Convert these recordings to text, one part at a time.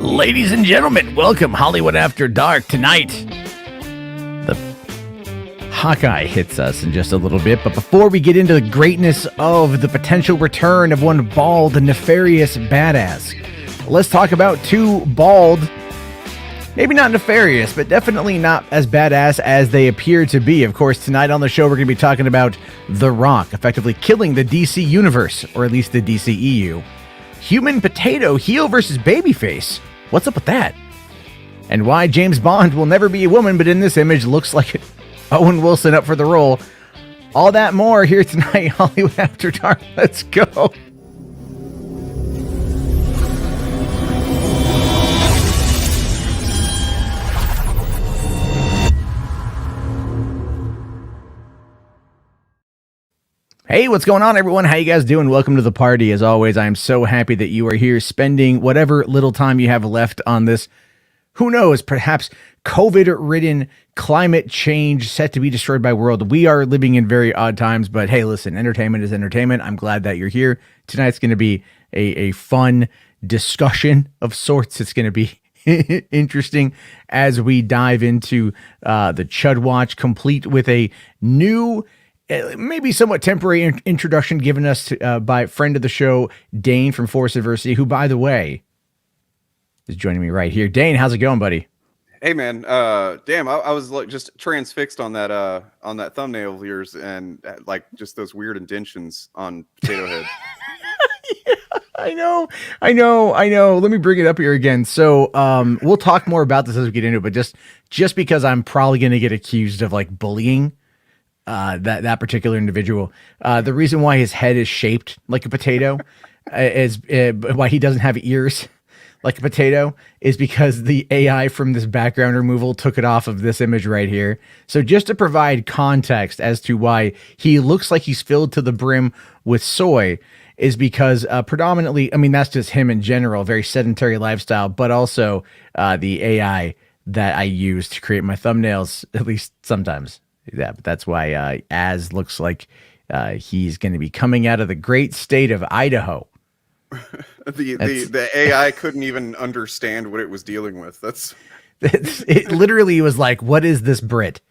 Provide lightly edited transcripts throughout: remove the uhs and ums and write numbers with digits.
Ladies and gentlemen, welcome Hollywood After Dark. Tonight, the Hawkeye hits us in just a little bit, but before we get into the greatness of the potential return of one bald and nefarious badass, let's talk about two bald, maybe not nefarious, but definitely not as badass as they appear to be. Of course, tonight on the show, we're going to be talking about The Rock effectively killing the DC universe, or at least the DCEU. Human potato heel versus babyface. What's up with that? And why James Bond will never be a woman, but in this image looks like Owen Wilson up for the role. All that more here tonight, Hollywood After Dark. Let's go. Hey, what's going on, everyone? How you guys doing? Welcome to the party. As always, I am so happy that you are here spending whatever little time you have left on this, who knows, perhaps COVID-ridden climate change set to be destroyed by world. We are living in very odd times, but hey, listen, entertainment is entertainment. I'm glad that you're here. Tonight's going to be a fun discussion of sorts. It's going to be interesting as we dive into the CHUD Watch, complete with a new, maybe somewhat temporary introduction given us by a friend of the show, Dane from Force Adversity, who, by the way, is joining me right here. Dane, how's it going, buddy? Hey, man. Damn, I was like just transfixed on that thumbnail of yours and like just those weird indentions on Potato Head. Yeah, I know. Let me bring it up here again. So we'll talk more about this as we get into it, but just because I'm probably going to get accused of like bullying that particular individual. The reason why his head is shaped like a potato is why he doesn't have ears like a potato is because the AI from this background removal took it off of this image right here. So just to provide context as to why he looks like he's filled to the brim with soy is because predominantly, I mean, that's just him in general, very sedentary lifestyle, but also the AI that I use to create my thumbnails, at least sometimes. Yeah, but that's why Az looks like he's going to be coming out of the great state of Idaho. The AI couldn't even understand what it was dealing with. It literally was like, what is this Brit?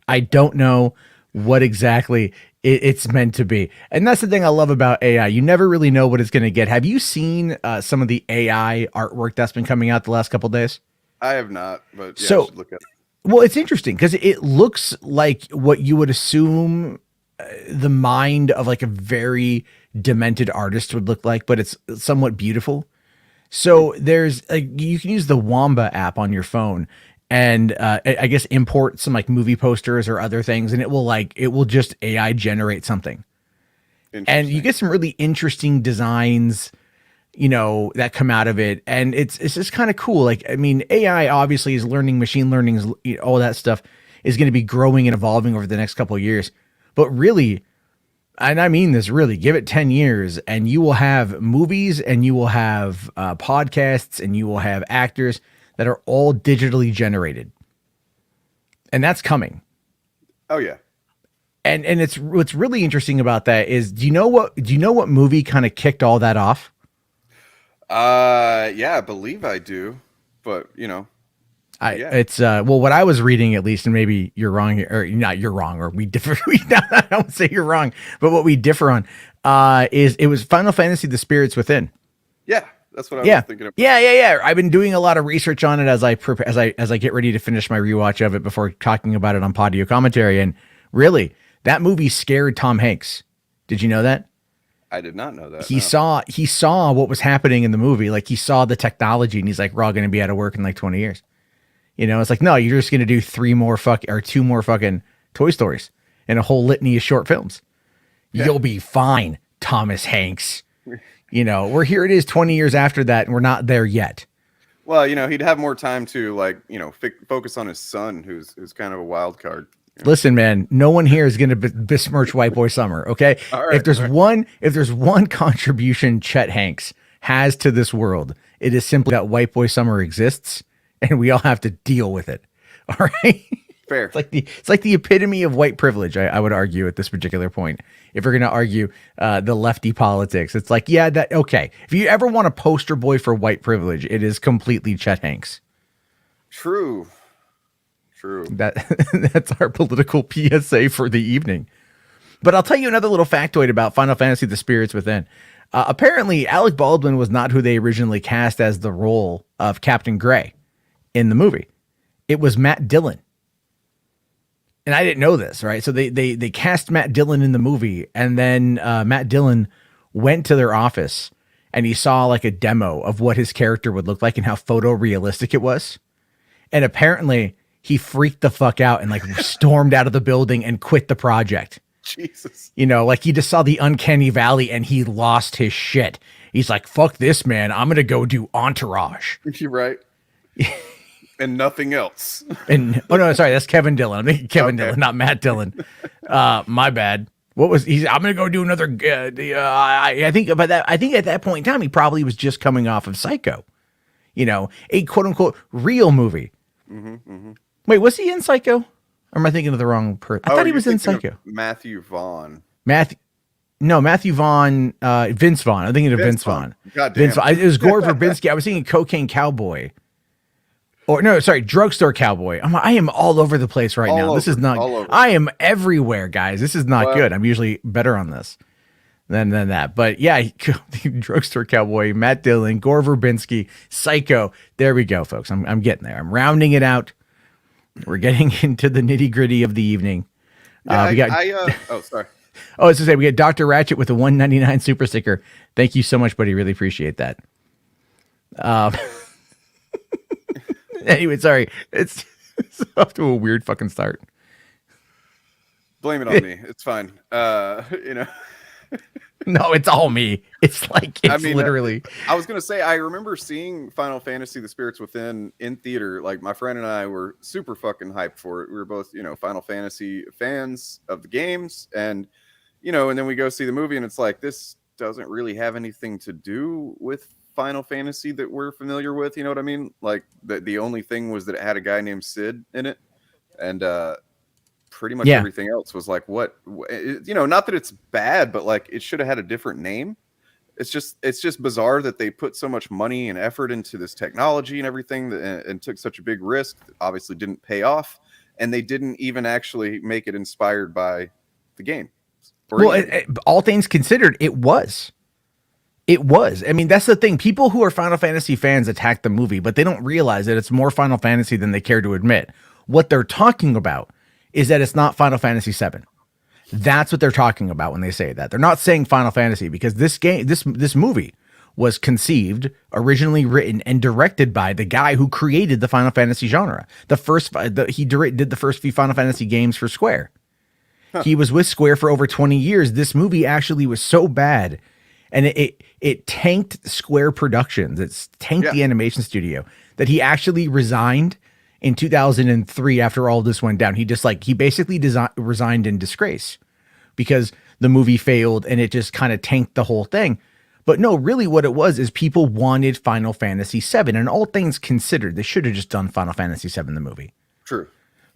I don't know what exactly it's meant to be. And that's the thing I love about AI. You never really know what it's going to get. Have you seen some of the AI artwork that's been coming out the last couple of days? I have not, but yeah, so I should look at it. Well, it's interesting because it looks like what you would assume the mind of like a very demented artist would look like, but it's somewhat beautiful. So there's like, you can use the Wamba app on your phone and I guess import some like movie posters or other things, and it will just AI generate something. And you get some really interesting designs, you know, that come out of it. And it's just kind of cool. Like, I mean, AI obviously is learning, machine learning, is, all that stuff is going to be growing and evolving over the next couple of years. But really, and I mean this really, give it 10 years and you will have movies and you will have podcasts and you will have actors that are all digitally generated. And that's coming. Oh yeah. And it's what's really interesting about that is, do you know what movie kind of kicked all that off? Yeah, I believe I do, but you know, it's well, what I was reading at least, and maybe you're wrong, or not, you're wrong, or we differ. I don't say you're wrong, but what we differ on is it was Final Fantasy: The Spirits Within. Yeah, that's what I was thinking of. Yeah. I've been doing a lot of research on it as I get ready to finish my rewatch of it before talking about it on Podio Commentary. And really, that movie scared Tom Hanks. Did you know that? I did not know that. He saw what was happening in the movie. Like, he saw the technology and he's like, we're all going to be out of work in like 20 years. You know, it's like, no, you're just going to do two more fucking Toy Stories and a whole litany of short films. Yeah. You'll be fine, Thomas Hanks. You know, here it is 20 years after that and we're not there yet. Well, you know, he'd have more time to like, you know, focus on his son, who's kind of a wild card. Listen, man, no one here is going to besmirch White Boy Summer. Okay. If there's one contribution Chet Hanks has to this world, it is simply that White Boy Summer exists and we all have to deal with it. All right. Fair. It's like the epitome of white privilege. I would argue at this particular point, if we're going to argue the lefty politics, it's like, yeah, that okay. If you ever want a poster boy for white privilege, it is completely Chet Hanks. True. That's our political PSA for the evening. But I'll tell you another little factoid about Final Fantasy: The Spirits Within. Apparently, Alec Baldwin was not who they originally cast as the role of Captain Gray in the movie. It was Matt Dillon. And I didn't know this, right? So they cast Matt Dillon in the movie, and then Matt Dillon went to their office and he saw like a demo of what his character would look like and how photorealistic it was. And apparently he freaked the fuck out and like stormed out of the building and quit the project. Jesus. You know, like he just saw the uncanny valley and he lost his shit. He's like, fuck this, man. I'm going to go do Entourage. You're right. And nothing else. And oh no, sorry, that's Kevin Dillon. I'm thinking Kevin Dillon, not Matt Dillon. My bad. What was he's? I'm gonna go do another. I think about that. I think at that point in time, he probably was just coming off of Psycho. You know, a quote unquote real movie. Wait, was he in Psycho? Or am I thinking of the wrong person? I thought he was in Psycho. Matthew Vaughn. Matthew Vaughn. Vince Vaughn. I'm thinking of Vince Vaughn. God damn. Vince Vaughn. It was Gore Verbinski. I was thinking Cocaine Cowboy. Or no, sorry, Drugstore Cowboy. I am all over the place right now. This is not. I am everywhere, guys. This is not good. I'm usually better on this than that. But yeah, Drugstore Cowboy, Matt Dillon, Gore Verbinski, Psycho. There we go, folks. I'm getting there. I'm rounding it out. We're getting into the nitty gritty of the evening. Yeah, oh, sorry. Oh, as I say, we got Dr. Ratchet with a $1.99 super sticker. Thank you so much, buddy. Really appreciate that. Anyway, sorry. It's off to a weird fucking start. Blame it on me. It's fine. You know. No, it's all me. It's like literally. I was gonna say I remember seeing Final Fantasy: The Spirits Within in theater. Like my friend and I were super fucking hyped for it. We were both, Final Fantasy fans of the games, and and then we go see the movie, and it's like this doesn't really have anything to do with Final Fantasy that we're familiar with. You know what I mean? Like the only thing was that it had a guy named Sid in it, and pretty much everything else was like what not that it's bad, but like it should have had a different name. It's just bizarre that they put so much money and effort into this technology and everything and took such a big risk that obviously didn't pay off, and they didn't even actually make it inspired by the game. Well, all things considered, it was. I mean, that's the thing. People who are Final Fantasy fans attack the movie, but they don't realize that it's more Final Fantasy than they care to admit. What they're talking about is that it's not Final Fantasy VII. That's what they're talking about when they say that. They're not saying Final Fantasy because this movie was conceived, originally written, and directed by the guy who created the Final Fantasy genre. He did the first few Final Fantasy games for Square. Huh. He was with Square for over 20 years. This movie actually was so bad. And it tanked Square Productions. It's tanked the animation studio that he actually resigned in 2003 after all this went down. He basically resigned in disgrace because the movie failed and it just kind of tanked the whole thing. But no, really what it was is people wanted Final Fantasy VII, and all things considered, they should have just done Final Fantasy VII, the movie. True.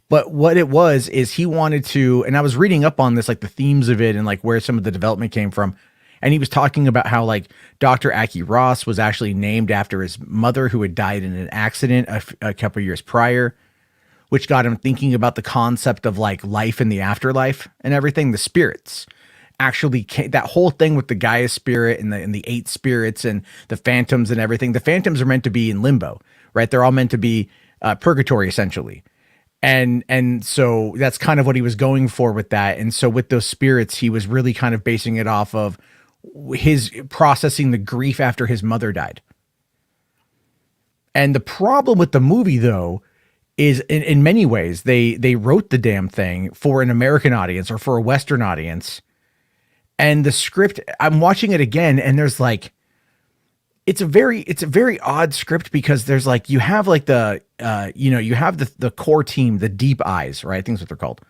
But what it was is he wanted to, and I was reading up on this, like the themes of it and like where some of the development came from. And he was talking about how like Dr. Aki Ross was actually named after his mother who had died in an accident a couple years prior, which got him thinking about the concept of like life in the afterlife and everything. The spirits actually that whole thing with the Gaia spirit and the 8 spirits and the phantoms and everything. The phantoms are meant to be in limbo, right? They're all meant to be purgatory essentially. And so that's kind of what he was going for with that. And so with those spirits, he was really kind of basing it off of his processing the grief after his mother died. And the problem with the movie, though, is in many ways, they wrote the damn thing for an American audience or for a Western audience. And the script, I'm watching it again, and there's like, it's a very odd script because there's like, you have like the, you have the core team, the Deep Eyes, right? I think that's what they're called.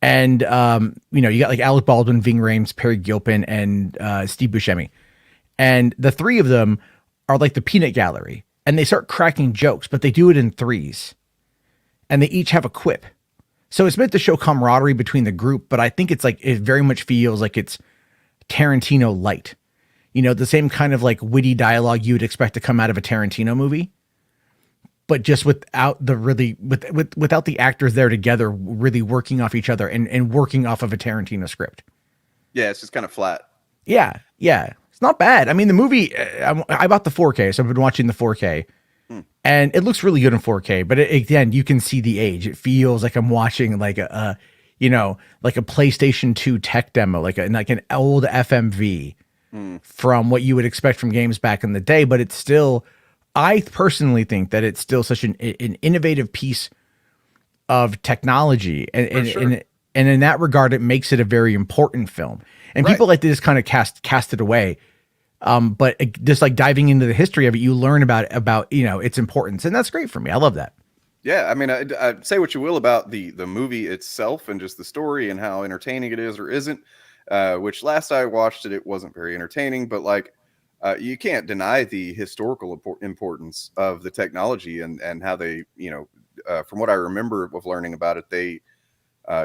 And, you got like Alec Baldwin, Ving Rhames, Perry Gilpin, and Steve Buscemi. And the three of them are like the peanut gallery. And they start cracking jokes, but they do it in threes. And they each have a quip. So it's meant to show camaraderie between the group, but I think it's like, it very much feels like it's Tarantino light. You know, the same kind of like witty dialogue you would expect to come out of a Tarantino movie, but just without the really, without the actors there together, really working off each other and working off of a Tarantino script. Yeah, it's just kind of flat. Yeah. Yeah. It's not bad. I mean, the movie, I bought the 4K, so I've been watching the 4K. And it looks really good in 4K, but again, you can see the age. It feels like I'm watching like a you know, like a PlayStation 2 tech demo, like an old FMV from what you would expect from games back in the day. But it's still, I personally think that it's still such an innovative piece of technology, and in that regard, it makes it a very important film. And people like to just kind of cast it away. But just like diving into the history of it, you learn about you know, its importance, and that's great for me. I love that. Yeah, I mean, I say what you will about the movie itself and just the story and how entertaining it is or isn't. Which last I watched it, it wasn't very entertaining, but like you can't deny the historical importance of the technology and how they, you know, from what I remember of learning about it, they,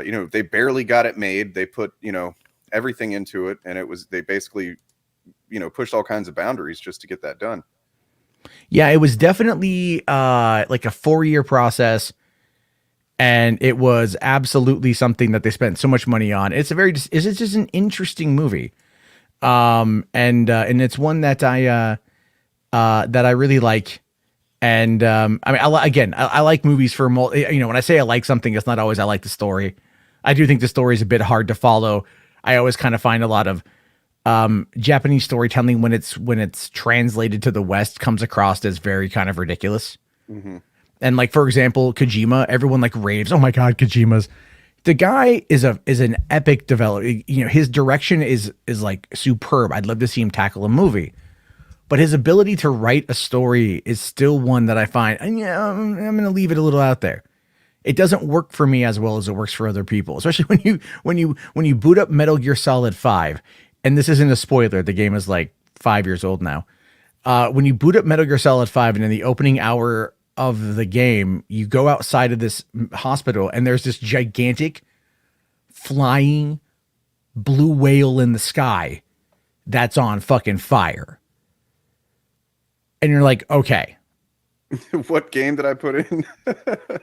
you know, they barely got it made. They put, you know, everything into it, and they basically, you know, pushed all kinds of boundaries just to get that done. Yeah, it was definitely like a 4-year process, and it was absolutely something that they spent so much money on. It's just an interesting movie. And it's one that I really like. And I mean, I like movies for you know, when I say I like something, it's not always I like the story. I do think the story is a bit hard to follow. I always kind of find a lot of Japanese storytelling when it's translated to the West comes across as very kind of ridiculous. And like, for example, Kojima, everyone like raves, oh my God, the guy is an epic developer. You know, his direction is like superb. I'd love to see him tackle a movie, but his ability to write a story is still one that I find, and yeah, I'm going to leave it a little out there. It doesn't work for me as well as it works for other people, especially when you boot up Metal Gear Solid 5. And this isn't a spoiler. The game is like 5 years old now. When you boot up Metal Gear Solid 5 and in the opening hour of the game, you go outside of this hospital and there's this gigantic flying blue whale in the sky that's on fucking fire. And you're like, okay. What game did I put in?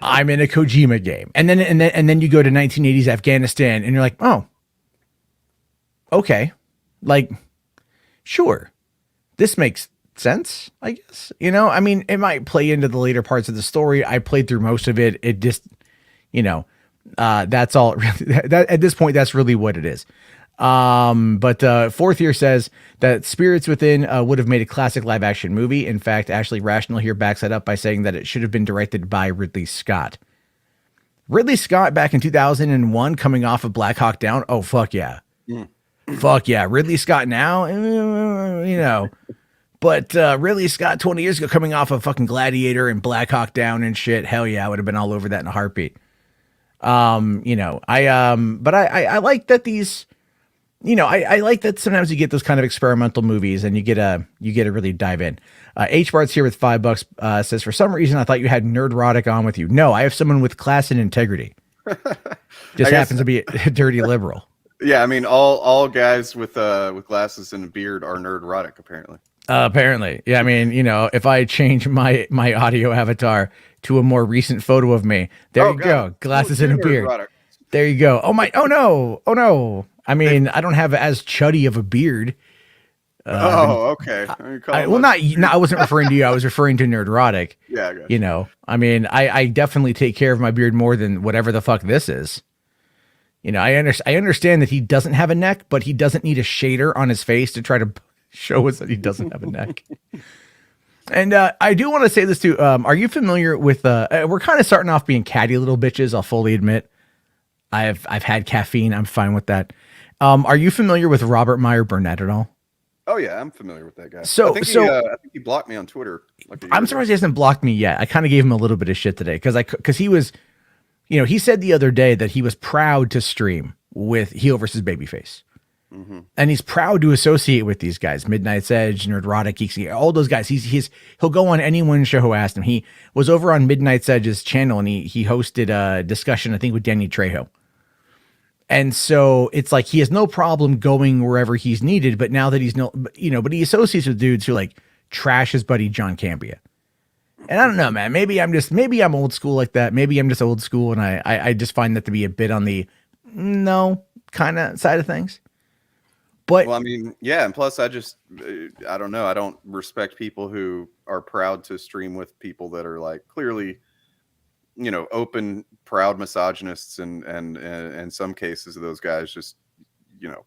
I'm in a Kojima game. And then you go to 1980s Afghanistan and you're like, oh, okay. Like, sure, this makes sense, I guess. You know, I mean, it might play into the later parts of the story. I played through most of it. It just, you know, that's all. That at this point, that's really what it is. But Fourth here says that Spirits Within would have made a classic live action movie. In fact, Ashley Rational here backs that up by saying that it should have been directed by Ridley Scott. Ridley Scott back in 2001, coming off of Black Hawk Down. Oh, fuck yeah. Fuck yeah. Ridley Scott now, you know, but Ridley Scott 20 years ago coming off of fucking Gladiator and Black Hawk Down and shit. Hell yeah. I would have been all over that in a heartbeat. You know, but I like that these, you know, I like that sometimes you get those kind of experimental movies and you get to really dive in. H Bart's here with $5, says, for some reason, I thought you had Nerdrotic on with you. No, I have someone with class and integrity. Just happens to be a dirty liberal. Yeah, I mean, all guys with glasses and a beard are nerdrotic, apparently. Apparently, yeah. I mean, you know, if I change my audio avatar to a more recent photo of me, there you go, glasses and a beard. Nerdrotic. There you go. Oh no. I mean, I don't have as chuddy of a beard. Okay. I wasn't referring to you. I was referring to Nerdrotic. Yeah, I got you. You know, I mean, I definitely take care of my beard more than whatever the fuck this is. You know, I understand that he doesn't have a neck, but he doesn't need a shader on his face to try to show us that he doesn't have a neck. And I do want to say this too. Are you familiar with? We're kind of starting off being catty little bitches. I'll fully admit. I've had caffeine. I'm fine with that. Are you familiar with Robert Meyer Burnett at all? Oh yeah, I'm familiar with that guy. I think he blocked me on Twitter. I'm surprised he hasn't blocked me yet. I kind of gave him a little bit of shit today because he was. You know, he said the other day that he was proud to stream with heel versus babyface. Hmm. And he's proud to associate with these guys, Midnight's Edge, Nerdrotic Geeks, all those guys. He'll go on anyone's show who asked him. He was over on Midnight's Edge's channel, and he hosted a discussion, I think, with Danny Trejo. And so it's like he has no problem going wherever he's needed, but now that he's but he associates with dudes who like trash his buddy John Cambia. And I don't know, man. Maybe I'm old school like that. Maybe I'm just old school, and I just find that to be a bit on the kind of side of things. But well, I mean, yeah, and plus, I don't know. I don't respect people who are proud to stream with people that are like clearly, open, proud misogynists, and in some cases, those guys just,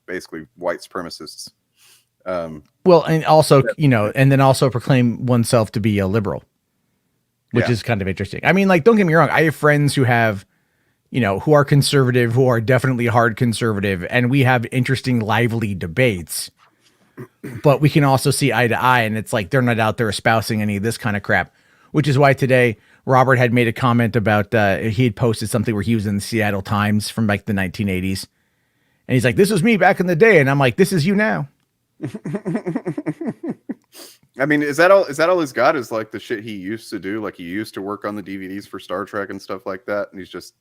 basically white supremacists. Well, and also, and then also proclaim oneself to be a liberal, which is kind of interesting. I mean, like, don't get me wrong. I have friends who have, who are conservative, who are definitely hard conservative, and we have interesting, lively debates, but we can also see eye to eye, and it's like, they're not out there espousing any of this kind of crap, which is why today Robert had made a comment about, he had posted something where he was in the Seattle Times from like the 1980s. And he's like, this was me back in the day. And I'm like, this is you now. I mean, is that all he's got is like the shit he used to do? Like he used to work on the DVDs for Star Trek and stuff like that. And he's just,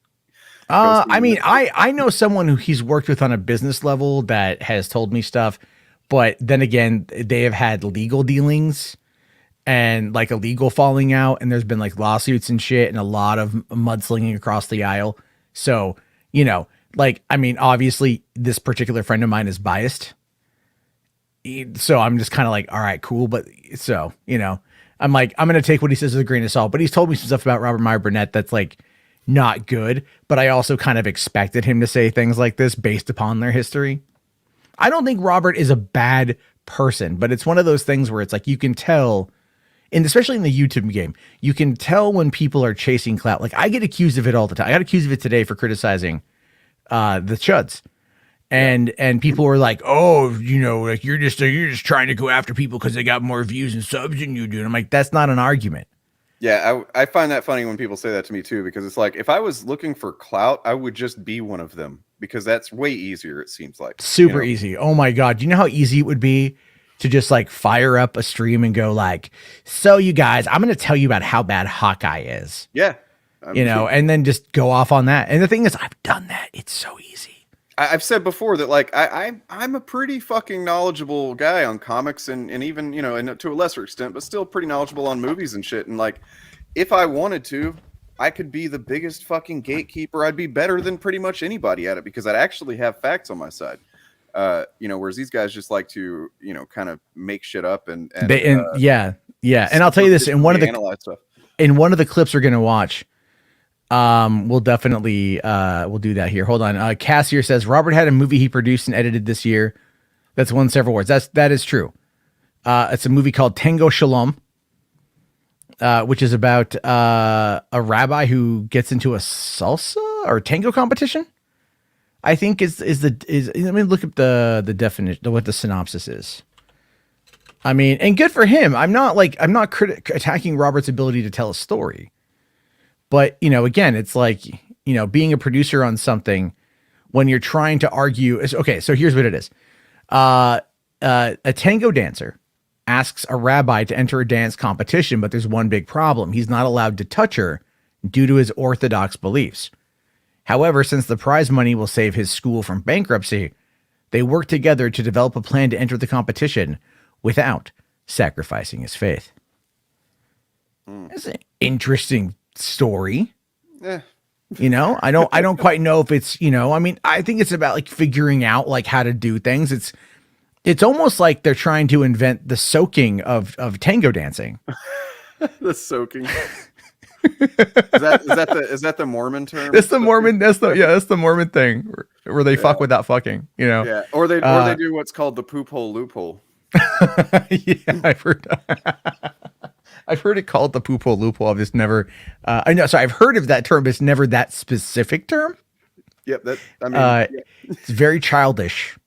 I mean, I know someone who he's worked with on a business level that has told me stuff, but then again, they have had legal dealings and like a legal falling out, and there's been like lawsuits and shit and a lot of mudslinging across the aisle. So, like, I mean, obviously this particular friend of mine is biased. So I'm just kind of like, all right, cool. But so, I'm like, I'm going to take what he says with a grain of salt, but he's told me some stuff about Robert Meyer Burnett that's like not good, but I also kind of expected him to say things like this based upon their history. I don't think Robert is a bad person, but it's one of those things where it's like, you can tell, and especially in the YouTube game, you can tell when people are chasing clout. Like I get accused of it all the time. I got accused of it today for criticizing the CHUDs. And people were like, oh, like you're just trying to go after people because they got more views and subs than you do. And I'm like, that's not an argument. Yeah, I find that funny when people say that to me too, because it's like, if I was looking for clout, I would just be one of them, because that's way easier, it seems like. Super easy. Oh my God. Do you know how easy it would be to just like fire up a stream and go like, so you guys, I'm going to tell you about how bad Hawkeye is. Yeah. And then just go off on that. And the thing is, I've done that. It's so easy. I've said before that like I'm a pretty fucking knowledgeable guy on comics and even and to a lesser extent, but still pretty knowledgeable on movies and shit. And like, if I wanted to, I could be the biggest fucking gatekeeper. I'd be better than pretty much anybody at it because I'd actually have facts on my side. Whereas these guys just like to kind of make shit up and yeah. And I'll tell you this, in one of the clips we're gonna watch. We'll definitely we'll do that here. Hold on. Cassier says Robert had a movie he produced and edited this year that's won several awards. That is true. It's a movie called Tango Shalom, which is about a rabbi who gets into a salsa or tango competition. I think is let me look up the definition, what the synopsis is. I mean, and good for him. I'm not attacking Robert's ability to tell a story. But, again, it's like, being a producer on something when you're trying to argue is okay. So here's what it is. A tango dancer asks a rabbi to enter a dance competition, but there's one big problem. He's not allowed to touch her due to his orthodox beliefs. However, since the prize money will save his school from bankruptcy, they work together to develop a plan to enter the competition without sacrificing his faith. That's an interesting story. Yeah. I don't quite know if it's, I mean, I think it's about like figuring out like how to do things. It's almost like they're trying to invent the soaking of tango dancing. The soaking. Is that the Mormon term? That's the Mormon. That's the Mormon thing where they fuck without fucking, Yeah. Or they do what's called the poop hole loophole. Yeah, I've heard it called the poop hole loophole. I've just never, I know. So I've heard of that term, but it's never that specific term. Yep. It's very childish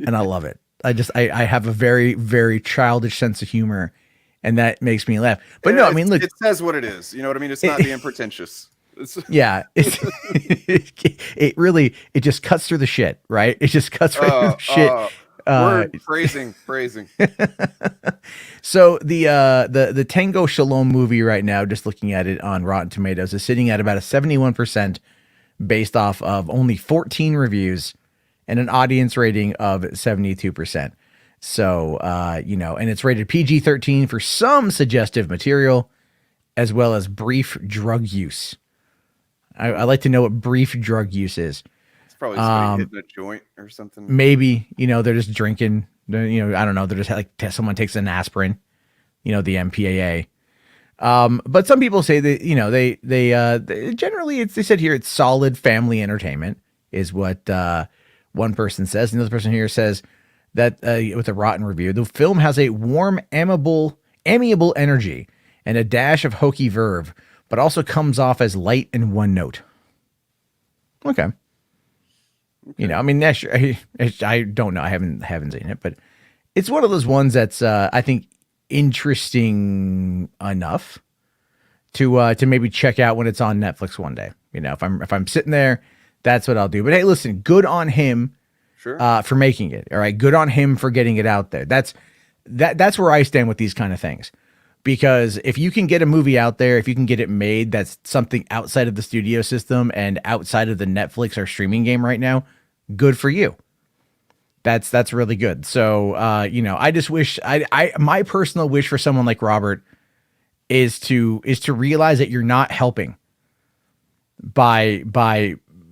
and I love it. I have a very, very childish sense of humor and that makes me laugh. But no, I mean, look, it says what it is. You know what I mean? It's not being pretentious. Yeah. It really, it just cuts through the shit, right? It just cuts right through the shit Word, phrasing. So the Tango Shalom movie right now, just looking at it on Rotten Tomatoes, is sitting at about a 71% based off of only 14 reviews and an audience rating of 72%. So, and it's rated PG-13 for some suggestive material, as well as brief drug use. I like to know what brief drug use is. It's probably somebody hitting a joint or something. Maybe, they're just drinking. I don't know. They're just like someone takes an aspirin, the MPAA. But some people say that, they generally, they said here it's solid family entertainment is what one person says. Another person here says that with a rotten review, the film has a warm, amiable energy and a dash of hokey verve, but also comes off as light and one note. Okay. I don't know. I haven't seen it, but it's one of those ones that's, I think, interesting enough to maybe check out when it's on Netflix one day. If I'm sitting there, that's what I'll do. But hey, listen, good on him. Sure. For making it. All right. Good on him for getting it out there. That's where I stand with these kind of things. Because if you can get a movie out there, if you can get it made, that's something outside of the studio system and outside of the Netflix or streaming game right now, good for you. That's really good. So, I just wish my personal wish for someone like Robert is to realize that you're not helping by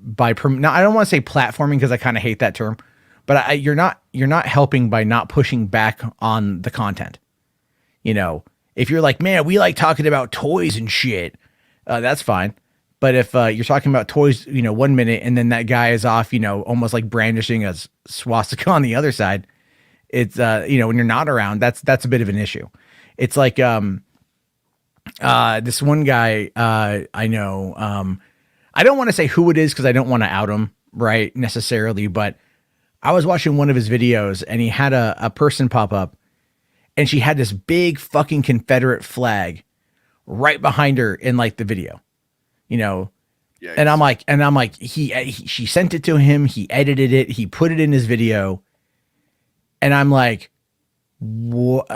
now, I don't want to say platforming because I kind of hate that term, but you're not helping by not pushing back on the content. If you're like, man, we like talking about toys and shit, that's fine. But if you're talking about toys, 1 minute and then that guy is off, almost like brandishing a swastika on the other side, it's when you're not around, that's a bit of an issue. It's like this one guy I know. I don't want to say who it is because I don't want to out him, right, necessarily. But I was watching one of his videos and he had a person pop up and she had this big fucking Confederate flag right behind her in like the video, Yikes. And I'm like, she sent it to him. He edited it. He put it in his video. And I'm like, what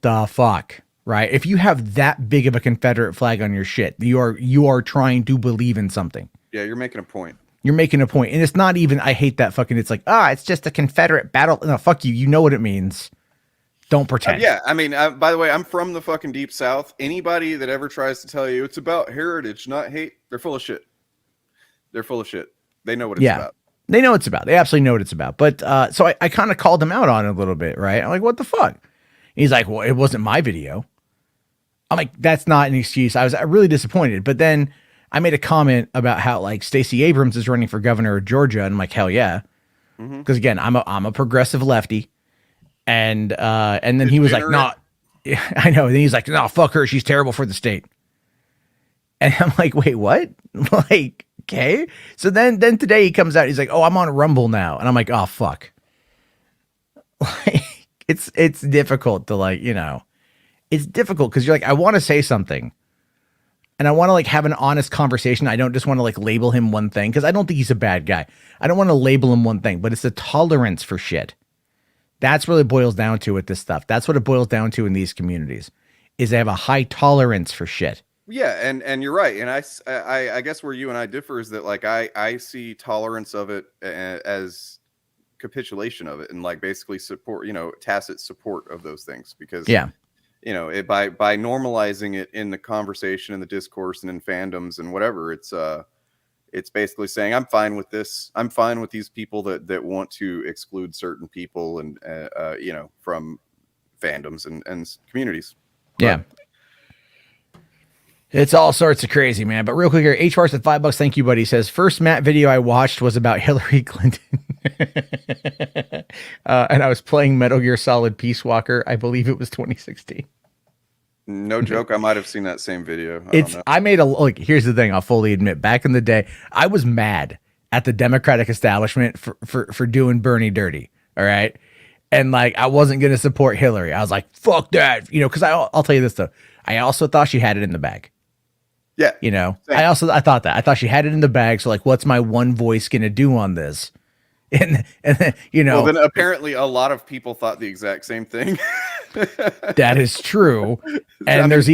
the fuck? Right. If you have that big of a Confederate flag on your shit, you are trying to believe in something. Yeah, you're making a point. You're making a point. And it's not even, I hate that fucking, it's like, it's just a Confederate battle. No, fuck you. You know what it means. Don't pretend. Yeah. I mean, by the way, I'm from the fucking deep South. Anybody that ever tries to tell you it's about heritage, not hate, they're full of shit. They're full of shit. They know what it's about. They know what it's about. They absolutely know what it's about. But so I kind of called him out on it a little bit, right? I'm like, what the fuck? And he's like, well, it wasn't my video. I'm like, that's not an excuse. I was really disappointed. But then I made a comment about how like Stacey Abrams is running for governor of Georgia. And I'm like, hell yeah. Because again, I'm a progressive lefty. And then he was like, no, I know. And then he's like, no, fuck her. She's terrible for the state. And I'm like, wait, what? Like, okay. So then today he comes out. He's like, oh, I'm on Rumble now. And I'm like, oh, fuck. Like, it's difficult to like, it's difficult because you're like, I want to say something and I want to like have an honest conversation. I don't just want to like label him one thing because I don't think he's a bad guy. I don't want to label him one thing, but it's the tolerance for shit. That's what it boils down to with this stuff. That's what it boils down to in these communities is they have a high tolerance for shit. Yeah. And you're right. And I guess where you and I differ is that like, I see tolerance of it as capitulation of it and like basically support, tacit support of those things because by normalizing it in the conversation and the discourse and in fandoms and whatever, it's basically saying I'm fine with this. I'm fine with these people that want to exclude certain people and from fandoms and communities. Yeah. It's all sorts of crazy, man. But real quick here, H Bars at $5. Thank you, buddy. He says, first Matt video I watched was about Hillary Clinton. And I was playing Metal Gear Solid Peace Walker. I believe it was 2016. No joke. I might have seen that same video. Here's the thing. I'll fully admit, back in the day, I was mad at the Democratic establishment for doing Bernie dirty. All right. And like, I wasn't going to support Hillary. I was like, fuck that, cause I'll tell you this though. I also thought she had it in the bag. Yeah. I thought that. I thought she had it in the bag. So like, what's my one voice going to do on this? And you Well, know, then apparently a lot of people thought the exact same thing. that is true. I And mean, there's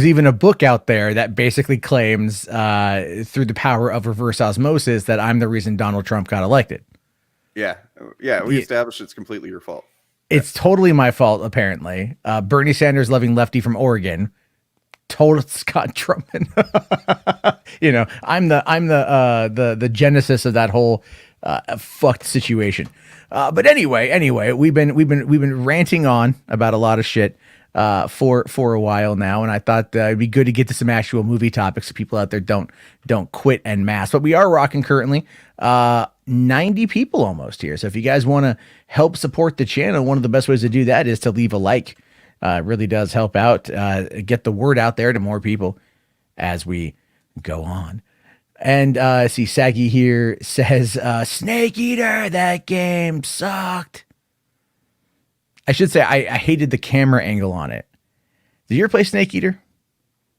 even a book out there that basically claims through the power of reverse osmosis that I'm the reason Donald Trump got elected. yeah, we established it's completely your fault. It's totally my fault, apparently. Bernie Sanders, loving lefty from Oregon, total Scott Trump. You know, I'm the genesis of that whole fucked situation. But anyway, we've been ranting on about a lot of shit for a while now, and I thought it'd be good to get to some actual movie topics so people out there don't quit en masse. But we are rocking currently 90 people almost here. So if you guys want to help support the channel, one of the best ways to do that is to leave a like. It really does help out, get the word out there to more people as we go on. And see, Saggy here says, Snake Eater, that game sucked. I should say I hated the camera angle on it. Did you ever play Snake Eater?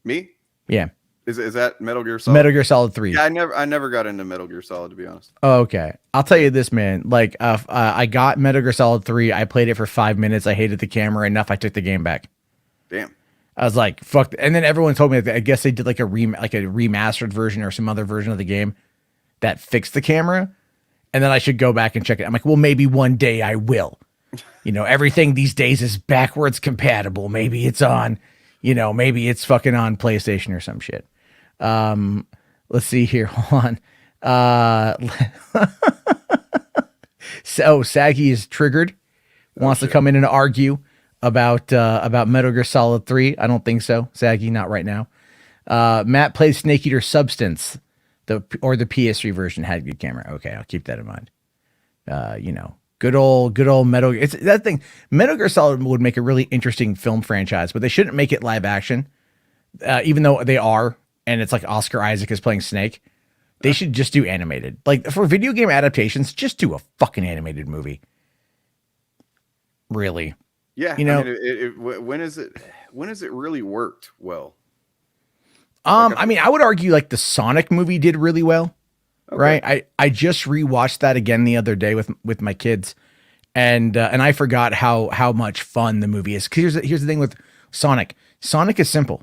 Me? Yeah. Is that Metal Gear Solid? Metal Gear Solid 3. Yeah, I never got into Metal Gear Solid, to be honest. Oh, okay. I'll tell you this, man. Like, I got Metal Gear Solid 3. I played it for 5 minutes. I hated the camera enough. I took the game back. Damn. I was like, fuck. And then everyone told me that I guess they did like a remastered version or some other version of the game that fixed the camera. And then I should go back and check it. I'm like, well, maybe one day I will. You know, everything these days is backwards compatible. Maybe it's on, you know, maybe it's fucking on PlayStation or some shit. Let's see here. Hold on. So Saggy is triggered, wants to come in and argue about Metal Gear Solid 3. I don't think so, Saggy, not right now. Matt plays Snake Eater Substance, the PS3 version had good camera. Okay, I'll keep that in mind. You know, good old Metal Gear. It's that thing. Metal Gear Solid would make a really interesting film franchise, but they shouldn't make it live action, even though they are. And it's like Oscar Isaac is playing Snake. They should just do animated. Like for video game adaptations, just do a fucking animated movie. Really. Yeah. You know, I mean, when is it really worked well? I mean, I would argue like the Sonic movie did really well. Okay. Right. I just rewatched that again the other day with my kids, and I forgot how much fun the movie is. 'Cause here's the thing with Sonic. Sonic is simple.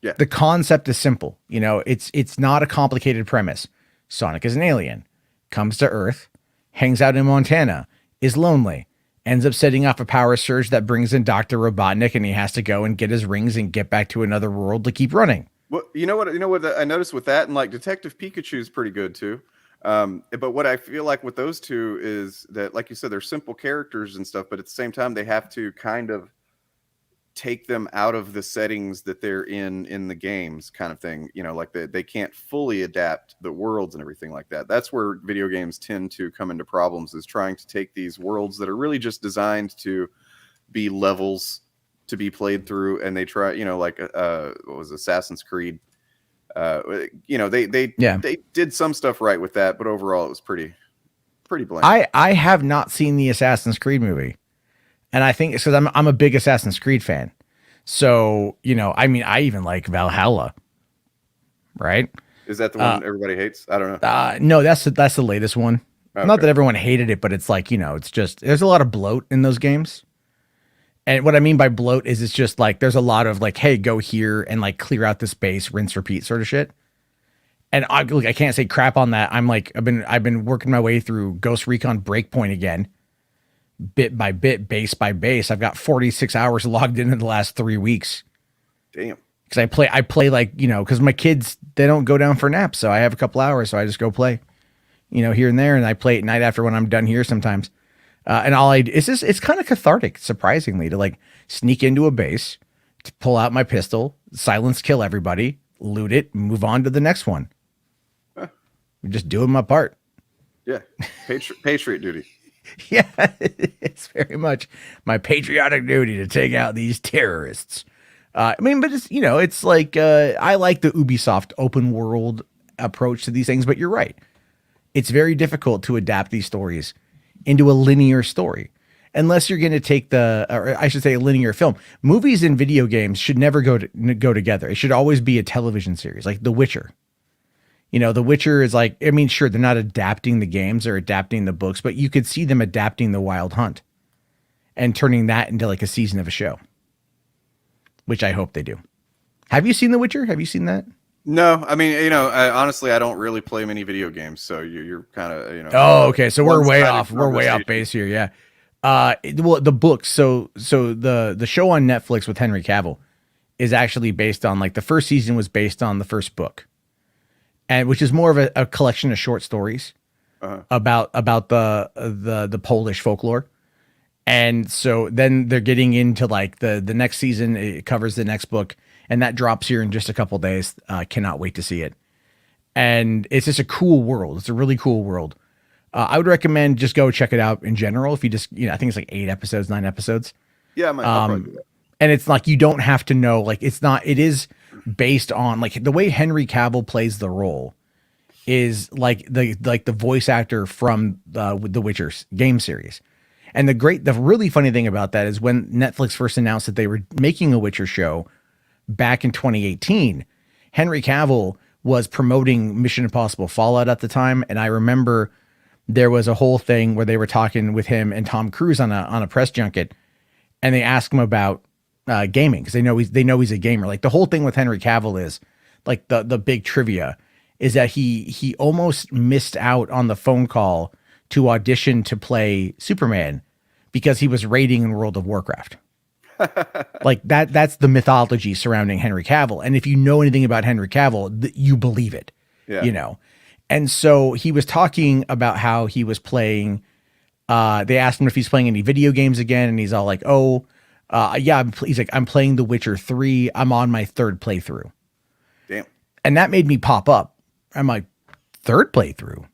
Yeah. The concept is simple. You know, it's not a complicated premise. Sonic is an alien, comes to Earth, hangs out in Montana, is lonely, ends up setting off a power surge that brings in Dr. Robotnik, and he has to go and get his rings and get back to another world to keep running. Well, you know what I noticed with that, and like Detective Pikachu is pretty good too. But what I feel like with those two is that, like you said, they're simple characters and stuff, but at the same time, they have to kind of take them out of the settings that they're in the games, kind of thing. You know, like they can't fully adapt the worlds and everything like that. That's where video games tend to come into problems, is trying to take these worlds that are really just designed to be levels to be played through, and they try, you know, like what was Assassin's Creed. You know, they did some stuff right with that, but overall it was pretty bland. I have not seen the Assassin's Creed movie. And I think it's because I'm a big Assassin's Creed fan. So, you know, I mean, I even like Valhalla. Right? Is that the one everybody hates? I don't know. No, that's the latest one. Okay. Not that everyone hated it, but it's like, you know, it's just, there's a lot of bloat in those games. And what I mean by bloat is it's just like, there's a lot of like, hey, go here and like clear out the space, rinse, repeat sort of shit. And I can't say crap on that. I'm like, I've been working my way through Ghost Recon Breakpoint again. Bit by bit, base by base. I've got 46 hours logged in the last 3 weeks. Damn. Because I play like, you know, because my kids, they don't go down for naps. So I have a couple hours. So I just go play, you know, here and there. And I play at night after when I'm done here sometimes. And it's kind of cathartic, surprisingly, to like sneak into a base, to pull out my pistol, silence, kill everybody, loot it, move on to the next one. Huh. I'm just doing my part. Yeah. Patriot duty. Yeah, it's very much my patriotic duty to take out these terrorists. I mean, but it's, you know, it's like, I like the Ubisoft open world approach to these things, but you're right. It's very difficult to adapt these stories into a linear story, unless you're going to take or I should say a linear film. Movies and video games should never go together. It should always be a television series, like The Witcher. You know, The Witcher is like, I mean, sure, they're not adapting the games or adapting the books, but you could see them adapting The Wild Hunt and turning that into like a season of a show, which I hope they do. Have you seen The Witcher? Have you seen that? No, I mean, honestly, I don't really play many video games, so you're kind of, Oh, okay. So we're way one-sided off. We're way off conversation. base here. Yeah. Well, the books. So the show on Netflix with Henry Cavill is actually based on, like, the first season was based on the first book, and which is more of a collection of short stories about the Polish folklore. And so then they're getting into like the next season. It covers the next book, and that drops here in just a couple days. Cannot wait to see it. And it's just a cool world. It's a really cool world. I would recommend just go check it out in general. If you just, I think it's like 8 episodes, 9 episodes. Yeah, I'll probably do that. And it's like, you don't have to know, like, it is based on, like, the way Henry Cavill plays the role is like the voice actor from the Witcher game series. And the really funny thing about that is when Netflix first announced that they were making a Witcher show back in 2018, Henry Cavill was promoting Mission Impossible Fallout at the time. And I remember there was a whole thing where they were talking with him and Tom Cruise on a press junket, and they asked him about gaming, because they know he's a gamer. Like, the whole thing with Henry Cavill is, like, the big trivia is that he almost missed out on the phone call to audition to play Superman because he was raiding in World of Warcraft. Like, that's the mythology surrounding Henry Cavill. And if you know anything about Henry Cavill, you believe it, And so he was talking about how he was playing. They asked him if he's playing any video games again. And he's all like, yeah, he's like, I'm playing The Witcher 3. I'm on my 3rd playthrough. Damn. And that made me pop up. I'm like, 3rd playthrough?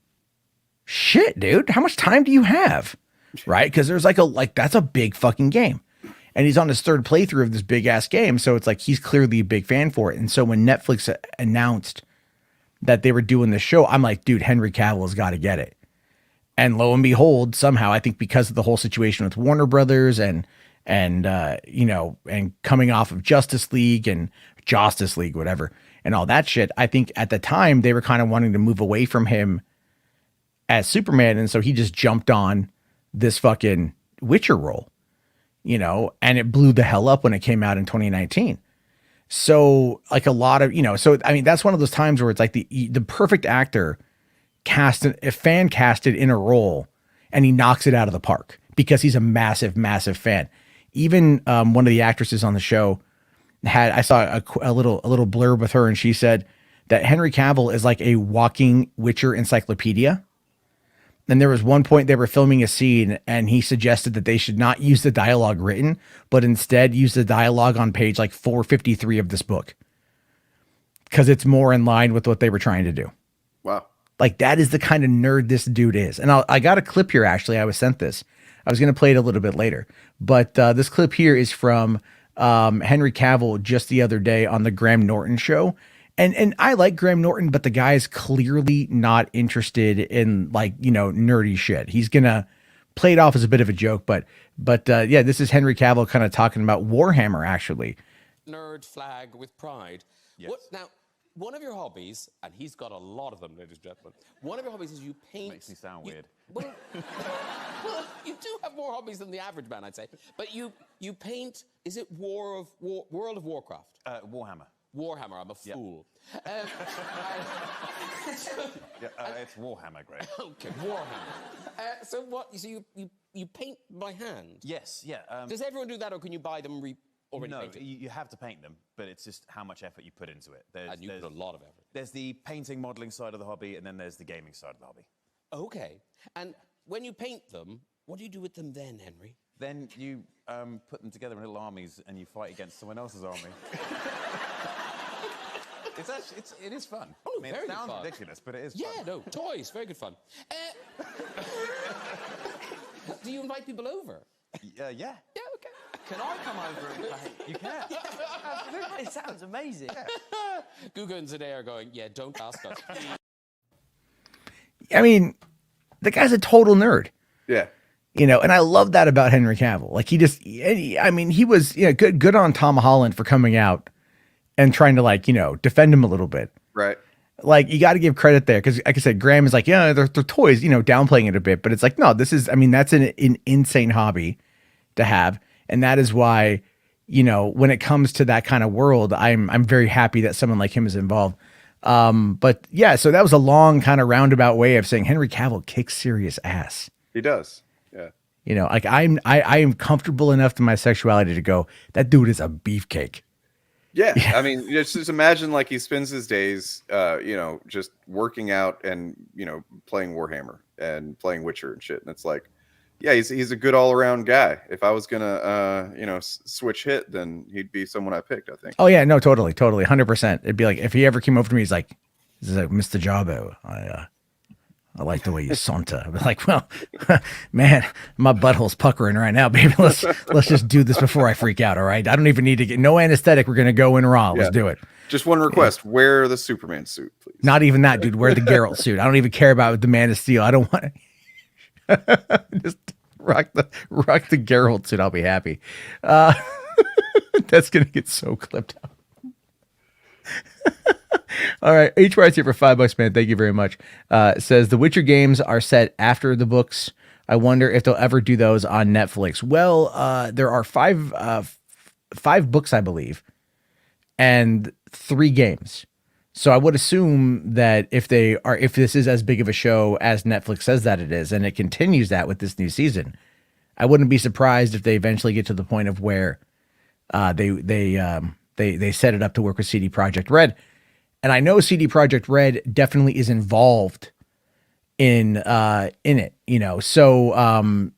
Shit, dude. How much time do you have? Right? Because there's that's a big fucking game. And he's on his 3rd playthrough of this big ass game. So it's like, he's clearly a big fan for it. And so when Netflix announced that they were doing this show, I'm like, dude, Henry Cavill's got to get it. And lo and behold, somehow, I think because of the whole situation with Warner Brothers and coming off of Justice League, whatever, and all that shit, I think at the time they were kind of wanting to move away from him as Superman. And so he just jumped on this fucking Witcher role, and it blew the hell up when it came out in 2019. So, like, a lot of, I mean, that's one of those times where it's like the perfect actor fan casted in a role, and he knocks it out of the park because he's a massive, massive fan. Even one of the actresses on the show I saw a little blurb with her, and she said that Henry Cavill is like a walking Witcher encyclopedia. And there was one point they were filming a scene, and he suggested that they should not use the dialogue written, but instead use the dialogue on page like 453 of this book, because it's more in line with what they were trying to do. Wow. Like, that is the kind of nerd this dude is. And I got a clip here, actually. I was sent this. I was going to play it a little bit later. But this clip here is from Henry Cavill just the other day on the Graham Norton show. And I like Graham Norton, but the guy's clearly not interested in, like, nerdy shit. He's going to play it off as a bit of a joke. But yeah, this is Henry Cavill kind of talking about Warhammer, actually. Nerd flag with pride. Yes. Now, one of your hobbies, and he's got a lot of them, ladies and gentlemen. One of your hobbies is you paint. Makes me sound weird. Well, you do have more hobbies than the average man, I'd say. But you paint. Is it World of Warcraft? Warhammer. Warhammer. I'm a fool. It's Warhammer, Greg. Okay, Warhammer. So what? So you paint by hand? Yes. Yeah. Does everyone do that, or can you buy them already No, painted? you have to paint them, but it's just how much effort you put into it. And you put a lot of effort. There's the painting, modeling side of the hobby, and then there's the gaming side of the hobby. Okay. And when you paint them, what do you do with them then, Henry? Then you put them together in little armies, and you fight against someone else's army. It is fun. Oh, I mean, very it sounds fun. ridiculous, but it is Yeah, fun. no, toys, very good fun. Do you invite people over? Yeah. Yeah, okay. Can I come over and play? You can. Absolutely. It sounds amazing. Guga and Zendaya are going, yeah, don't ask us. I mean, the guy's a total nerd. Yeah. And I love that about Henry Cavill. Like, he was good on Tom Holland for coming out and trying to, like, defend him a little bit. Right. Like, you got to give credit there because, like I said, Graham is like, yeah, they're toys, downplaying it a bit, but it's like, no, this is, I mean, that's an insane hobby to have, and that is why, when it comes to that kind of world, I'm very happy that someone like him is involved. But yeah, so that was a long kind of roundabout way of saying Henry Cavill kicks serious ass. He does. Yeah. Like I am comfortable enough to my sexuality to go, that dude is a beefcake. Yeah. I mean, just imagine like he spends his days, just working out and, playing Warhammer and playing Witcher and shit. And it's like, yeah, he's a good all around guy. If I was gonna, switch hit, then he'd be someone I picked, I think. Oh yeah, no, totally, 100%. It'd be like if he ever came over to me, he's like, Mr. Jabo, I like the way you saunter. I'd be like, well, man, my butthole's puckering right now, baby. Let's just do this before I freak out. All right, I don't even need to get no anesthetic. We're gonna go in raw. Let's do it. Just one request: wear the Superman suit, please. Not even that, dude. Wear the Geralt suit. I don't even care about the Man of Steel. I don't want. Just rock the Geralt suit. I'll be happy. That's gonna get so clipped out. All right, H Rights here for $5, man. Thank you very much. Says the Witcher games are set after the books. I wonder if they'll ever do those on Netflix. Well, there are five books, I believe, and 3 games. So I would assume that if this is as big of a show as Netflix says that it is, and it continues that with this new season, I wouldn't be surprised if they eventually get to the point of where they set it up to work with CD Projekt Red. And I know CD Projekt Red definitely is involved in it, so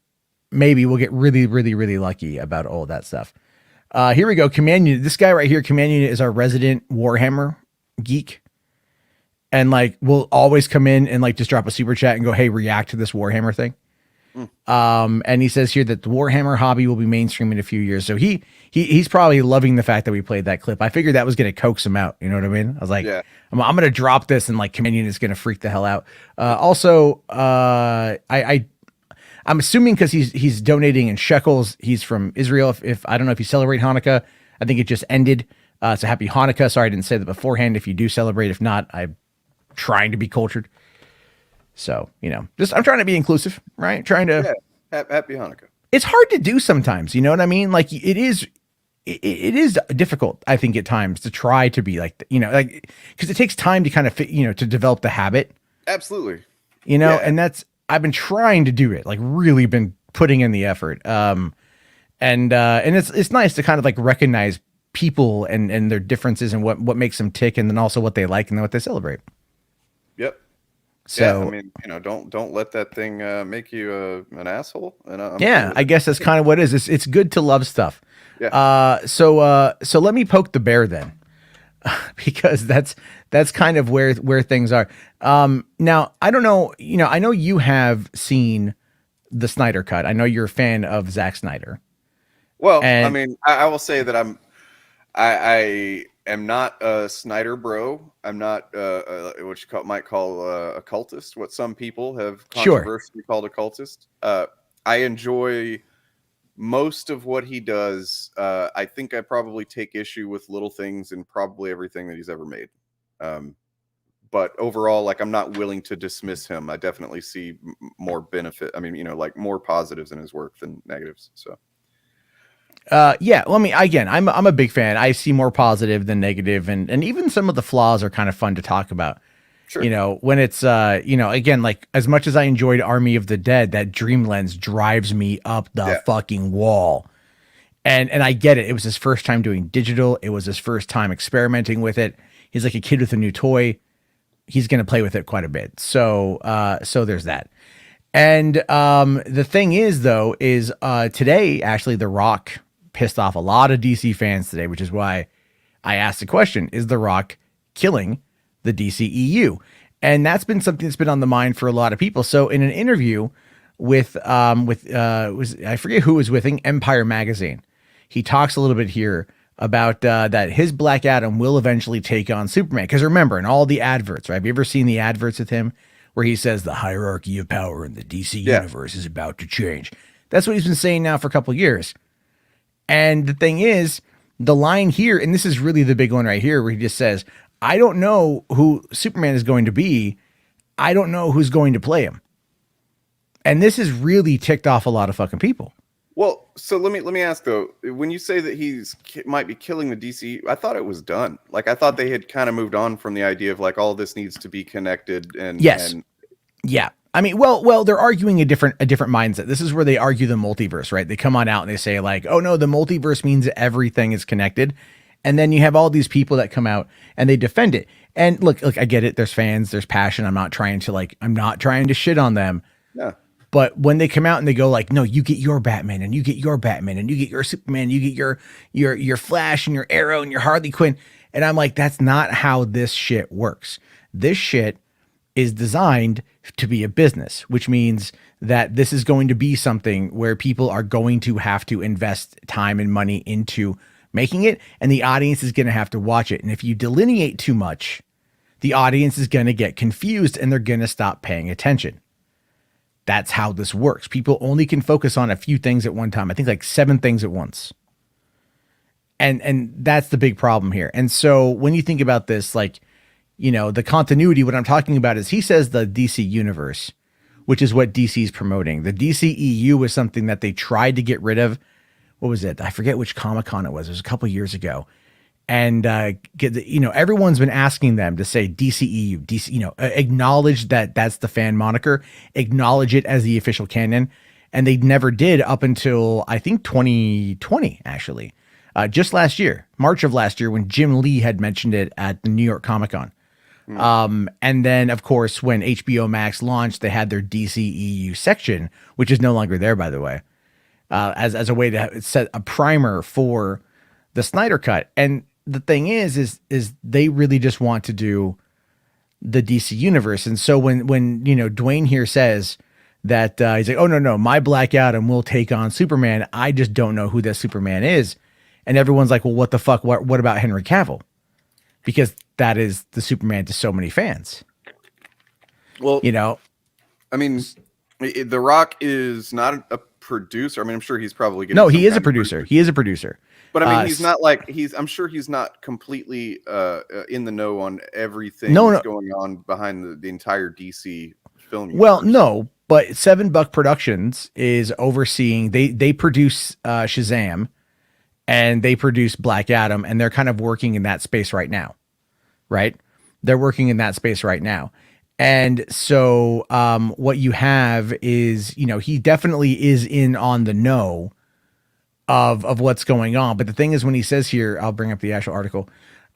maybe we'll get really, really, really lucky about all of that stuff. Here we go. Command Unit. This guy right here, Command Unit, is our resident Warhammer geek. And like, we'll always come in and like just drop a super chat and go, hey, react to this Warhammer thing. And he says here that the Warhammer hobby will be mainstream in a few years. So he's probably loving the fact that we played that clip. I figured that was going to coax him out. You know what I mean? I was like, I'm going to drop this and like Command Unit is going to freak the hell out. Also, I'm assuming because he's donating in shekels. He's from Israel. If I don't know if you celebrate Hanukkah, I think it just ended. So happy Hanukkah. Sorry, I didn't say that beforehand. If you do celebrate, if not, I'm trying to be cultured. So, just I'm trying to be inclusive, right? Trying to happy Hanukkah. It's hard to do sometimes, you know what I mean? Like it is difficult, I think, at times to try to be like, because it takes time to kind of fit, to develop the habit. Absolutely. And I've been trying to do it, like really been putting in the effort. And it's nice to kind of like recognize people and their differences and what makes them tick, and then also what they like and then what they celebrate. Yep. So I mean, don't let that thing make you an asshole. And I guess that's kind of what it is. It's good to love stuff. Yeah. So let me poke the bear then, because that's kind of where things are. Now I don't know. I know you have seen the Snyder Cut. I know you're a fan of Zack Snyder. Well, I mean, I will say that I am not a Snyder bro. I'm not what you might call a cultist. What some people have controversially called a cultist. I enjoy most of what he does. I think I probably take issue with little things in probably everything that he's ever made. But overall, like, I'm not willing to dismiss him. I definitely see more benefit. I mean, like more positives in his work than negatives. So. Well, I mean, again, I'm a big fan. I see more positive than negative, and even some of the flaws are kind of fun to talk about. Sure. When it's again, like, as much as I enjoyed Army of the Dead, that Dream Lens drives me up the fucking wall. And I get it. It was his first time doing digital. It was his first time experimenting with it. He's like a kid with a new toy. He's going to play with it quite a bit. So there's that. And the thing is, though, is today, actually, The Rock pissed off a lot of DC fans today, which is why I asked the question, is The Rock killing the DCEU? And that's been something that's been on the mind for a lot of people. So in an interview with I forget who was with Empire Magazine, he talks a little bit here about that his Black Adam will eventually take on Superman. Because remember, in all the adverts, right? Have you ever seen the adverts with him where he says the hierarchy of power in the DC universe is about to change? That's what he's been saying now for a couple of years. And the thing is, the line here, and this is really the big one right here, where he just says, I don't know who Superman is going to be. I don't know who's going to play him. And this has really ticked off a lot of fucking people. Well, so let me ask though, when you say that might be killing the DC, I thought it was done. Like I thought they had kind of moved on from the idea of like all this needs to be connected and yes. And yeah. I mean, well, they're arguing a different mindset. This is where they argue the multiverse, right? They come on out and they say like, oh no, the multiverse means everything is connected. And then you have all these people that come out and they defend it. And look, I get it. There's fans, there's passion. I'm not trying to shit on them. yeah. But when they come out and they go like, no, you get your Batman and you get your Batman and you get your Superman, you get your Flash and your Arrow and your Harley Quinn. And I'm like, that's not how this shit works. This shit is designed to be a business, which means that this is going to be something where people are going to have to invest time and money into making it. And the audience is going to have to watch it. And if you delineate too much, the audience is going to get confused and they're going to stop paying attention. That's how this works. People only can focus on a few things at one time. I think like 7 things at once. And that's the big problem here. And so when you think about this, like, you know, the continuity, what I'm talking about is he says the DC universe, which is what DC is promoting. The DCEU was something that they tried to get rid of. What was it? I forget which Comic-Con it was. It was a couple years ago. And, everyone's been asking them to say DCEU, acknowledge that that's the fan moniker, acknowledge it as the official canon. And they never did up until, I think, 2020, actually. Just last year, March of last year, when Jim Lee had mentioned it at the New York Comic-Con. And then, of course, when HBO Max launched, they had their DCEU section, which is no longer there, by the way, as a way to set a primer for the Snyder Cut. And the thing is they really just want to do the DC universe. And so when Dwayne here says that he's like, oh no, my Black Adam will take on Superman. I just don't know who that Superman is. And everyone's like, well, what the fuck? What about Henry Cavill? Because that is the Superman to so many fans. Well, I mean, The Rock is not a producer. I mean, I'm sure he's probably getting. No, he is a producer. He is a producer. But I mean, he's not like I'm sure he's not completely in the know on everything that's going on behind the entire DC film universe. Well, no, but $7 Productions is overseeing. They produce Shazam, and they produce Black Adam, and they're kind of working in that space right now, right? They're working in that space right now. And so what you have is, he definitely is in on the know of what's going on. But the thing is, when he says here, I'll bring up the actual article.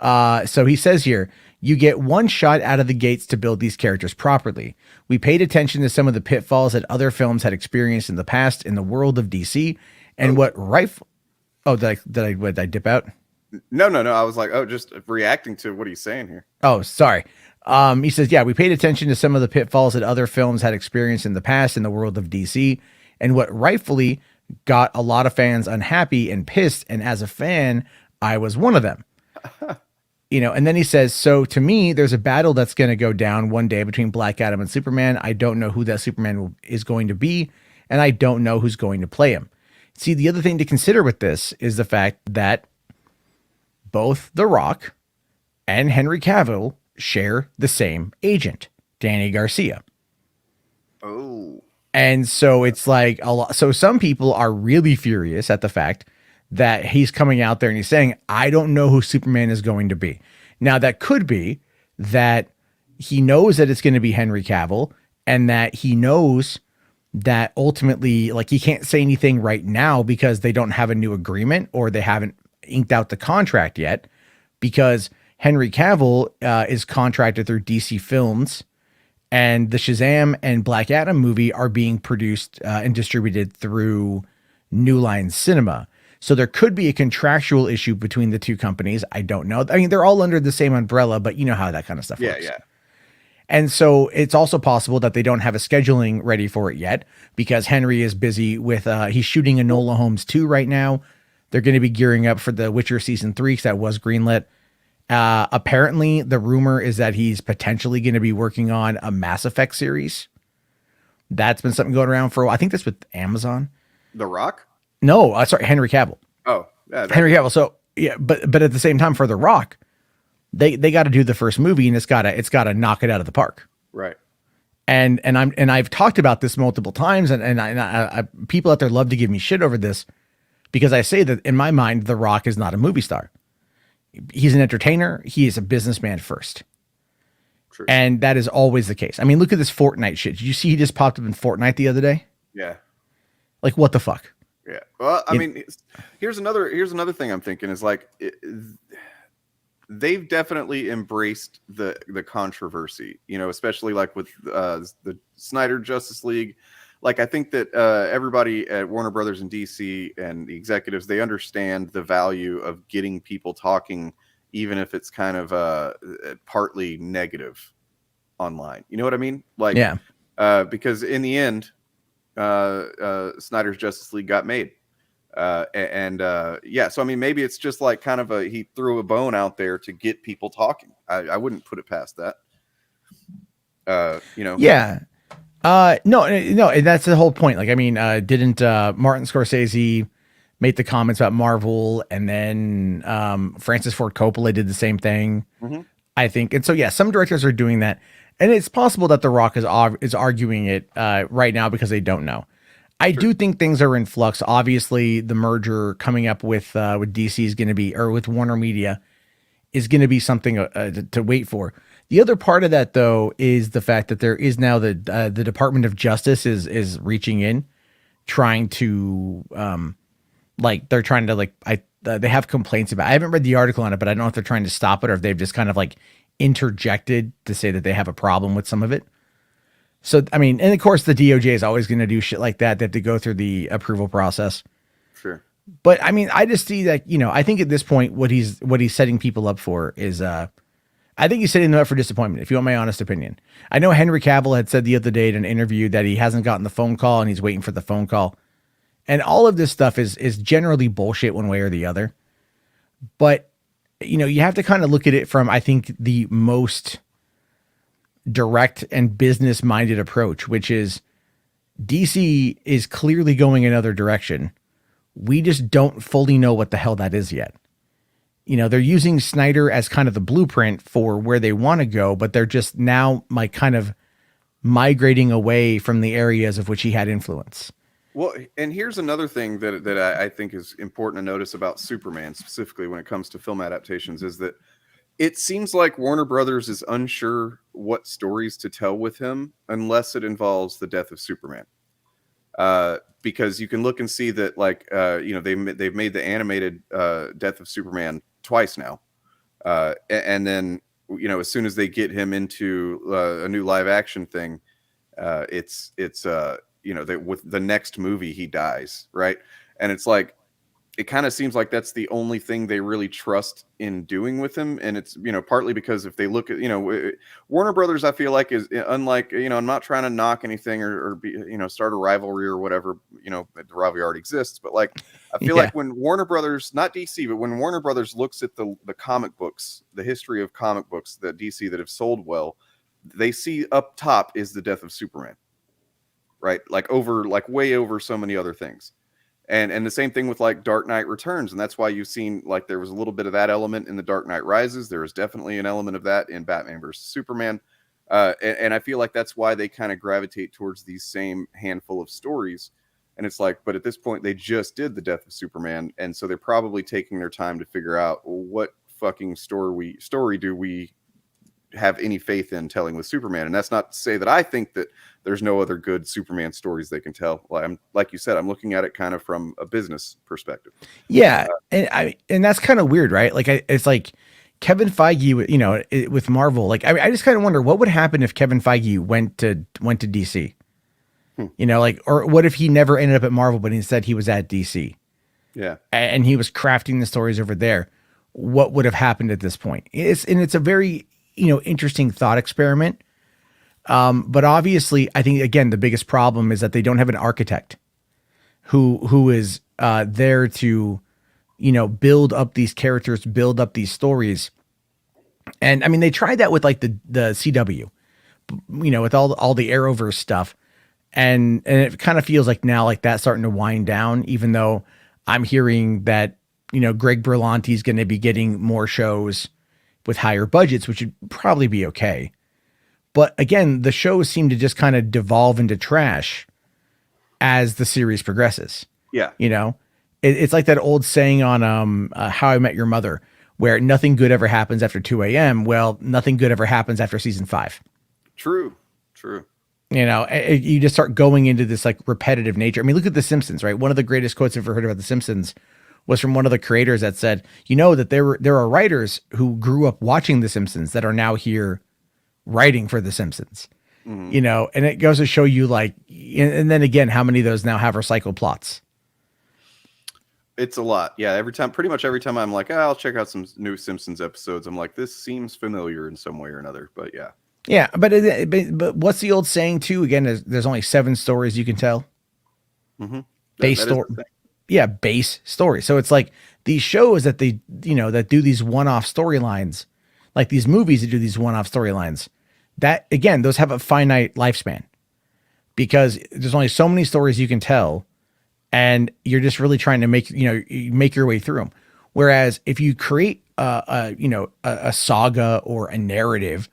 So he says here, you get one shot out of the gates to build these characters properly. We paid attention to some of the pitfalls that other films had experienced in the past in the world of DC and did I dip out? No. I was like, just reacting to what he's saying here. Oh, sorry. He says, yeah, we paid attention to some of the pitfalls that other films had experienced in the past in the world of DC and what rightfully got a lot of fans unhappy and pissed. And as a fan, I was one of them. And then he says, so to me, there's a battle that's going to go down one day between Black Adam and Superman. I don't know who that Superman is going to be, and I don't know who's going to play him. See, the other thing to consider with this is the fact that both The Rock and Henry Cavill share the same agent, Danny Garcia. Oh. And so it's like so some people are really furious at the fact that he's coming out there and he's saying, I don't know who Superman is going to be. Now, that could be that he knows that it's going to be Henry Cavill and that he knows that ultimately, like, he can't say anything right now because they don't have a new agreement or they haven't inked out the contract yet, because Henry Cavill is contracted through DC Films, and the Shazam and Black Adam movie are being produced and distributed through New Line Cinema. So there could be a contractual issue between the two companies. I don't know. I mean, they're all under the same umbrella, but you know how that kind of stuff works. Yeah. And so it's also possible that they don't have a scheduling ready for it yet because Henry is busy with, he's shooting Enola Holmes 2 right now. They're going to be gearing up for The Witcher season 3 because that was greenlit. Apparently the rumor is that he's potentially going to be working on a Mass Effect series. That's been something going around for a while. I think that's with Amazon. The Rock? No, sorry, Henry Cavill. Oh, yeah. Henry Cavill. So yeah, but at the same time for The Rock, they got to do the first movie, and it's gotta knock it out of the park. Right. And I've talked about this multiple times, and I people out there love to give me shit over this because I say that in my mind, The Rock is not a movie star. He's an entertainer. He is a businessman first. True. And that is always the case. I mean, look at this Fortnite shit. Did you see he just popped up in Fortnite the other day? Yeah. Like, what the fuck? Yeah. Well, I mean, here's another thing I'm thinking is like they've definitely embraced the controversy, you know, especially like with the Snyder Justice League. Like, I think that everybody at Warner Brothers and DC and the executives, they understand the value of getting people talking, even if it's kind of partly negative online. You know what I mean? Like, Yeah. Because in the end, Snyder's Justice League got made. Yeah, so I mean, maybe it's just like kind of he threw a bone out there to get people talking. I wouldn't put it past that. You know. Yeah. No, and that's the whole point. Like, I mean, didn't Martin Scorsese make the comments about Marvel, and then Francis Ford Coppola did the same thing, I think. And so, yeah, some directors are doing that, and it's possible that The Rock is arguing it right now because they don't know. I do think things are in flux. Obviously, the merger coming up with DC is going to be, or with Warner Media, is going to be something to wait for. The other part of that, though, is the fact that there is now the Department of Justice is reaching in, trying to they're trying to they have complaints about. I haven't read the article on it, but I don't know if they're trying to stop it or if they've just kind of like interjected to say that they have a problem with some of it. So, I mean, and of course the DOJ is always going to do shit like that. They have to go through the approval process. Sure. But I mean, I just see that, you know, I think at this point, what he's setting people up for is, I think he's setting them up for disappointment, if you want my honest opinion. I know Henry Cavill had said the other day in an interview that he hasn't gotten the phone call and he's waiting for the phone call. And all of this stuff is generally bullshit one way or the other. But, you know, you have to kind of look at it from, I think, the most direct and business minded approach, which is DC is clearly going another direction. We just don't fully know what the hell that is yet. You know, they're using Snyder as kind of the blueprint for where they want to go, but they're just now like kind of migrating away from the areas of which he had influence. Well, and here's another thing that I think is important to notice about Superman, specifically when it comes to film adaptations, is that it seems like Warner Brothers is unsure what stories to tell with him unless it involves the death of Superman. Because you can look and see that, like, you know, they've made the animated death of Superman twice now. And then, you know, as soon as they get him into a new live action thing, it's you know, with the next movie, he dies. Right. And it's like, it kind of seems like that's the only thing they really trust in doing with him. And it's, you know, partly because if they look at, you know, Warner Brothers, I feel like is unlike, you know, I'm not trying to knock anything or be, you know, start a rivalry or whatever, you know, the rivalry already exists. But like, I feel like when Warner Brothers, not DC, but when Warner Brothers looks at the comic books, the history of comic books that DC that have sold well, they see up top is the death of Superman, right? Like way over so many other things. And the same thing with like Dark Knight Returns. And that's why you've seen like there was a little bit of that element in The Dark Knight Rises. There is definitely an element of that in Batman versus Superman. And I feel like that's why they kind of gravitate towards these same handful of stories. And it's like, but at this point, they just did the death of Superman. And so they're probably taking their time to figure out what fucking story do we have any faith in telling with Superman. And that's not to say that I think that there's no other good Superman stories they can tell. Like you said, I'm looking at it kind of from a business perspective. Yeah. And that's kind of weird, right? Like, it's like Kevin Feige, you know, with Marvel, like, I just kind of wonder what would happen if Kevin Feige went to DC, you know, like, or what if he never ended up at Marvel, but instead he was at DC. Yeah. And he was crafting the stories over there. What would have happened at this point? It's a very, you know, interesting thought experiment. But obviously, I think, again, the biggest problem is that they don't have an architect who is there to, you know, build up these characters, build up these stories. And I mean, they tried that with like the CW, you know, with all the Arrowverse stuff. And it kind of feels like now like that's starting to wind down, even though I'm hearing that, you know, Greg Berlanti's going to be getting more shows with higher budgets, which would probably be okay. But again, the shows seem to just kind of devolve into trash as the series progresses. Yeah. You know, it's like that old saying on How I Met Your Mother, where nothing good ever happens after 2 a.m. Well, nothing good ever happens after season 5. True. You know, you just start going into this like repetitive nature. I mean, look at The Simpsons, right? One of the greatest quotes I've ever heard about The Simpsons was from one of the creators that said, you know, that there are writers who grew up watching The Simpsons that are now here writing for The Simpsons. You know, and it goes to show you like, and then again, how many of those now have recycled plots? It's a lot. Yeah. Pretty much every time I'm like, I'll check out some new Simpsons episodes, I'm like, this seems familiar in some way or another. But yeah. Yeah, but what's the old saying too? Again, there's only 7 stories you can tell. Base story. Yeah, base story. So it's like these shows that they, you know, that do these one-off storylines, like these movies that do these one-off storylines, that again, those have a finite lifespan because there's only so many stories you can tell, and you're just really trying to make your way through them. Whereas if you create a saga or a narrative,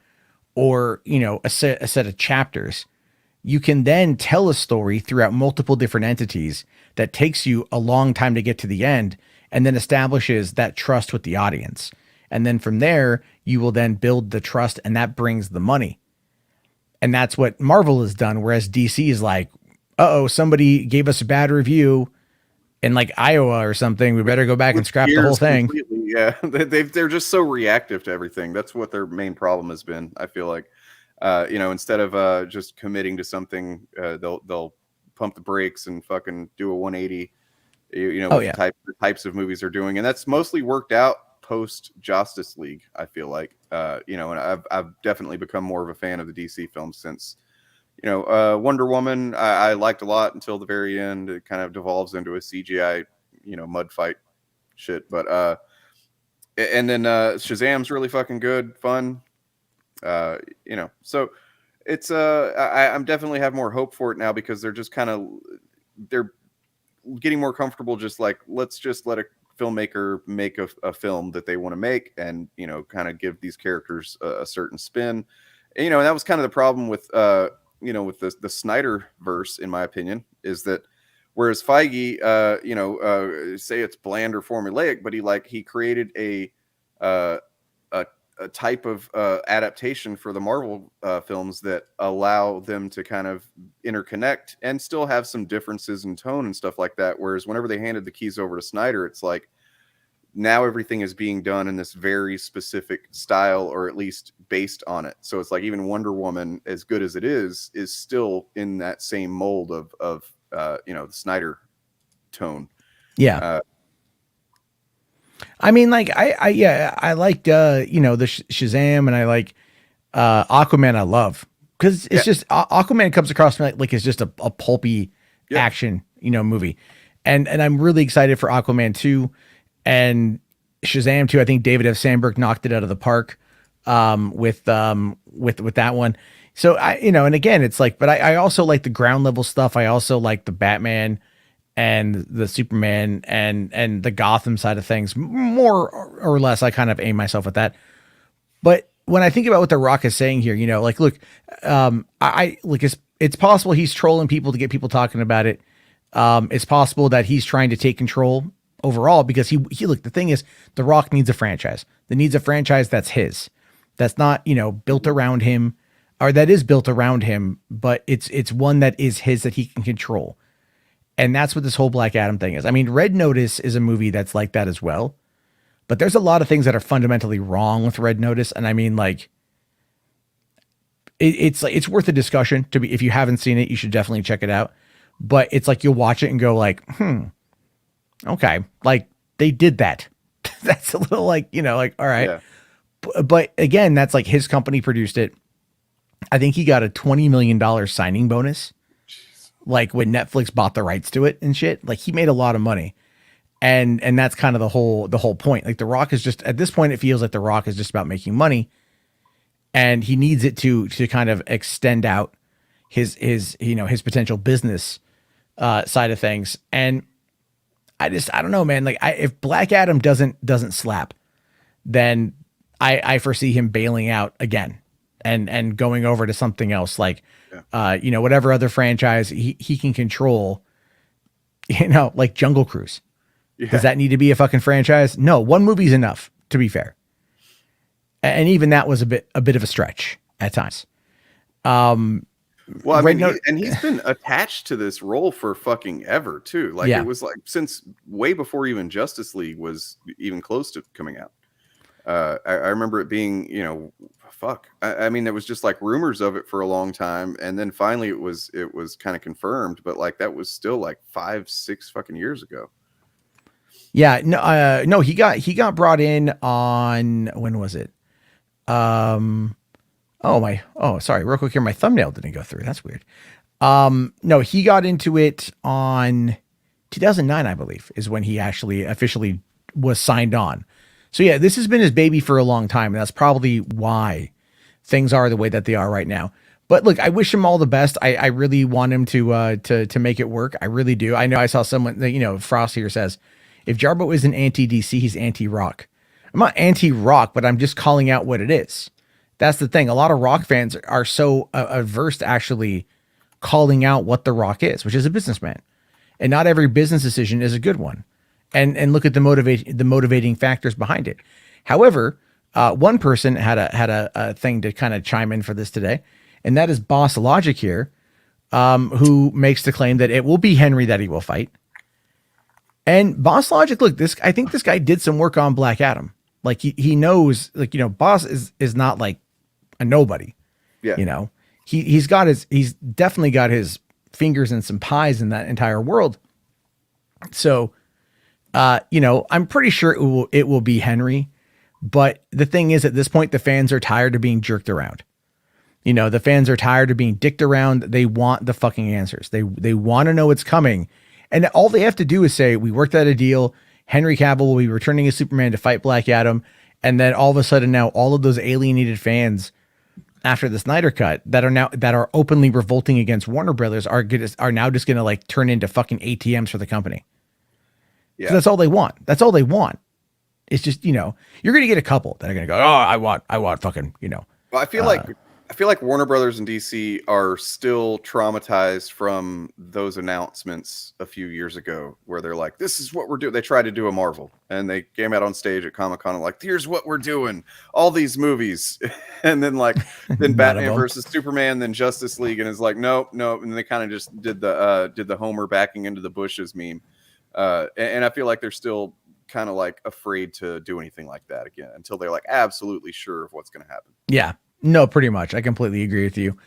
or, you know, a set of chapters, you can then tell a story throughout multiple different entities that takes you a long time to get to the end and then establishes that trust with the audience. And then from there, you will then build the trust, and that brings the money. And that's what Marvel has done. Whereas DC is like, somebody gave us a bad review in like Iowa or something. We better go back and scrap the whole thing. Yeah, they're just so reactive to everything. That's what their main problem has been. I feel like, you know, instead of just committing to something, they'll pump the brakes and fucking do a 180. You know, the types of movies they're doing, and that's mostly worked out post Justice League. I feel like, you know, and I've definitely become more of a fan of the DC films since. You know, Wonder Woman I liked a lot until the very end. It kind of devolves into a CGI, you know, mud fight shit, but and then Shazam's really fucking good, fun. You know, so it's I'm definitely have more hope for it now because they're just they're getting more comfortable. Just like, let's just let a filmmaker make a film that they want to make, and, you know, kind of give these characters a certain spin. And, you know, and that was kind of the problem with you know, with the Snyder verse, in my opinion, is that whereas Feige, you know, say it's bland or formulaic, but he created a type of adaptation for the Marvel films that allow them to kind of interconnect and still have some differences in tone and stuff like that. Whereas whenever they handed the keys over to Snyder, it's like now everything is being done in this very specific style, or at least based on it. So it's like even Wonder Woman, as good as it is still in that same mold of you know, the Snyder tone. Yeah. I mean, like I liked you know, the Shazam, and I like Aquaman. I love because it's just Aquaman comes across to me like it's just a pulpy action, you know, movie, and I'm really excited for Aquaman 2 and Shazam 2. I think David F. Sandberg knocked it out of the park with that one. So I, you know, and again, it's like, but I also like the ground level stuff. I also like the Batman and the Superman and the Gotham side of things more or less. I kind of aim myself at that. But when I think about what The Rock is saying here, you know, like, look, I look, it's possible he's trolling people to get people talking about it. It's possible that he's trying to take control overall because he look, the thing is, The Rock needs a franchise. That needs a franchise that's his. That's not, you know, built around him, or that is built around him, but it's one that is his, that he can control. And that's what this whole Black Adam thing is. I mean, Red Notice is a movie that's like that as well. But there's a lot of things that are fundamentally wrong with Red Notice. And I mean, like, it's worth a discussion to be, if you haven't seen it, you should definitely check it out. But it's like, you'll watch it and go like, okay, like they did that. That's a little like, you know, like, all right. Yeah. But again, that's like his company produced it. I think he got a $20 million signing bonus. Like when Netflix bought the rights to it and shit, like he made a lot of money. And that's kind of the whole point. Like The Rock is just, at this point, it feels like The Rock is just about making money, and he needs it to kind of extend out his you know, his potential business side of things. And I don't know, man. Like if Black Adam doesn't slap, then I foresee him bailing out again and going over to something else like, you know, whatever other franchise he can control, you know, like Jungle Cruise. Yeah. Does that need to be a fucking franchise? No, one movie's enough, to be fair. And even that was a bit of a stretch at times. Well, I Right mean, now- and he's been attached to this role for fucking ever too. Like Yeah. it was like since way before even Justice League was even close to coming out. I remember it being, you know, fuck. I mean, it was just like rumors of it for a long time, and then finally it was kind of confirmed. But like that was still like 5-6 fucking years ago. Yeah, no, he got brought in on, when was it? Sorry, real quick here, my thumbnail didn't go through. That's weird. No, he got into it on 2009, I believe, is when he actually officially was signed on. So yeah, this has been his baby for a long time, and that's probably why things are the way that they are right now. But look, I wish him all the best. I really want him to make it work. I really do. I know I saw someone that, you know, Frost here says, if Jarbo isn't anti-DC, he's anti-rock. I'm not anti-rock, but I'm just calling out what it is. That's the thing. A lot of rock fans are so averse to actually calling out what the Rock is, which is a businessman. And not every business decision is a good one. And look at the motivating factors behind it. However, one person had a thing to kind of chime in for this today, and that is Boss Logic here, who makes the claim that it will be Henry that he will fight. And Boss Logic, look, I think this guy did some work on Black Adam. Like he knows, like, you know, Boss is not like a nobody. Yeah. You know, he's definitely got his fingers in some pies in that entire world. So, you know, I'm pretty sure it will be Henry. But the thing is, at this point, the fans are tired of being jerked around. You know, the fans are tired of being dicked around. They want the fucking answers. They want to know what's coming. And all they have to do is say, we worked out a deal. Henry Cavill will be returning as Superman to fight Black Adam. And then all of a sudden now all of those alienated fans after the Snyder Cut that are openly revolting against Warner Brothers are now just going to like turn into fucking ATMs for the company. Yeah. So that's all they want. That's all they want. It's just, you know, you're going to get a couple that are going to go, oh, I want fucking, you know. Well, I feel like Warner Brothers and DC are still traumatized from those announcements a few years ago where they're like, this is what we're doing. They tried to do a Marvel and they came out on stage at Comic-Con and like, here's what we're doing. All these movies. And then like, then Batman versus Superman, then Justice League. And it's like, nope. And they kind of just did the Homer backing into the bushes meme. And I feel like they're still kind of like afraid to do anything like that again until they're like absolutely sure of what's going to happen. Yeah. No, pretty much. I completely agree with you.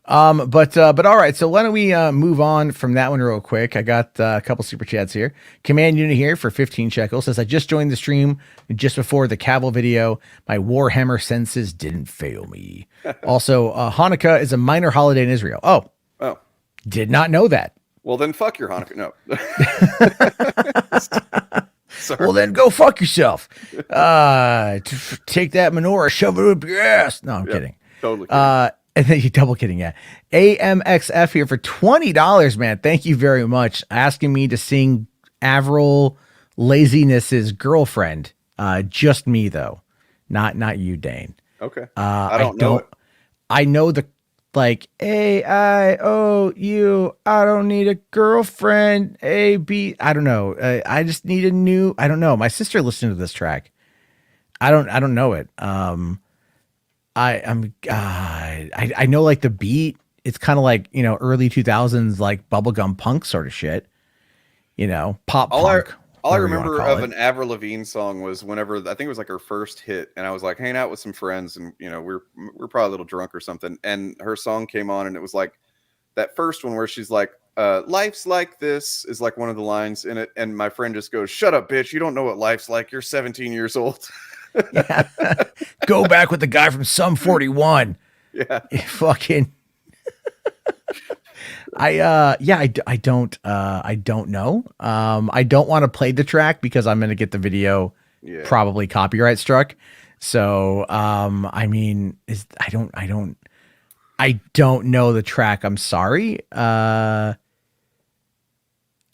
But all right. So why don't we move on from that one real quick? I got a couple super chats here. Command Unit here for 15 shekels says, I just joined the stream just before the Cavill video. My Warhammer senses didn't fail me. Also, Hanukkah is a minor holiday in Israel. Oh, did not know that. Well, then fuck your Hanukkah. No. Sorry. Well, then go fuck yourself. Take that menorah, shove it up your ass. No, I'm kidding. Totally kidding. And then you double kidding. Yeah. AMXF here for $20, man. Thank you very much. Asking me to sing Avril Laziness's Girlfriend. Just me though. Not you, Dane. Okay. I don't know it. I know the like AIOU. I don't need a girlfriend. AB. I don't know. I just need a new. I don't know. My sister listened to this track. I don't know it. I know like the beat. It's kind of like, you know, early 2000s like bubblegum punk sort of shit. You know, pop punk. All I remember of an Avril Lavigne song was whenever I think it was like her first hit, and I was like hanging out with some friends, and you know we're probably a little drunk or something, and her song came on, and it was like that first one where she's like, "Life's like this" is like one of the lines in it, and my friend just goes, "Shut up, bitch! You don't know what life's like. You're 17 years old." Yeah. Go back with the guy from Sum 41. Yeah, fucking. I don't know. I don't want to play the track because I'm going to get the video probably copyright struck. So, I mean, I don't know the track. I'm sorry.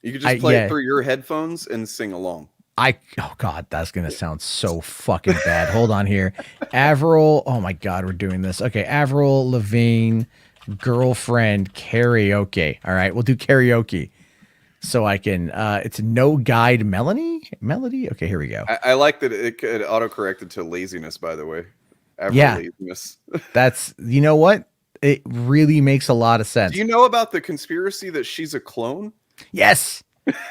You could just play it through your headphones and sing along. Oh God, that's gonna sound so fucking bad. Hold on here. Avril, oh my God, we're doing this. Okay, Avril Lavigne, girlfriend karaoke. All right, we'll do karaoke. So I can it's no guide melody. Okay, here we go. I like that it could autocorrected to laziness, by the way. Yeah. Laziness. That's, you know what? It really makes a lot of sense. Do you know about the conspiracy that she's a clone? Yes.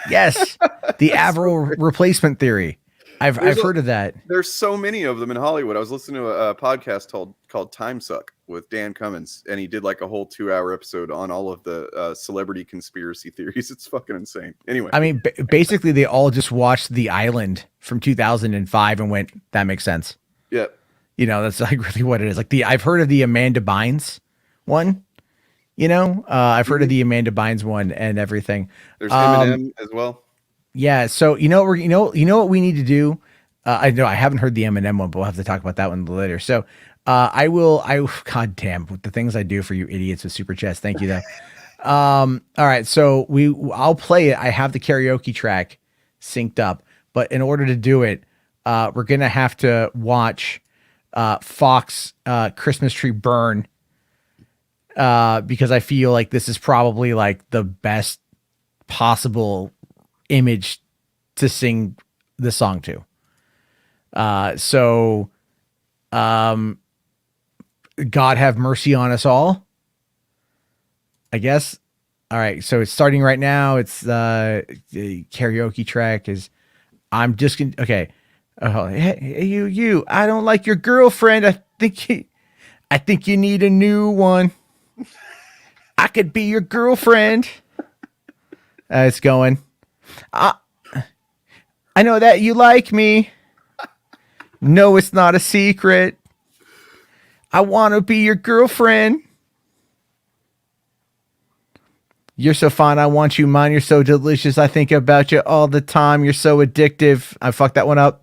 Yes. The Avril replacement theory. I've heard of that. There's so many of them in Hollywood. I was listening to a podcast called Time Suck with Dan Cummins, and he did like a whole 2-hour episode on all of the celebrity conspiracy theories. It's fucking insane. Anyway, I mean, basically, they all just watched The Island from 2005 and went, "That makes sense." yeah. You know, that's like really what it is. Like I've heard of the Amanda Bynes one. You know, I've heard of the Amanda Bynes one and everything. There's Eminem as well. Yeah. So you know what we need to do. I know I haven't heard the Eminem one, but we'll have to talk about that one later. So God damn, the things I do for you idiots with super chats. Thank you though. All right. So I'll play it. I have the karaoke track synced up, but in order to do it, we're going to have to watch Fox Christmas Tree Burn. Because I feel like this is probably like the best possible image to sing the song to. God Have Mercy on Us All, I guess. All right. So it's starting right now. It's the karaoke track is, I'm just going to, okay. Oh, hey, you, I don't like your girlfriend. I think you need a new one. I could be your girlfriend. It's going. I know that you like me. No, it's not a secret. I want to be your girlfriend. You're so fine. I want you mine. You're so delicious. I think about you all the time. You're so addictive. I fucked that one up.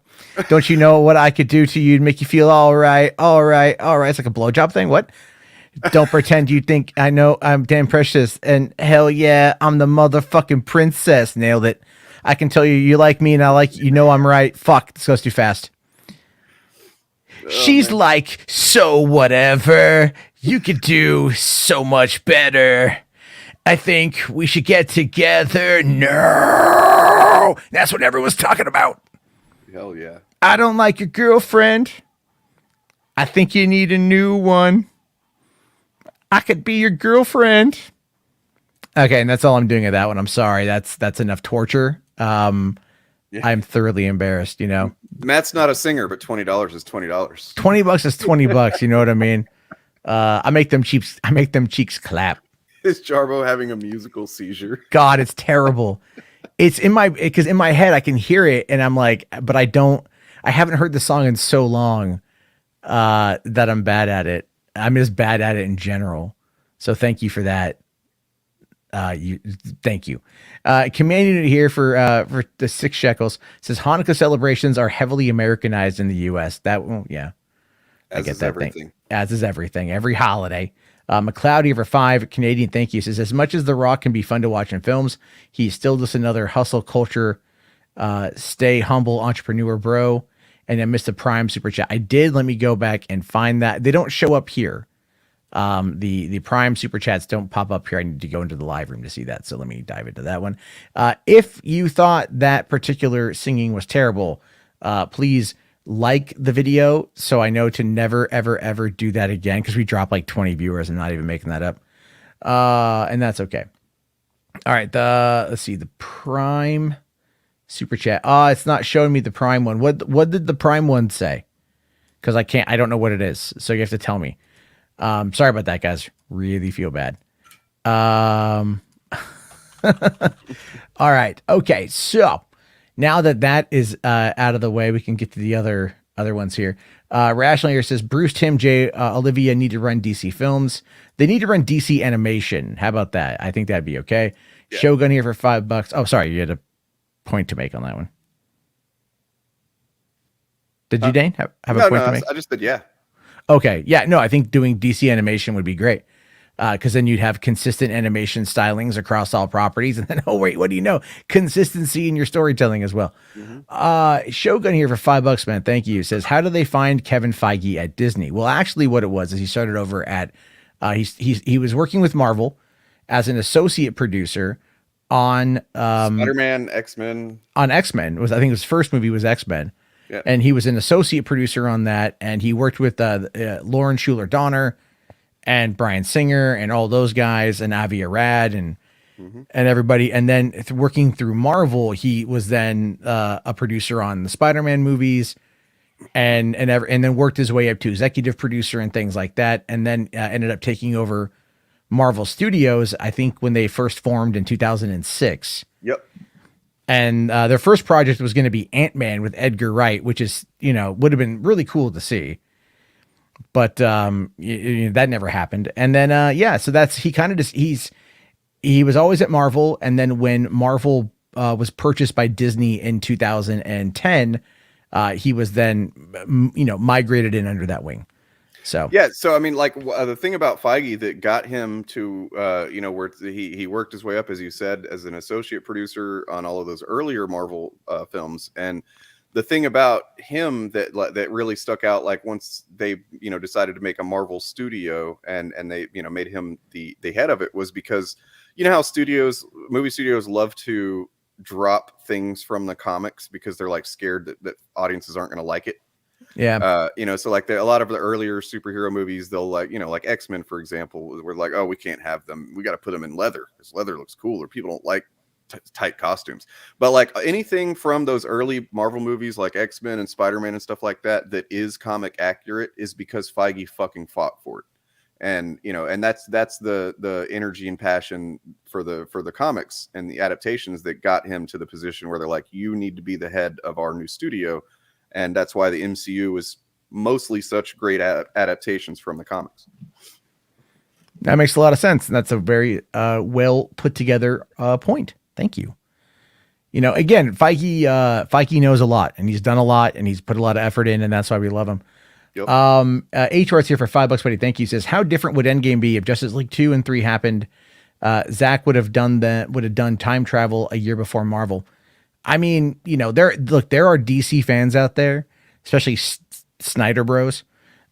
Don't you know what I could do to you to make you feel all right? All right. All right. It's like a blowjob thing. What? Don't pretend you think I know I'm damn precious. And hell yeah, I'm the motherfucking princess. Nailed it. I can tell you like me and I like you. Know I'm right. Fuck, this goes too fast. She's man. Like, so whatever. You could do so much better. I think we should get together. No. That's what everyone's talking about. Hell yeah. I don't like your girlfriend. I think you need a new one. I could be your girlfriend. Okay, and that's all I'm doing at that one. I'm sorry. That's enough torture. I'm thoroughly embarrassed, you know. Matt's not a singer, but $20 is $20. $20 is $20, you know what I mean? I make them cheeks clap. Is Jarbo having a musical seizure? God, it's terrible. It's because in my head I can hear it and I'm like, but I haven't heard the song in so long that I'm bad at it. I'm just bad at it in general. So thank you for that. Thank you. Command unit here for the 6 shekels says Hanukkah celebrations are heavily Americanized in the U.S. That, well, yeah, I get that everything. Thing. As is everything. Every holiday. McCloudy over 5 Canadian. Thank you. Says as much as The Rock can be fun to watch in films, he's still just another hustle culture, stay humble entrepreneur bro. And I missed the Prime super chat. I did. Let me go back and find that. They don't show up here. The Prime super chats don't pop up here. I need to go into the live room to see that. So let me dive into that one. If you thought that particular singing was terrible, please like the video so I know to never, ever, ever do that again, because we dropped like 20 viewers. I'm not even making that up. And that's okay. All right. Let's see. The Prime super chat. It's not showing me the Prime one. What did the Prime one say? Because I don't know what it is. So you have to tell me. Sorry about that, guys. Really feel bad. All right. Okay. So now that is out of the way, we can get to the other ones here. Rational here says Bruce, Tim, Jay, Olivia need to run DC films. They need to run DC animation. How about that? I think that'd be okay. Yeah. Shogun here for $5. Oh, sorry. You had a point to make on that one. Did you, Dane, have a point to make? I just said, yeah. Okay. Yeah. No, I think doing DC animation would be great. because then you'd have consistent animation stylings across all properties. And then, oh, wait, what do you know? Consistency in your storytelling as well. Shogun here for $5, man. Thank you. Says, how do they find Kevin Feige at Disney? Well, actually, what it was is he started over at, he was working with Marvel as an associate producer on Spider-Man, X-Men. On X-Men. I think his first movie was X-Men. Yeah. And he was an associate producer on that. And he worked with Lauren Schuler Donner and Bryan Singer and all those guys and Avi Arad and everybody. And then working through Marvel, he was then a producer on the Spider-Man movies and then worked his way up to executive producer and things like that. And then ended up taking over Marvel Studios, I think when they first formed in 2006. Yep. And their first project was going to be Ant-Man with Edgar Wright, which is, would have been really cool to see. But that never happened. And then, so that's, he was always at Marvel. And then when Marvel was purchased by Disney in 2010, he was then, migrated in under that wing. So yeah, so I mean, like the thing about Feige that got him to, where he worked his way up, as you said, as an associate producer on all of those earlier Marvel films, and the thing about him that really stuck out, like once they decided to make a Marvel studio and they made him the head of it, was because how movie studios love to drop things from the comics because they're like scared that audiences aren't going to like it. Yeah. So like a lot of the earlier superhero movies, they'll like X-Men, for example, we're like, oh, we can't have them. We got to put them in leather because leather looks cooler. People don't like tight costumes. But like anything from those early Marvel movies, like X-Men and Spider-Man and stuff like that is comic accurate is because Feige fucking fought for it. And, and that's the energy and passion for the comics and the adaptations that got him to the position where they're like, you need to be the head of our new studio. And that's why the MCU is mostly such great adaptations from the comics. That makes a lot of sense. And that's a very well put together point. Thank you. Again, Feige knows a lot and he's done a lot and he's put a lot of effort in, and that's why we love him. Yep. H-Art's here for $5, buddy. Thank you. Says, how different would Endgame be if Justice League 2 and 3 happened? Zach would have done time travel a year before Marvel. I mean, there are DC fans out there, especially Snyder Bros,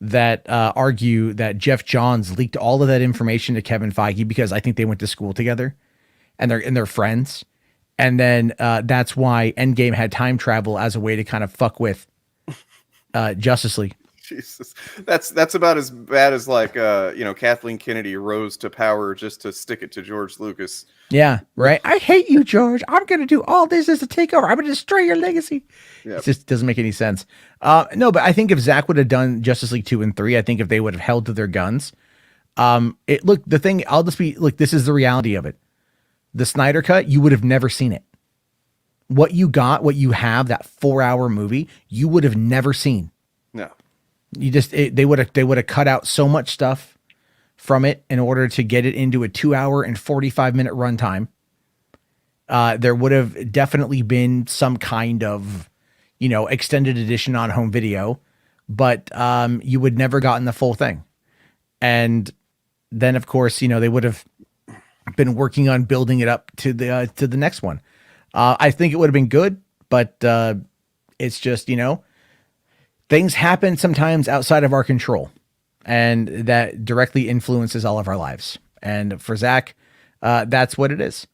that argue that Jeff Johns leaked all of that information to Kevin Feige because I think they went to school together, and they're friends, and then that's why Endgame had time travel as a way to kind of fuck with Justice League. Jesus, that's about as bad as like Kathleen Kennedy rose to power just to stick it to George Lucas. Yeah, right. I hate you, George. I'm gonna do all this as a takeover. I'm gonna destroy your legacy. Yep. It just doesn't make any sense. No, but I think if Zach would have done Justice League 2 and 3, I think if they would have held to their guns, this is the reality of it. The Snyder Cut, you would have never seen it. What you have, that 4-hour movie, you would have never seen. No. They would have cut out so much stuff from it in order to get it into a 2-hour and 45-minute runtime. There would have definitely been some kind of, extended edition on home video, but you would never gotten the full thing. And then, of course, they would have been working on building it up to the next one. I think it would have been good, but it's just, things happen sometimes outside of our control, and that directly influences all of our lives. And for Zach, that's what it is.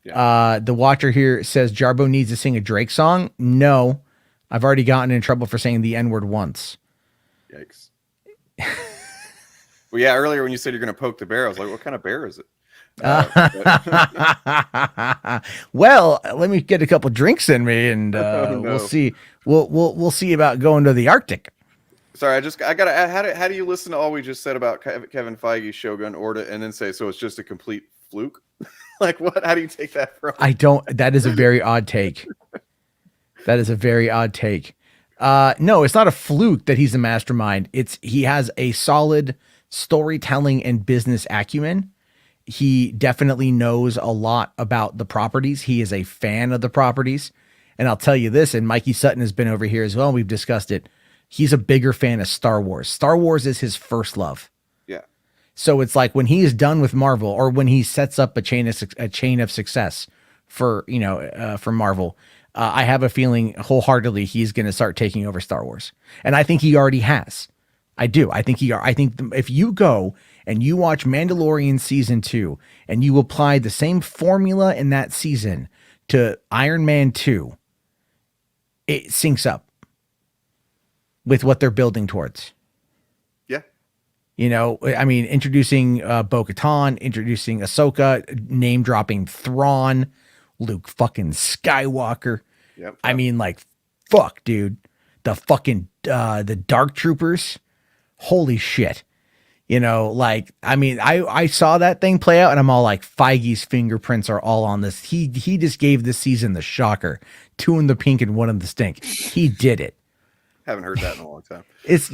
Yeah. The Watcher here says Jarbo needs to sing a Drake song. No, I've already gotten in trouble for saying the N-word once. Yikes. Well, yeah, earlier when you said you're going to poke the bear, I was like, what kind of bear is it? Well, let me get a couple drinks in me, and we'll see. We'll see about going to the Arctic. Sorry, I gotta. How do you listen to all we just said about Kevin Feige, Shogun, Orta, and then say so? It's just a complete fluke. Like what? How do you take that from? I don't. That is a very odd take. That is a very odd take. No, it's not a fluke that he's a mastermind. He has a solid storytelling and business acumen. He definitely knows a lot about the properties. He is a fan of the properties. And I'll tell you this, and Mikey Sutton has been over here as well. We've discussed it. He's a bigger fan of Star Wars. Star Wars is his first love. Yeah. So it's like when he is done with Marvel, or when he sets up a chain of success for for Marvel, I have a feeling wholeheartedly he's going to start taking over Star Wars, and I think he already has. I do. I think if you go and you watch Mandalorian season 2 and you apply the same formula in that season to Iron Man 2, it syncs up with what they're building towards. Yeah. I mean, introducing Bo-Katan, introducing Ahsoka, name dropping Thrawn, Luke fucking Skywalker. Yep. I mean, like, fuck, dude. The fucking the Dark Troopers. Holy shit. I mean, I saw that thing play out and I'm all like, Feige's fingerprints are all on this. He just gave this season the shocker. 2 in the pink and 1 in the stink. He did it. Haven't heard that in a long time. It's,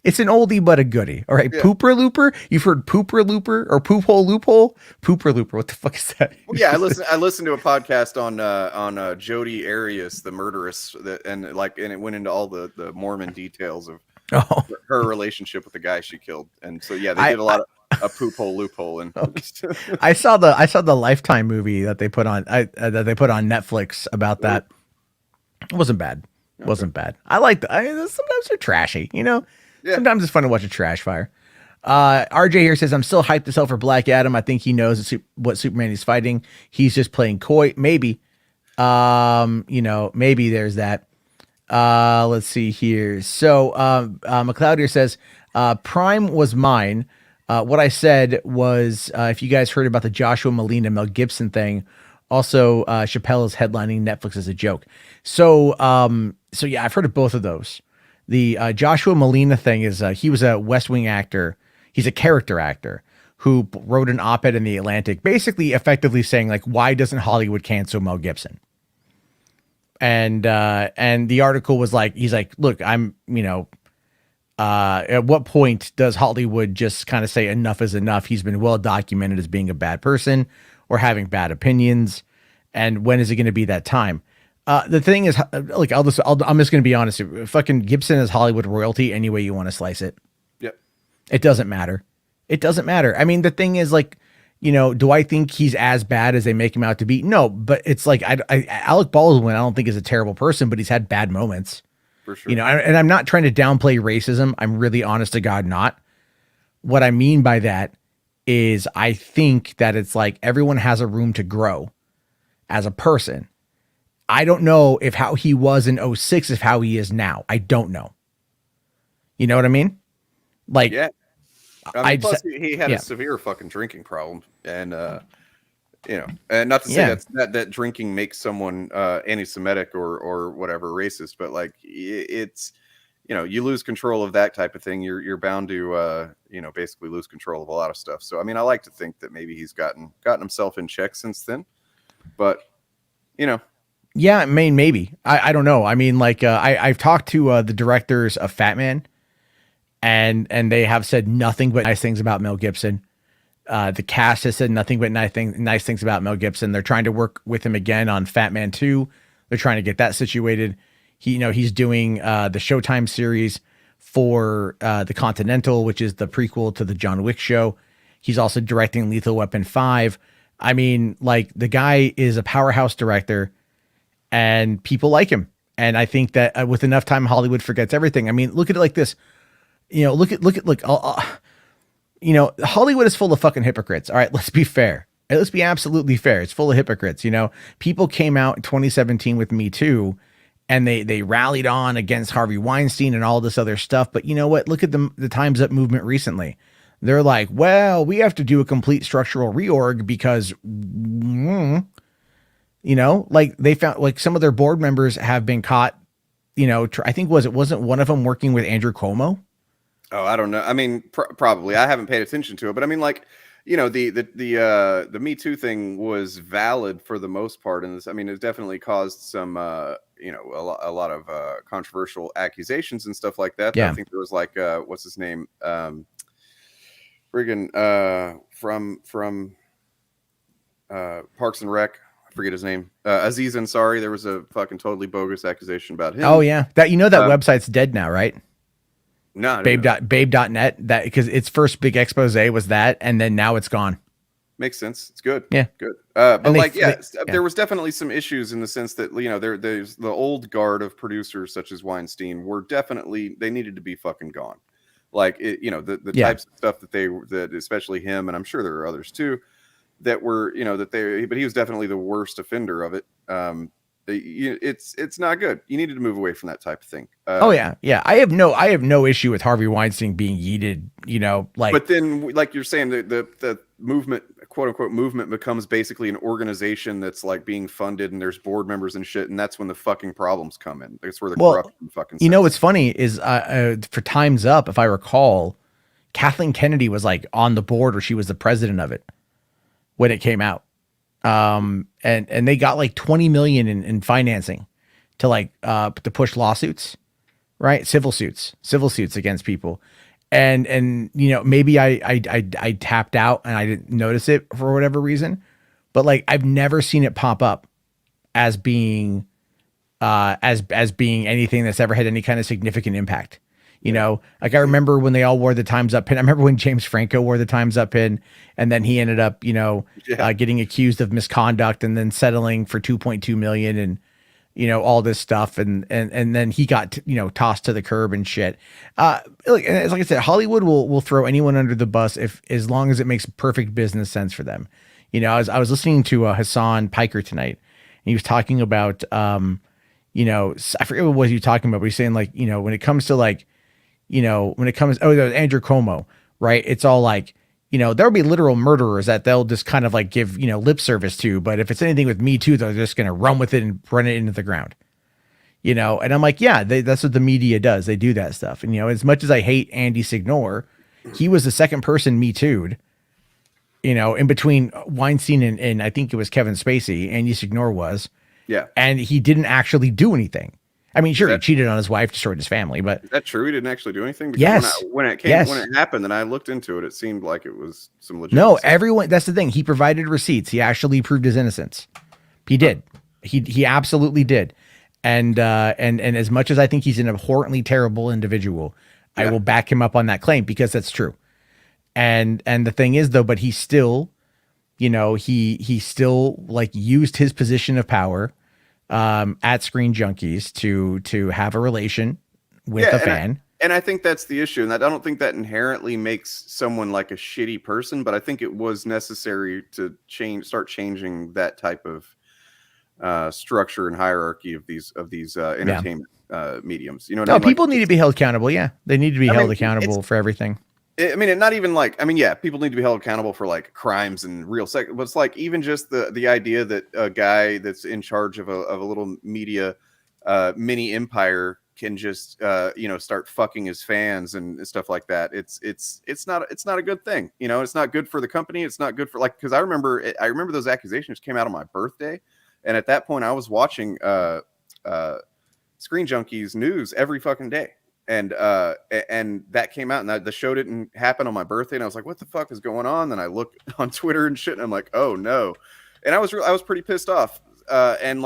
it's an oldie but a goodie. All right, yeah. Pooper Looper. You've heard Pooper Looper or Poop Hole Loophole? Pooper Looper. What the fuck is that? Well, yeah, I listened to a podcast on Jodi Arias, the murderess, and it went into all the Mormon details of her relationship with the guy she killed. And so yeah, they did a lot of a poop hole loophole. And I saw the Lifetime movie that they put on Netflix about that. It wasn't bad. Okay. Wasn't bad. I like sometimes they're trashy, Yeah. Sometimes it's fun to watch a trash fire. RJ here says, I'm still hyped as hell for Black Adam. I think he knows what Superman he's fighting. He's just playing coy. Maybe. Maybe there's that. Let's see here. So McLeod here says, Prime was mine. What I said was, if you guys heard about the Joshua Malina Mel Gibson thing, also Chappelle is headlining Netflix as a joke. So yeah, I've heard of both of those. The Joshua Malina thing is he was a West Wing actor. He's a character actor who wrote an op-ed in the Atlantic, basically effectively saying, like, why doesn't Hollywood cancel Mel Gibson? And the article was like, he's like, look, I'm, at what point does Hollywood just kind of say enough is enough? He's been well documented as being a bad person or having bad opinions. And when is it going to be that time? The thing is, like, I'm just going to be honest. Fucking Gibson is Hollywood royalty any way you want to slice it. Yep. It doesn't matter. It doesn't matter. I mean, the thing is, like, do I think he's as bad as they make him out to be? No, but it's like, Alec Baldwin, I don't think is a terrible person, but he's had bad moments. For sure. And I'm not trying to downplay racism. I'm really honest to God not. What I mean by that is I think that it's like everyone has a room to grow as a person. I don't know if how he was in 06 is how he is now. I don't know. You know what I mean? Like, yeah. I mean, plus he had a severe fucking drinking problem, and and not to say that drinking makes someone anti-Semitic or whatever racist, but like it's you lose control of that type of thing, you're bound to basically lose control of a lot of stuff. So I mean, I like to think that maybe he's gotten himself in check since then, but yeah, I mean, maybe I don't know. I mean, like I've talked to the directors of Fat Man. And they have said nothing but nice things about Mel Gibson. The cast has said nothing but nice things about Mel Gibson. They're trying to work with him again on Fat Man 2. They're trying to get that situated. He's doing the Showtime series for the Continental, which is the prequel to the John Wick show. He's also directing Lethal Weapon 5. I mean, like, the guy is a powerhouse director, and people like him. And I think that with enough time, Hollywood forgets everything. I mean, look at it like this. Hollywood is full of fucking hypocrites. All right, let's be fair. Let's be absolutely fair. It's full of hypocrites. People came out in 2017 with Me Too, and they rallied on against Harvey Weinstein and all this other stuff. But you know what? Look at the Time's Up movement recently. They're like, well, we have to do a complete structural reorg because, like, they found, like, some of their board members have been caught. I think wasn't one of them working with Andrew Cuomo? Oh, I don't know. I mean, probably. I haven't paid attention to it, but I mean, like, the Me Too thing was valid for the most part, and this, I mean, it definitely caused some, a lot of controversial accusations and stuff like that. Yeah. I think there was like, what's his name, from Parks and Rec. I forget his name. Aziz Ansari. There was a fucking totally bogus accusation about him. Oh yeah, that website's dead now, right? No, Babe.net, that because its first big expose was that, and then now it's gone. makes sense. It's good. Yeah. Good. But And there was definitely some issues in the sense that, there's the old guard of producers such as Weinstein were definitely, they needed to be fucking gone. Like, the types of stuff that especially him, and I'm sure there are others too, that were, but he was definitely the worst offender of it. It's not good. You needed to move away from that type of thing. Yeah. I have no issue with Harvey Weinstein being yeeted. But then, like you're saying, the movement, quote unquote movement, becomes basically an organization that's like being funded, and there's board members and shit, and that's when the fucking problems come in. That's where the corruption fucking. What's funny is for Time's Up, if I recall, Kathleen Kennedy was like on the board, or she was the president of it when it came out. And they got like 20 million in financing to push lawsuits, right? Civil suits against people. And maybe I tapped out and I didn't notice it for whatever reason, but like, I've never seen it pop up as being, as being anything that's ever had any kind of significant impact. Like I remember when they all wore the Time's Up pin. I remember when James Franco wore the Time's Up pin, and then he ended up, getting accused of misconduct and then settling for 2.2 million and, all this stuff. And then he got, tossed to the curb and shit. Like I said, Hollywood will throw anyone under the bus as long as it makes perfect business sense for them. I was listening to Hassan Piker tonight, and he was talking about, I forget what he was talking about, but he's saying like, when it comes to like, that was Andrew Cuomo, right? It's all like, there'll be literal murderers that they'll just kind of like give, lip service to. But if it's anything with Me Too, they're just going to run with it and run it into the ground, and I'm like, yeah, that's what the media does. They do that stuff. And, as much as I hate Andy Signor, he was the second person Me Too'd, in between Weinstein and I think it was Kevin Spacey, Andy Signor was. Yeah. And he didn't actually do anything. I mean, sure, he cheated on his wife, destroyed his family, but is that true? He didn't actually do anything? Because yes. When it happened and I looked into it, it seemed like it was some legit. No, everyone, that's the thing. He provided receipts. He actually proved his innocence. He did. He absolutely did. And as much as I think he's an abhorrently terrible individual, I will back him up on that claim because that's true. And the thing is though, but he still, he still like used his position of power at Screen Junkies to have a relation with a fan. And I think that's the issue. And I don't think that inherently makes someone like a shitty person, but I think it was necessary to start changing that type of structure and hierarchy of these entertainment mediums. People need to be held accountable. Yeah, they need to be held accountable for everything. Not even like, people need to be held accountable for like crimes and real sex, but it's like even just the idea that a guy that's in charge of a little media mini empire can just start fucking his fans and stuff like that. It's not a good thing. It's not good for the company. It's not good for because I remember those accusations came out on my birthday, and at that point I was watching Screen Junkies news every fucking day. And that came out, and the show didn't happen on my birthday, and I was like, "What the fuck is going on?" Then I look on Twitter and shit, and I'm like, "Oh no!" And I was pretty pissed off, and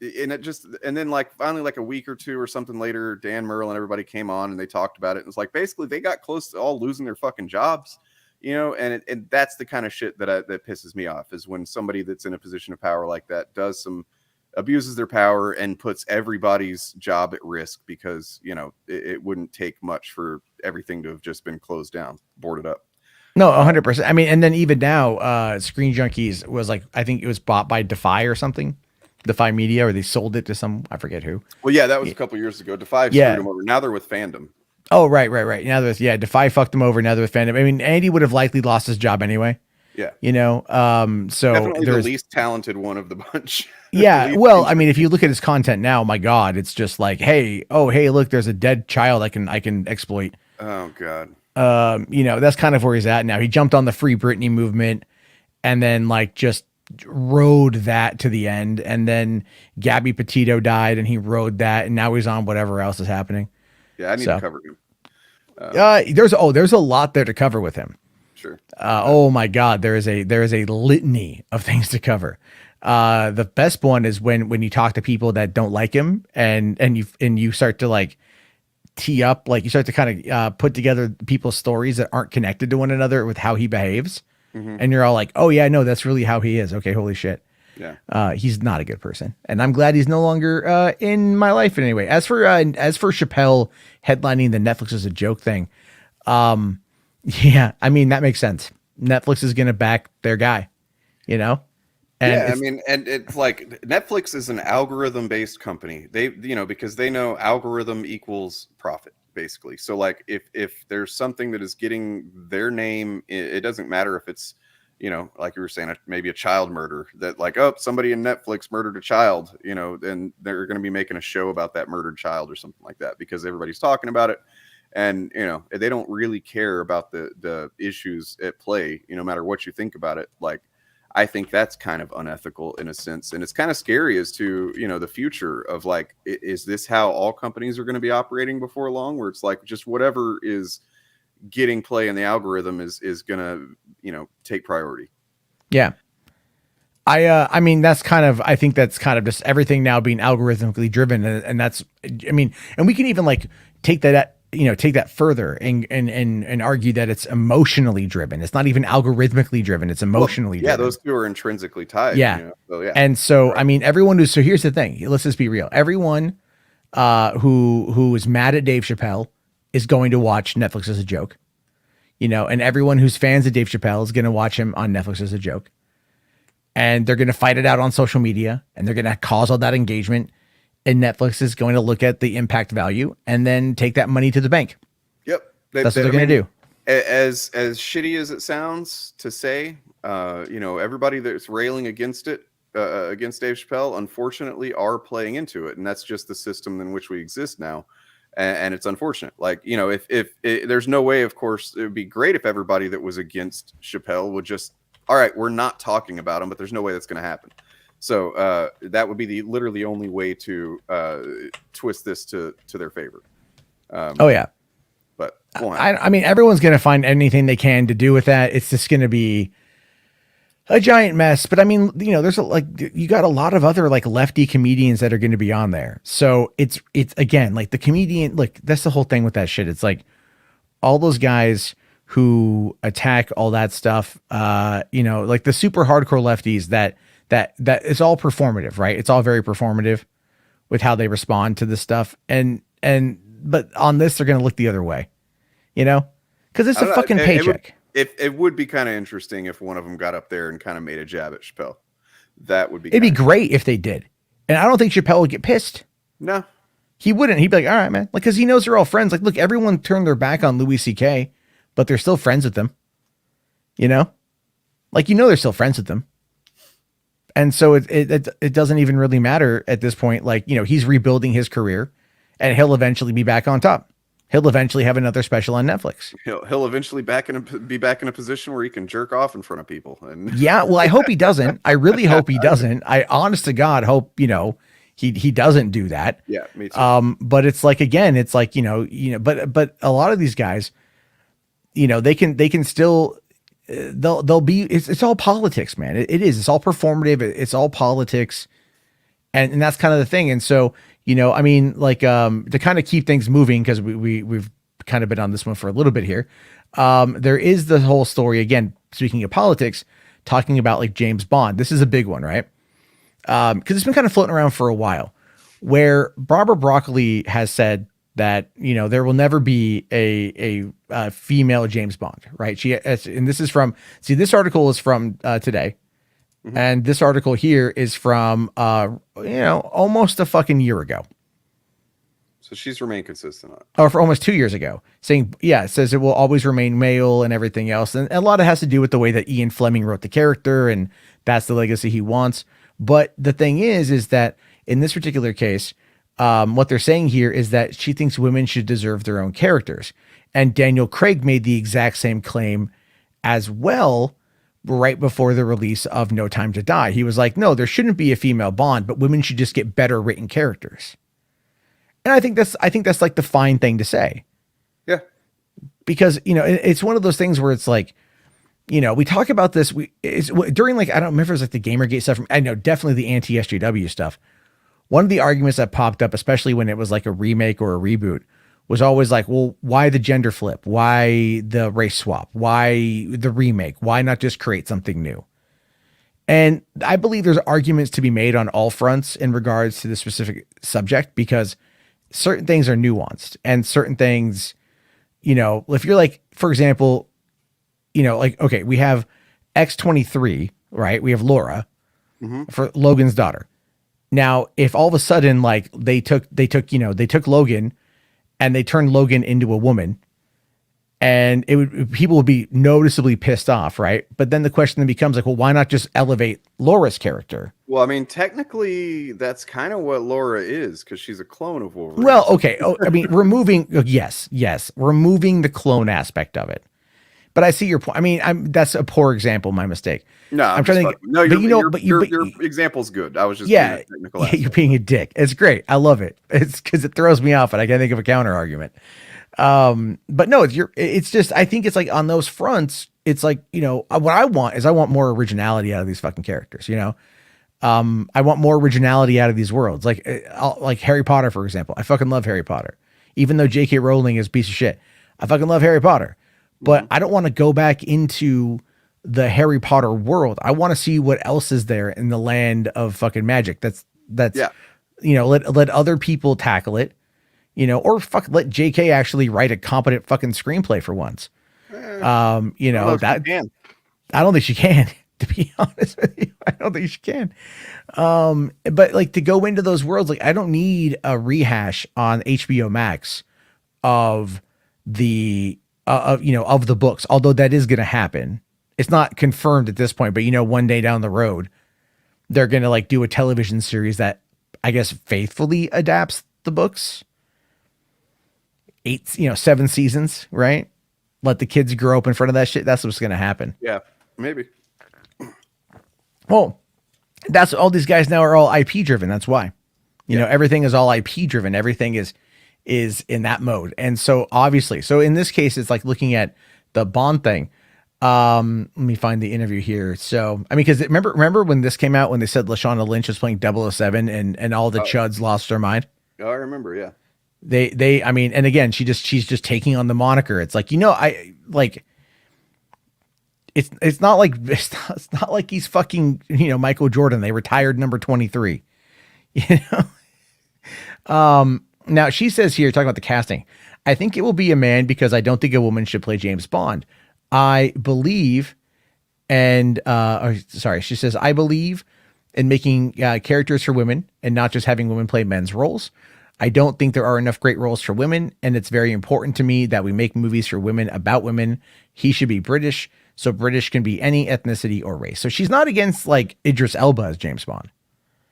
then like finally like a week or two or something later, Dan Merle and everybody came on and they talked about it. And it's like basically they got close to all losing their fucking jobs, and that's the kind of shit that pisses me off is when somebody that's in a position of power like that abuses their power and puts everybody's job at risk because, it wouldn't take much for everything to have just been closed down, boarded up. No, 100%. I mean, and then even now, Screen Junkies was like, I think it was bought by Defy or something, Defy Media, or they sold it to I forget who. Well, yeah, that was a couple years ago. Defy screwed them over. Now they're with Fandom. Oh, right. Now Defy fucked them over. Now they're with Fandom. I mean, Andy would have likely lost his job anyway. Yeah. So definitely the least talented one of the bunch. Yeah. Well, I mean, if you look at his content now, my God, it's just like, hey, look, there's a dead child I can exploit. Oh God. That's kind of where he's at now. He jumped on the Free Britney movement and then like just rode that to the end. And then Gabby Petito died and he rode that. And now he's on whatever else is happening. Yeah. I need to cover him. There's a lot there to cover with him. Sure. Oh my God, there is a litany of things to cover. The best one is when you talk to people that don't like him and you start to like tee up, like you start to kind of put together people's stories that aren't connected to one another with how he behaves. And you're all like, oh yeah, no, that's really how he is. Okay. Holy shit. Yeah. He's not a good person, and I'm glad he's no longer in my life in any way. As for Chappelle headlining the Netflix is a joke thing, yeah, I mean that makes sense. Netflix is going to back their guy, you know. And yeah, I mean, and it's like Netflix is an algorithm-based company. They, because they know algorithm equals profit, basically. So like, if there's something that is getting their name, it doesn't matter if it's, like you were saying, maybe a child murder that like, oh, somebody in Netflix murdered a child, then they're going to be making a show about that murdered child or something like that because everybody's talking about it. And, they don't really care about the issues at play, no matter what you think about it. Like, I think that's kind of unethical in a sense. And it's kind of scary as to, the future of like, is this how all companies are going to be operating before long, where it's like just whatever is getting play in the algorithm is going to, take priority. Yeah. I mean, I think that's kind of just everything now being algorithmically driven. And that's, I mean, and we can even like take that further and argue that it's emotionally driven. It's not even algorithmically driven. It's emotionally driven. Yeah. Those two are intrinsically tied. Yeah. So, yeah. And so, I mean, so here's the thing. Let's just be real. Everyone who is mad at Dave Chappelle is going to watch Netflix as a joke, and everyone who's fans of Dave Chappelle is going to watch him on Netflix as a joke. And they're going to fight it out on social media, and they're going to cause all that engagement. And Netflix is going to look at the impact value and then take that money to the bank. Yep. That's what they're going to do. As shitty as it sounds to say, everybody that's railing against it, against Dave Chappelle, unfortunately are playing into it. And that's just the system in which we exist now. And it's unfortunate. Like, if there's no way, of course, it would be great if everybody that was against Chappelle would just, all right, we're not talking about him, but there's no way that's going to happen. So that would be the literally only way to twist this to their favor. Oh yeah. But I mean, everyone's going to find anything they can to do with that. It's just going to be a giant mess. But I mean, there's you got a lot of other like lefty comedians that are going to be on there. So it's again, like the comedian, like that's the whole thing with that shit. It's like all those guys who attack all that stuff, like the super hardcore lefties that it's all performative, right? It's all very performative with how they respond to this stuff. But on this, they're going to look the other way, because it's a fucking paycheck. It would be kind of interesting if one of them got up there and kind of made a jab at Chappelle. That would be. It'd be great if they did, and I don't think Chappelle would get pissed. No, he wouldn't. He'd be like, "All right, man," like because he knows they're all friends. Like, look, everyone turned their back on Louis C.K., but they're still friends with them. They're still friends with them, and so it doesn't even really matter at this point. Like, he's rebuilding his career, and he'll eventually be back on top. He'll eventually have another special on Netflix. He'll eventually be back in a position where he can jerk off in front of people. And yeah, well, I hope he doesn't. I really hope he doesn't. I honest to God hope he doesn't do that. Yeah, me too. But it's like again, it's like but a lot of these guys, they can still they'll be. It's all politics, man. It is. It's all performative. It's all politics, and that's kind of the thing. And so. I mean, like, to kind of keep things moving, because we've kind of been on this one for a little bit here. There is the whole story, again, speaking of politics, talking about like James Bond. This is a big one, right? Because it's been kind of floating around for a while, where Barbara Broccoli has said that, there will never be a female James Bond, right? And this is this article is from today. Mm-hmm. And this article here is from, almost a fucking year ago. So she's remained consistent on it. Or for almost 2 years ago, saying, it says it will always remain male and everything else. And a lot of it has to do with the way that Ian Fleming wrote the character, and that's the legacy he wants. But the thing is that in this particular case, what they're saying here is that she thinks women should deserve their own characters. And Daniel Craig made the exact same claim as well, right before the release of No Time to Die. He was like, no, there shouldn't be a female Bond, but women should just get better written characters. And I think that's like the fine thing to say. Yeah. Because, it's one of those things where it's like, we talk about this. It's during like, I don't remember if it was like the Gamergate stuff. I know definitely the anti-SJW stuff. One of the arguments that popped up, especially when it was like a remake or a reboot, was always like, well, why the gender flip? Why the race swap? Why the remake? Why not just create something new? And I believe there's arguments to be made on all fronts in regards to the specific subject, because certain things are nuanced and certain things, if you're like, for example, like, okay, we have X-23, right? We have Laura for Logan's daughter. Now, if all of a sudden, like they took Logan and they turned Logan into a woman, and people would be noticeably pissed off, right? But then the question then becomes like, well, why not just elevate Laura's character? Well, I mean, technically, that's kind of what Laura is, because she's a clone of Wolverine. Well, okay. I mean, removing the clone aspect of it. But I see your point. I mean, that's a poor example. My mistake. No, I'm trying to. No, your your example's good. I was just yeah, being a technical you're being a dick. It's great. I love it. It's because it throws me off, and I can't think of a counter argument. But no, it's just, I think it's like on those fronts, it's like, what I want more originality out of these fucking characters, I want more originality out of these worlds. Like Harry Potter, for example. I fucking love Harry Potter, even though J.K. Rowling is a piece of shit. I fucking love Harry Potter, but I don't want to go back into the Harry Potter world. I want to see what else is there in the land of fucking magic. That's, Yeah. Let other people tackle it. Or let JK actually write a competent fucking screenplay for once. I don't think she can, to be honest with you. I don't think she can. But like to go into those worlds, like I don't need a rehash on HBO Max of the of the books, although that is going to happen. It's not confirmed at this point, but one day down the road, they're going to like do a television series that I guess faithfully adapts the books. 7 seasons, right? Let the kids grow up in front of that shit. That's what's going to happen. Yeah, maybe. Well, that's all these guys now are all IP driven. That's why, everything is all IP driven. Everything is in that mode. And so obviously, in this case, it's like looking at the Bond thing. Let me find the interview here. So, I mean, cause remember when this came out, when they said Lashana Lynch was playing 007 and all the chuds lost their mind. Oh, I remember. Yeah. I mean, and again, she's just taking on the moniker. It's like, it's not like he's fucking, Michael Jordan. They retired number 23, now she says here, talking about the casting, I think it will be a man because I don't think a woman should play James Bond. I believe, she says, I believe in making characters for women and not just having women play men's roles. I don't think there are enough great roles for women, and it's very important to me that we make movies for women about women. He should be British, so British can be any ethnicity or race. So she's not against like Idris Elba as James Bond.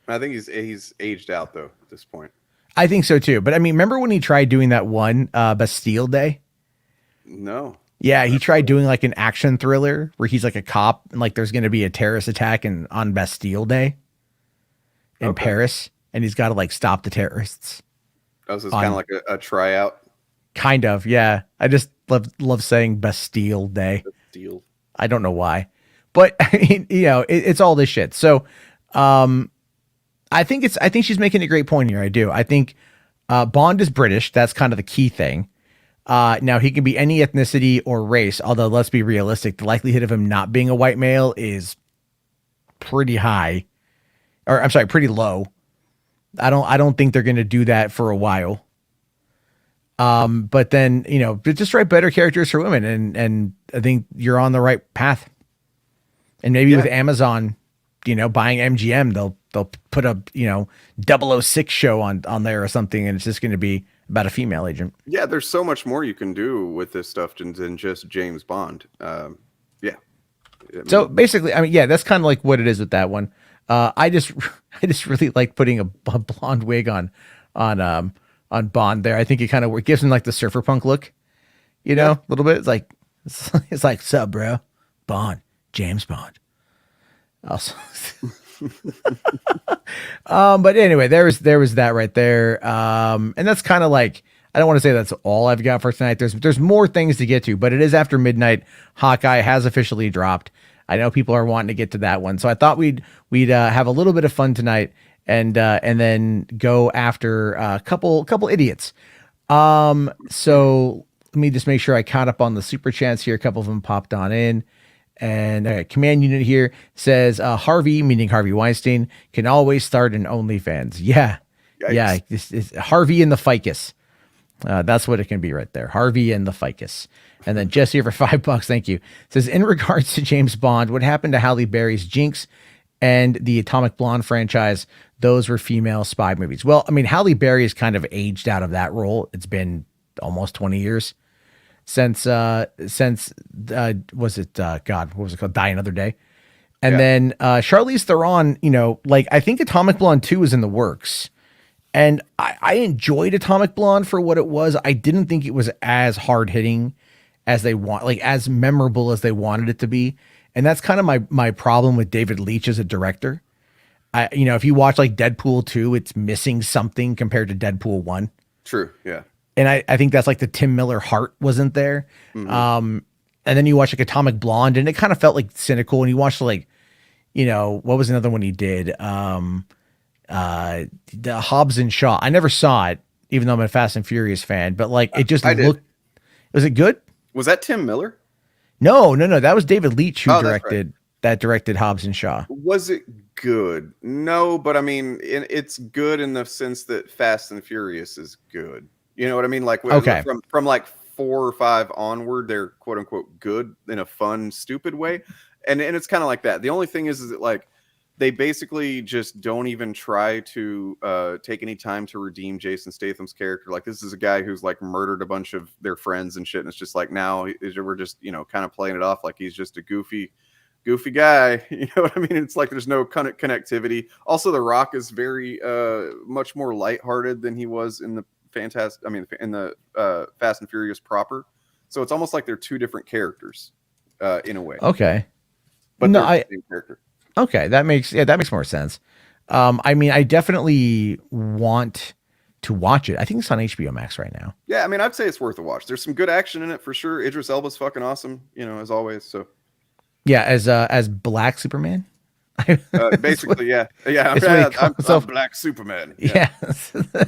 I think he's aged out though at this point. I think so too. But I mean, remember when he tried doing that one Bastille Day? No. Yeah, he tried doing like an action thriller where he's like a cop and like there's going to be a terrorist attack on Bastille Day in Paris, and he's got to like stop the terrorists. Oh, so it's kind of like a tryout. Kind of, yeah. I just love saying Bastille Day. Bastille. I don't know why, but it's all this shit. So, I think she's making a great point here. I do. I think Bond is British. That's kind of the key thing. Now he can be any ethnicity or race, although let's be realistic. The likelihood of him not being a white male is pretty high, or I'm sorry, pretty low. I don't think they're going to do that for a while. But then, just write better characters for women. And I think you're on the right path. And maybe with Amazon, buying MGM, they'll put a, 006 show on there or something. And it's just going to be about a female agent. Yeah. There's so much more you can do with this stuff than just James Bond. Yeah. So basically, I mean, yeah, that's kind of like what it is with that one. I just really like putting a blonde wig on Bond there. I think it kind of gives him like the surfer punk look, a little bit. It's like, sup, bro? Bond, James Bond. Also, but anyway, there was that right there. And that's kind of like, I don't want to say that's all I've got for tonight. There's more things to get to, but it is after midnight. Hawkeye has officially dropped. I know people are wanting to get to that one, so I thought we'd have a little bit of fun tonight, and then go after a couple idiots. So let me just make sure I caught up on the super chats here. A couple of them popped on in. And command unit here says Harvey, meaning Harvey Weinstein, can always start an OnlyFans. Yeah. Yikes. Yeah. This is Harvey and the ficus. That's what it can be right there. Harvey and the ficus. And then Jesse for $5. Thank you. Says, in regards to James Bond, what happened to Halle Berry's Jinx and the Atomic Blonde franchise? Those were female spy movies. Well, I mean, Halle Berry has kind of aged out of that role. It's been almost 20 years since was it God, what was it called? Die Another Day. And then Charlize Theron, you know, like I think Atomic Blonde 2 is in the works. And I enjoyed Atomic Blonde for what it was. I didn't think it was as hard hitting as they want, like as memorable as they wanted it to be. And that's kind of my problem with David Leitch as a director. You know, if you watch like Deadpool 2, it's missing something compared to Deadpool 1. True. Yeah. And I think that's like the Tim Miller heart wasn't there. And then you watch like Atomic Blonde and it kind of felt like cynical. And you watched like, you know, what was another one he did? The Hobbs and Shaw. I never saw it, even though I'm a Fast and Furious fan, but like it just looked, was it good? Was that Tim Miller? No. That was David Leitch who directed Hobbs and Shaw. Was it good? No, but I mean, it's good in the sense that Fast and Furious is good. You know what I mean? Like from like 4 or 5 onward, they're quote unquote good in a fun, stupid way. And it's kind of like that. The only thing is that like they basically just don't even try to take any time to redeem Jason Statham's character. Like this is a guy who's like murdered a bunch of their friends and shit. And it's just like now we're just, you know, kind of playing it off like he's just a goofy guy. You know what I mean? It's like there's no connectivity. Also, The Rock is very much more lighthearted than he was in the Fast and Furious proper. So it's almost like they're 2 different characters in a way. Okay. But no, they're the same character. Okay, that makes more sense. I mean, I definitely want to watch it. I think it's on HBO Max right now. Yeah, I mean, I'd say it's worth a watch. There's some good action in it for sure. Idris Elba's fucking awesome, you know, as always. So yeah, as Black Superman. Basically, yeah. I'm Black Superman. Yeah.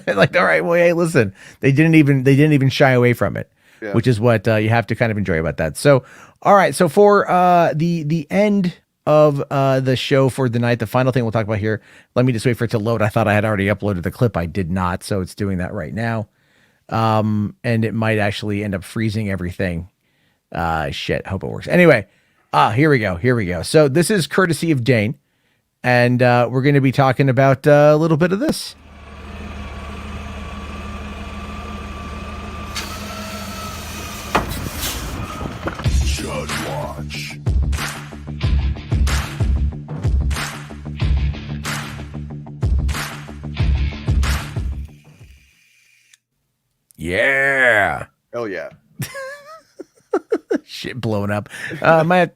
Like, all right, well, hey, listen, they didn't even shy away from it, which is what you have to kind of enjoy about that. So, all right, so for the end of the show for the night, the final thing we'll talk about here. Let me just wait for it to load. I thought I had already uploaded the clip. I did not, so it's doing that right now. And it might actually end up freezing everything. Shit, hope it works. Anyway, here we go. So this is courtesy of Dane, and we're going to be talking about a little bit of this. CHUD Watch. Yeah. Hell yeah. Shit blowing up. I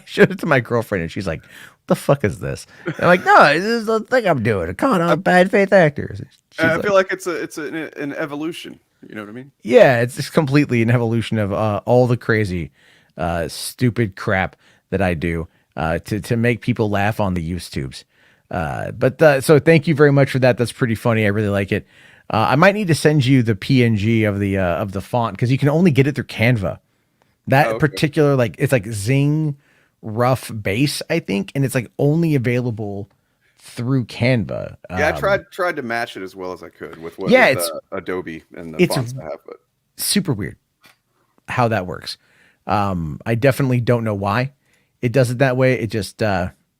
showed it to my girlfriend and she's like, what the fuck is this? I'm like, no, this is the thing I'm doing. Calling out bad faith actors. I feel like it's an evolution. You know what I mean? Yeah, it's just completely an evolution of all the crazy, stupid crap that I do to make people laugh on the YouTubes. So thank you very much for that. That's pretty funny. I really like it. I might need to send you the PNG of the font because you can only get it through Canva. That particular, like, it's like Zing rough base, I think, and it's like only available through Canva. Yeah, I tried to match it as well as I could with what it's Adobe and the fonts I have, but super weird how that works. I definitely don't know why it does it that way. It just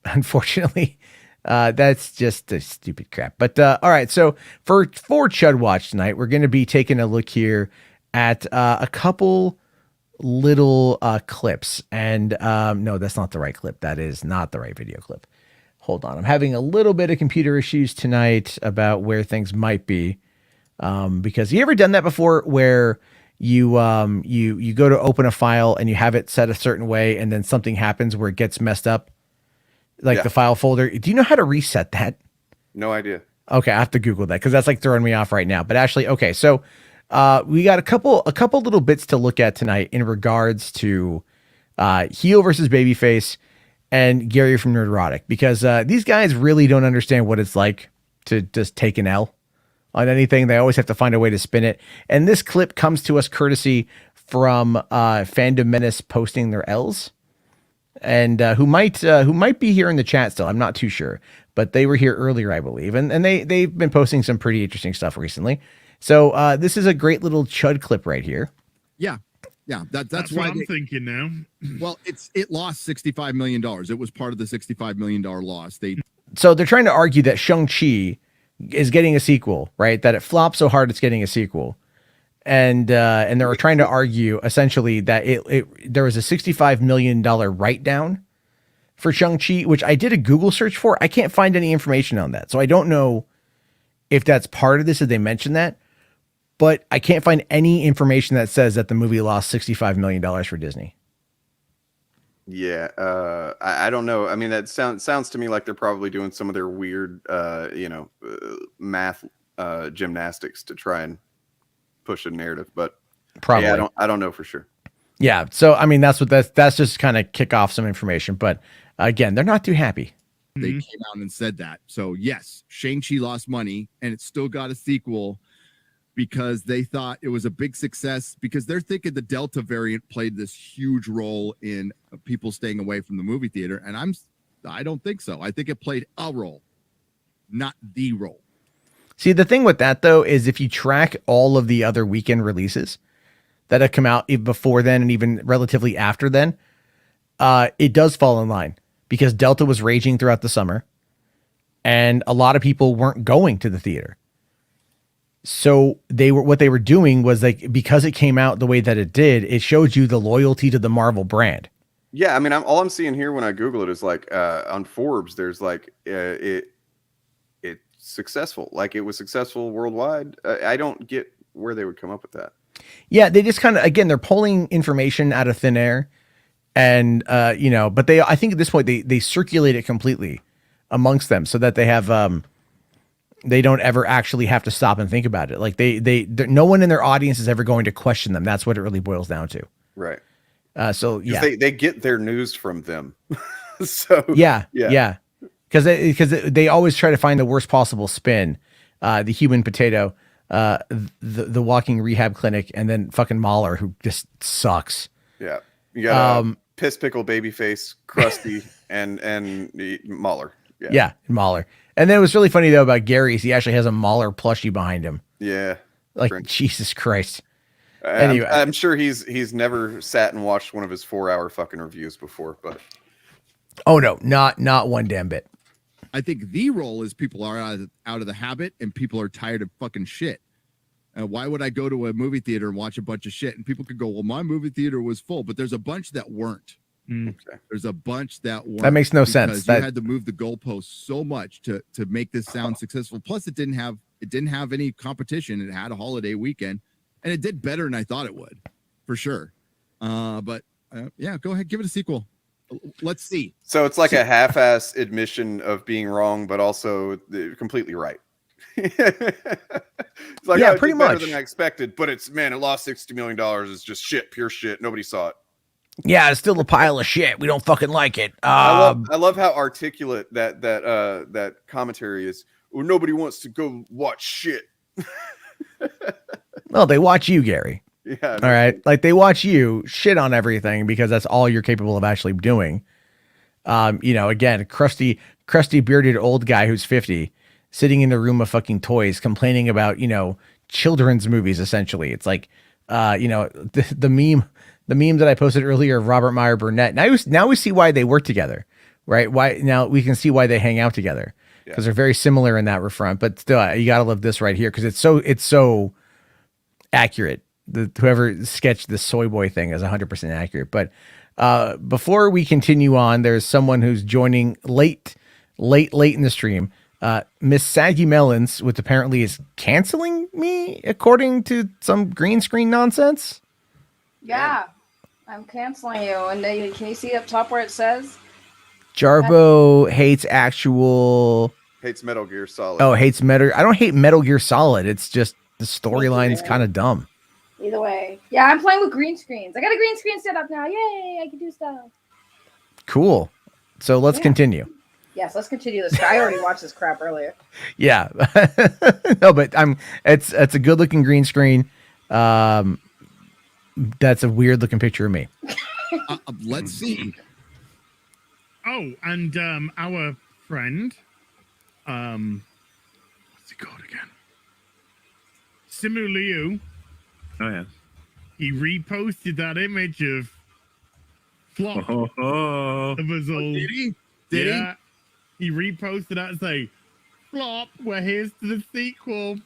unfortunately. That's just a stupid crap. But all right, so for Chud Watch tonight, we're going to be taking a look here at a couple little clips. And no, that's not the right clip. That is not the right video clip. Hold on. I'm having a little bit of computer issues tonight about where things might be. Because you ever done that before where you go to open a file and you have it set a certain way and then something happens where it gets messed up? Like the file folder. Do you know how to reset that? No idea. Okay, I have to Google that because that's like throwing me off right now. But actually, okay, so we got a couple little bits to look at tonight in regards to heel versus babyface and Gary from Nerdrotic, because these guys really don't understand what it's like to just take an L on anything. They always have to find a way to spin it. And this clip comes to us courtesy from Fandom Menace posting their L's, and who might be here in the chat still. I'm not too sure, but they were here earlier, I believe, and they've been posting some pretty interesting stuff recently. So this is a great little CHUD clip right here. Yeah. That's why what I'm thinking now. Well, it lost $65 million. It was part of the $65 million loss. So they're trying to argue that Shang-Chi is getting a sequel, right? That it flopped so hard it's getting a sequel. And they were trying to argue essentially that there was a $65 million write down for Shang-Chi, which I did a Google search for. I can't find any information on that. So I don't know if that's part of this, if they mentioned that, but I can't find any information that says that the movie lost $65 million for Disney. Yeah, I don't know. I mean, that sounds to me like they're probably doing some of their weird, math gymnastics to try and push a narrative, but Probably. yeah, I don't know for sure. Yeah. So, I mean, that's just kind of kick off some information, but again, they're not too happy. They came out and said that. So yes, Shang-Chi lost money and it still got a sequel because they thought it was a big success, because they're thinking the Delta variant played this huge role in people staying away from the movie theater. And I don't think so. I think it played a role, not the role. See, the thing with that, though, is if you track all of the other weekend releases that have come out before then and even relatively after then, it does fall in line because Delta was raging throughout the summer and a lot of people weren't going to the theater. So what they were doing was, like, because it came out the way that it did, it showed you the loyalty to the Marvel brand. Yeah, I mean, all I'm seeing here when I Google it is like on Forbes, there's like it's successful, like it was successful worldwide. I don't get where they would come up with that. Yeah, they just kind of, again, they're pulling information out of thin air, and but I think at this point they circulate it completely amongst them so that they have they don't ever actually have to stop and think about it. Like no one in their audience is ever going to question them. That's what it really boils down to. Right. So yeah, they get their news from them. So yeah. Because they always try to find the worst possible spin. The human potato, the walking rehab clinic, and then fucking Mahler, who just sucks. Yeah, you got piss pickle babyface, Krusty, and Mahler. Yeah, Mahler. And then it was really funny though about Gary is he actually has a Mahler plushie behind him. Yeah, like French. Jesus Christ. Anyway, I'm sure he's never sat and watched one of his 4-hour fucking reviews before, but oh no, not one damn bit. I think the role is people are out of the habit and people are tired of fucking shit. Why would I go to a movie theater and watch a bunch of shit? And people could go, well, my movie theater was full, but there's a bunch that weren't. Okay. There's a bunch that weren't. That makes no sense. You had to move the goalposts so much to make this sound successful. Plus, it didn't have any competition. It had a holiday weekend, and it did better than I thought it would, for sure. But yeah, go ahead, give it a sequel. Let's see. So it's like a half-ass admission of being wrong, but also completely right. It's like, yeah, oh, pretty better much than I expected, but it lost $60 million. It's just shit, pure shit. Nobody saw it. Yeah, it's still a pile of shit. We don't fucking like it. I love how articulate that commentary is. Well, nobody wants to go watch shit. Well, they watch you, Gary. Yeah. All right. Like they watch you shit on everything because that's all you're capable of actually doing. Again, crusty bearded old guy who's 50 sitting in a room of fucking toys complaining about, children's movies. Essentially. It's like, the meme that I posted earlier of Robert Meyer Burnett. Now we see why they work together, right? Why now we can see why they hang out together because they're very similar in that front, but still you got to love this right here. Cause it's so accurate. Whoever sketched the soy boy thing is 100% accurate. But before we continue on, there's someone who's joining late in the stream. Miss Saggy Melons, which apparently is canceling me according to some green screen nonsense. Yeah, I'm canceling you. And can you see up top where it says? Jarbo hates Metal Gear Solid. Oh, hates Metal. I don't hate Metal Gear Solid. It's just the storyline's kind of dumb. Either way. Yeah, I'm playing with green screens. I got a green screen set up now. Yay, I can do stuff. Cool. So let's continue. Yes, let's continue this. I already watched this crap earlier. Yeah. No, but it's a good looking green screen. That's a weird looking picture of me. Let's see. Oh, and our friend, what's it called again? Simu Liu. Oh yeah. He reposted that image of Flop of us all. Did he? Did yeah. He reposted that and say, Flop, we're here's to the sequel.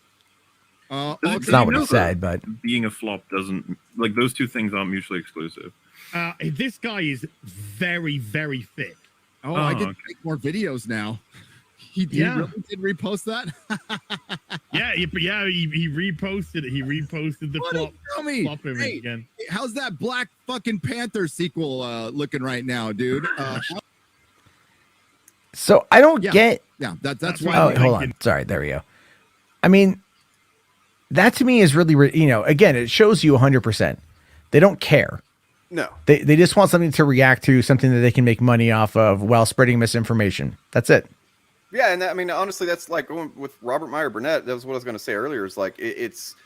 It's not what he said, but being a flop doesn't, like, those two things aren't mutually exclusive. This guy is very, very thick. Oh, I get to make more videos now. He really did repost that? He reposted it. He reposted the flop image again. How's that Black fucking Panther sequel looking right now, dude? so I don't get. Yeah, that's why. Oh, hold on. Sorry, there we go. I mean, that to me is really, again, it shows you 100%. They don't care. No, they just want something to react to, something that they can make money off of while spreading misinformation. That's it. Yeah, and I mean, honestly, that's like with Robert Meyer Burnett. That was what I was going to say earlier. Is like it's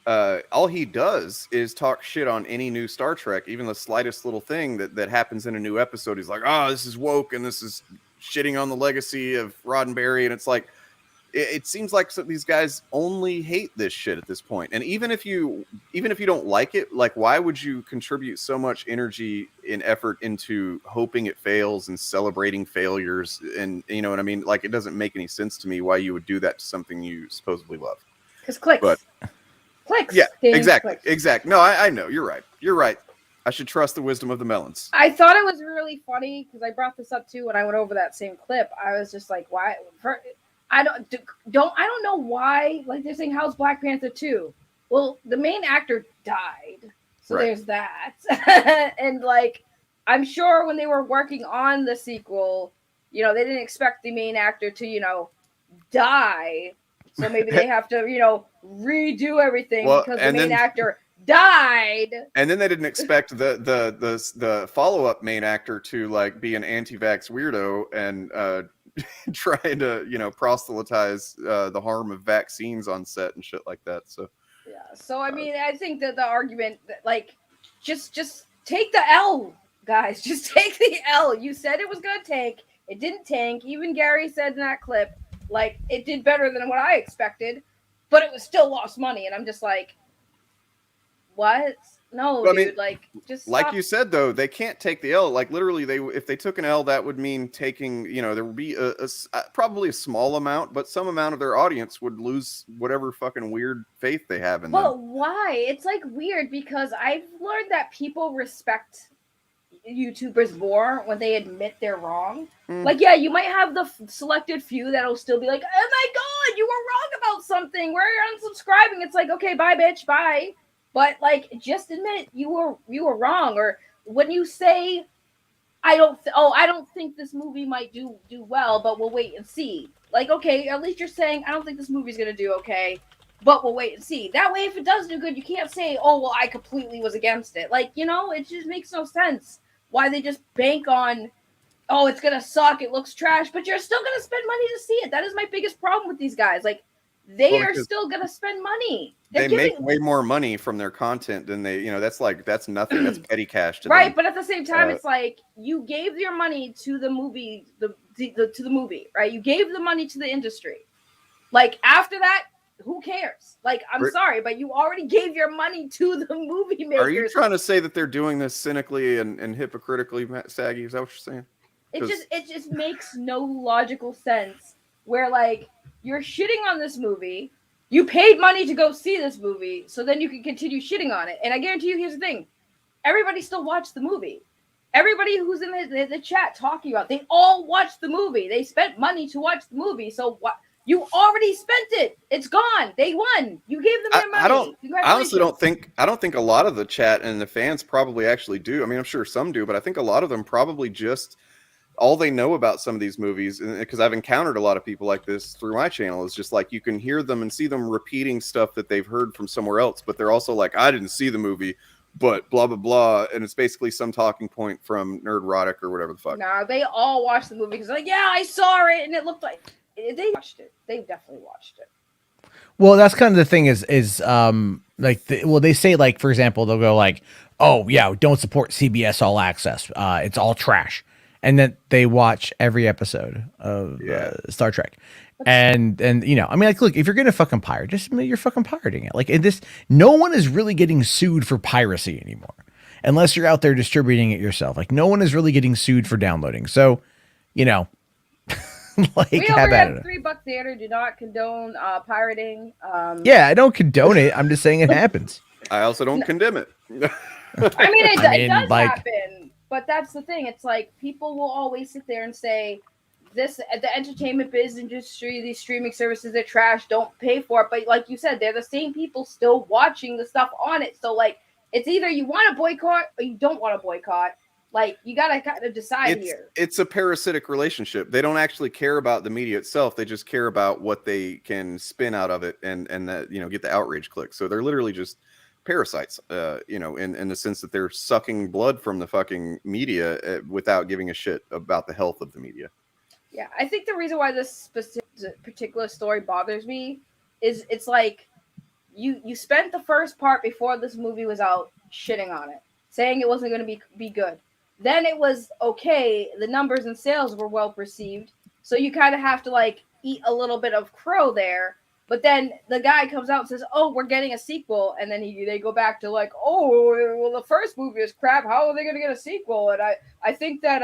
all he does is talk shit on any new Star Trek, even the slightest little thing that happens in a new episode. He's like, "Oh, this is woke, and this is shitting on the legacy of Roddenberry," and it's like, it seems like these guys only hate this shit at this point. And even if you don't like it, like, why would you contribute so much energy and effort into hoping it fails and celebrating failures? And you know what I mean? Like, it doesn't make any sense to me why you would do that to something you supposedly love. Because clicks. But clicks. Yeah, Dang, exactly. clicks. Exactly. No, I know. You're right. You're right. I should trust the wisdom of the melons. I thought it was really funny because I brought this up too when I went over that same clip. I was just like, why? I don't know why. Like, they're saying, how's Black Panther 2? Well, the main actor died, so Right. there's that. And like, I'm sure when they were working on the sequel, they didn't expect the main actor to die, so maybe they have to redo everything because the main actor died. And then they didn't expect the follow-up main actor to like be an anti-vax weirdo and trying to proselytize the harm of vaccines on set and shit like that. So I mean, I think that the argument that, like, just take the L, guys. Just take the L. You said it was gonna tank. It didn't tank. Even Gary said in that clip, like, it did better than what I expected, but it was still lost money. And I'm just like, what? No, well, dude. I mean, like, just like stop. you said, though, they can't take the L. Like, literally, if they took an L, that would mean taking, there would be probably a small amount, but some amount of their audience would lose whatever fucking weird faith they have in them. But why? It's like weird because I've learned that people respect YouTubers more when they admit they're wrong. Like, yeah, you might have the selected few that'll still be like, oh my god, you were wrong about something, we're unsubscribing. It's like, okay, bye bitch, bye. But like, just admit you were wrong. Or when you say, I don't think this movie might do well, but we'll wait and see. Like, okay, at least you're saying, I don't think this movie's gonna do okay, but we'll wait and see. That way, if it does do good, you can't say, oh, well, I completely was against it. Like, it just makes no sense why they just bank on, oh, it's gonna suck, it looks trash, but you're still gonna spend money to see it. That is my biggest problem with these guys. Like, they are still gonna spend money. They make way more money from their content than they, that's nothing. That's petty cash to right, them. but at the same time, it's like you gave your money to the movie, to the movie, right? You gave the money to the industry. Like, after that, who cares? Like, I'm sorry, but you already gave your money to the movie makers. Are you trying to say that they're doing this cynically and hypocritically, Saggy? Is that what you're saying? It just makes no logical sense. Where, like, you're shitting on this movie. You paid money to go see this movie, so then you can continue shitting on it. And I guarantee you, here's the thing. Everybody still watched the movie. Everybody who's in the chat talking about, they all watched the movie. They spent money to watch the movie. So what? You already spent it. It's gone. They won. You gave them their money. I honestly don't think a lot of the chat and the fans probably actually do. I mean, I'm sure some do, but I think a lot of them probably just all they know about some of these movies, because I've encountered a lot of people like this through my channel, is just like you can hear them and see them repeating stuff that they've heard from somewhere else, but they're also like, I didn't see the movie, but blah blah blah, and it's basically some talking point from Nerdrotic or whatever the fuck. Nah, they all watched the movie because like, yeah, I saw it, and it looked like they watched it. They definitely watched it. Well, that's kind of the thing is like they say, like, for example, they'll go like, oh yeah, don't support CBS All Access, it's all trash, and then they watch every episode of Star Trek. And you know, I mean, like, look, if you're gonna fucking pirate, just admit you're fucking pirating it. Like, in this, no one is really getting sued for piracy anymore, unless you're out there distributing it yourself. Like, no one is really getting sued for downloading. So, you know, like, We have over at at it. $3 Theater do not condone pirating. Yeah, I don't condone it. I'm just saying it happens. I also don't condemn it. I mean, it does like- happen, but that's the thing. It's like people will always sit there and say, "This the entertainment business industry, these streaming services are trash. Don't pay for it." But like you said, they're the same people still watching the stuff on it. So like, it's either you want to boycott or you don't want to boycott. Like, you gotta kind of decide here. It's a parasitic relationship. They don't actually care about the media itself. They just care about what they can spin out of it and that, you know, get the outrage clicks. So they're literally just parasites, you know, in the sense that they're sucking blood from the fucking media without giving a shit about the health of the media. Yeah, I think the reason why this particular story bothers me is it's like you spent the first part before this movie was out shitting on it, saying it wasn't going to be good. Then it was okay. The numbers and sales were well perceived, so you kind of have to like eat a little bit of crow there. But then the guy comes out and says, "Oh, we're getting a sequel," and then they go back to like, "Oh, well, the first movie is crap. How are they going to get a sequel?" And I think that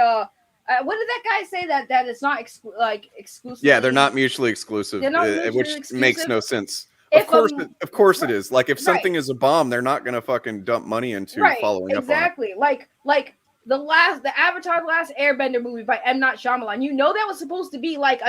what did that guy say that it's not exclusive? Yeah, they're not mutually exclusive, They're not mutually which exclusive? makes no sense. If, Of course it is. Like, if right. something is a bomb, they're not gonna fucking dump money into following up on it. Exactly. Like the Avatar: The Last Airbender movie by M. Night Shyamalan. You know that was supposed to be like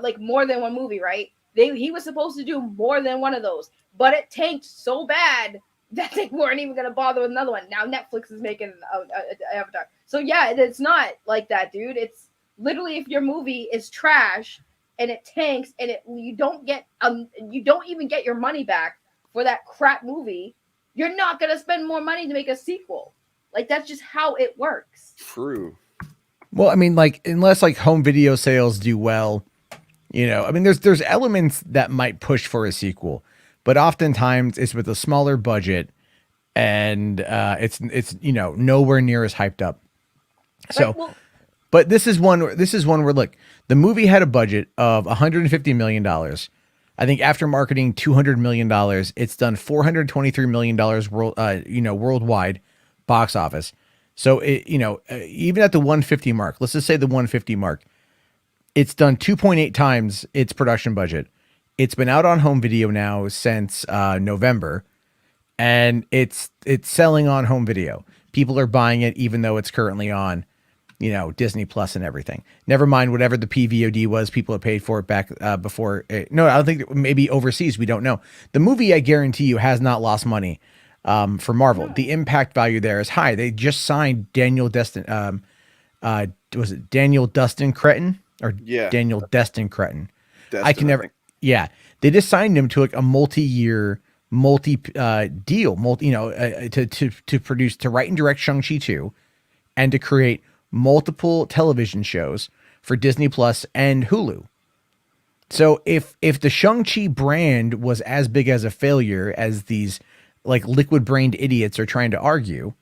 like more than one movie, right? He was supposed to do more than one of those, but it tanked so bad that they weren't even gonna bother with another one. Now Netflix is making a Avatar. So yeah, it's not like that, dude. It's literally, if your movie is trash and it tanks and you don't even get your money back for that crap movie, you're not gonna spend more money to make a sequel. Like, that's just how it works. True. Well, I mean, like, unless like home video sales do well, you know, I mean, there's elements that might push for a sequel, but oftentimes it's with a smaller budget, and it's you know, nowhere near as hyped up. So, but this is one where, look, the movie had a budget of $150 million. I think after marketing $200 million, it's done $423 million worldwide box office. So it, you know, even at the 150 mark, let's just say the 150 mark, it's done 2.8 times its production budget. It's been out on home video now since November, and it's selling on home video. People are buying it even though it's currently on, you know, Disney Plus and everything. Never mind whatever the PVOD was, people had paid for it back before. No, I don't think, maybe overseas. We don't know. The movie, I guarantee you, has not lost money for Marvel. The impact value there is high. They just signed Daniel Destin. Was it Daniel Dustin Cretton or Daniel Destin Cretton? I can never. Yeah, they just signed him to like a multi-year, deal, to produce, to write and direct Shang-Chi 2, and to create multiple television shows for Disney Plus and Hulu. So if the Shang-Chi brand was as big as a failure as these like liquid-brained idiots are trying to argue,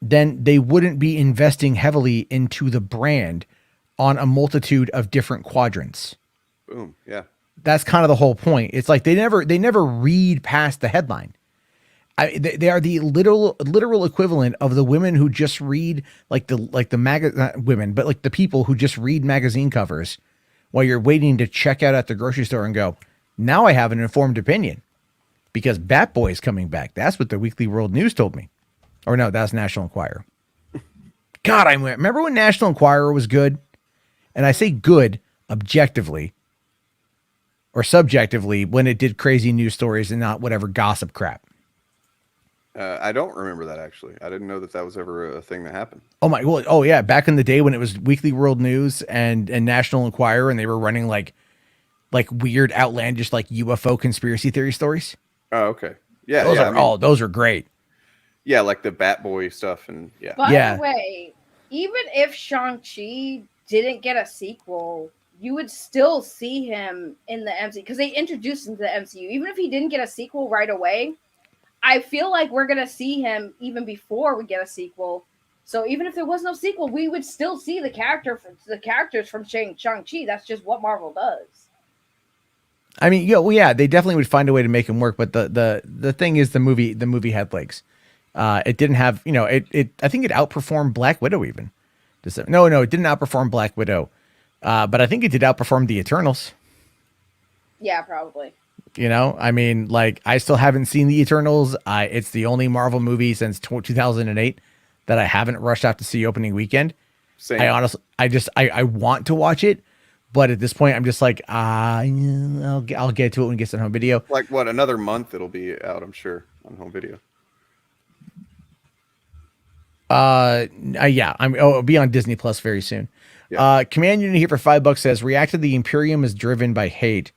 then they wouldn't be investing heavily into the brand on a multitude of different quadrants. Boom. Yeah. That's kind of the whole point. It's like they never read past the headline. They are the literal equivalent of the women who just read not women, but like the people who just read magazine covers while you're waiting to check out at the grocery store and go, now I have an informed opinion because Bat Boy is coming back. That's what the Weekly World News told me. Or no, that's National Enquirer. God, I remember when National Enquirer was good, and I say good objectively or subjectively when it did crazy news stories and not whatever gossip crap. I don't remember that, actually. I didn't know that was ever a thing that happened. Oh yeah, back in the day when it was Weekly World News and National Enquirer, and they were running like weird, outlandish, like UFO conspiracy theory stories. Oh, okay. Yeah, those are great. Yeah, like the Bat Boy stuff, and yeah. By Yeah. the way, even if Shang-Chi didn't get a sequel, you would still see him in the MCU because they introduced him to the MCU. Even if he didn't get a sequel right away, I feel like we're gonna see him even before we get a sequel. So even if there was no sequel, we would still see the characters from Shang-Chi. That's just what Marvel does. I mean, yeah, well, yeah, they definitely would find a way to make him work, but the thing is, the movie had legs. It didn't have, I think it outperformed Black Widow even. No, it didn't outperform Black Widow, but I think it did outperform the Eternals. Yeah, probably. I mean, like, I still haven't seen the Eternals. It's the only Marvel movie since 2008 that I haven't rushed out to see opening weekend. Same. I honestly, I want to watch it, but at this point, I'm just like, I'll get to it when it gets on home video. Like what? Another month it'll be out, I'm sure, on home video. Yeah, it'll be on Disney Plus very soon. Yeah. Command Unit here for $5 says, react to the Imperium is driven by hate.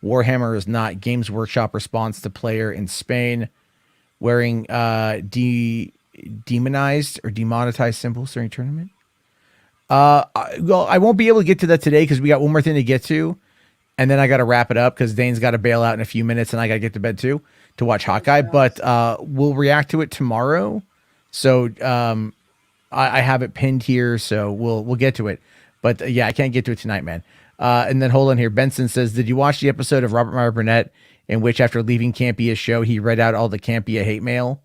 Warhammer is not. Games Workshop response to player in Spain wearing demonized or demonetized symbols during tournament. Well, I won't be able to get to that today because we got one more thing to get to, and then I got to wrap it up because Dane's got to bail out in a few minutes, and I got to get to bed too to watch Hawkeye. But we'll react to it tomorrow. So I have it pinned here, so we'll get to it. But yeah, I can't get to it tonight, man. And then hold on here. Benson says, did you watch the episode of Robert Meyer Burnett in which after leaving Campia's show, he read out all the Campia hate mail?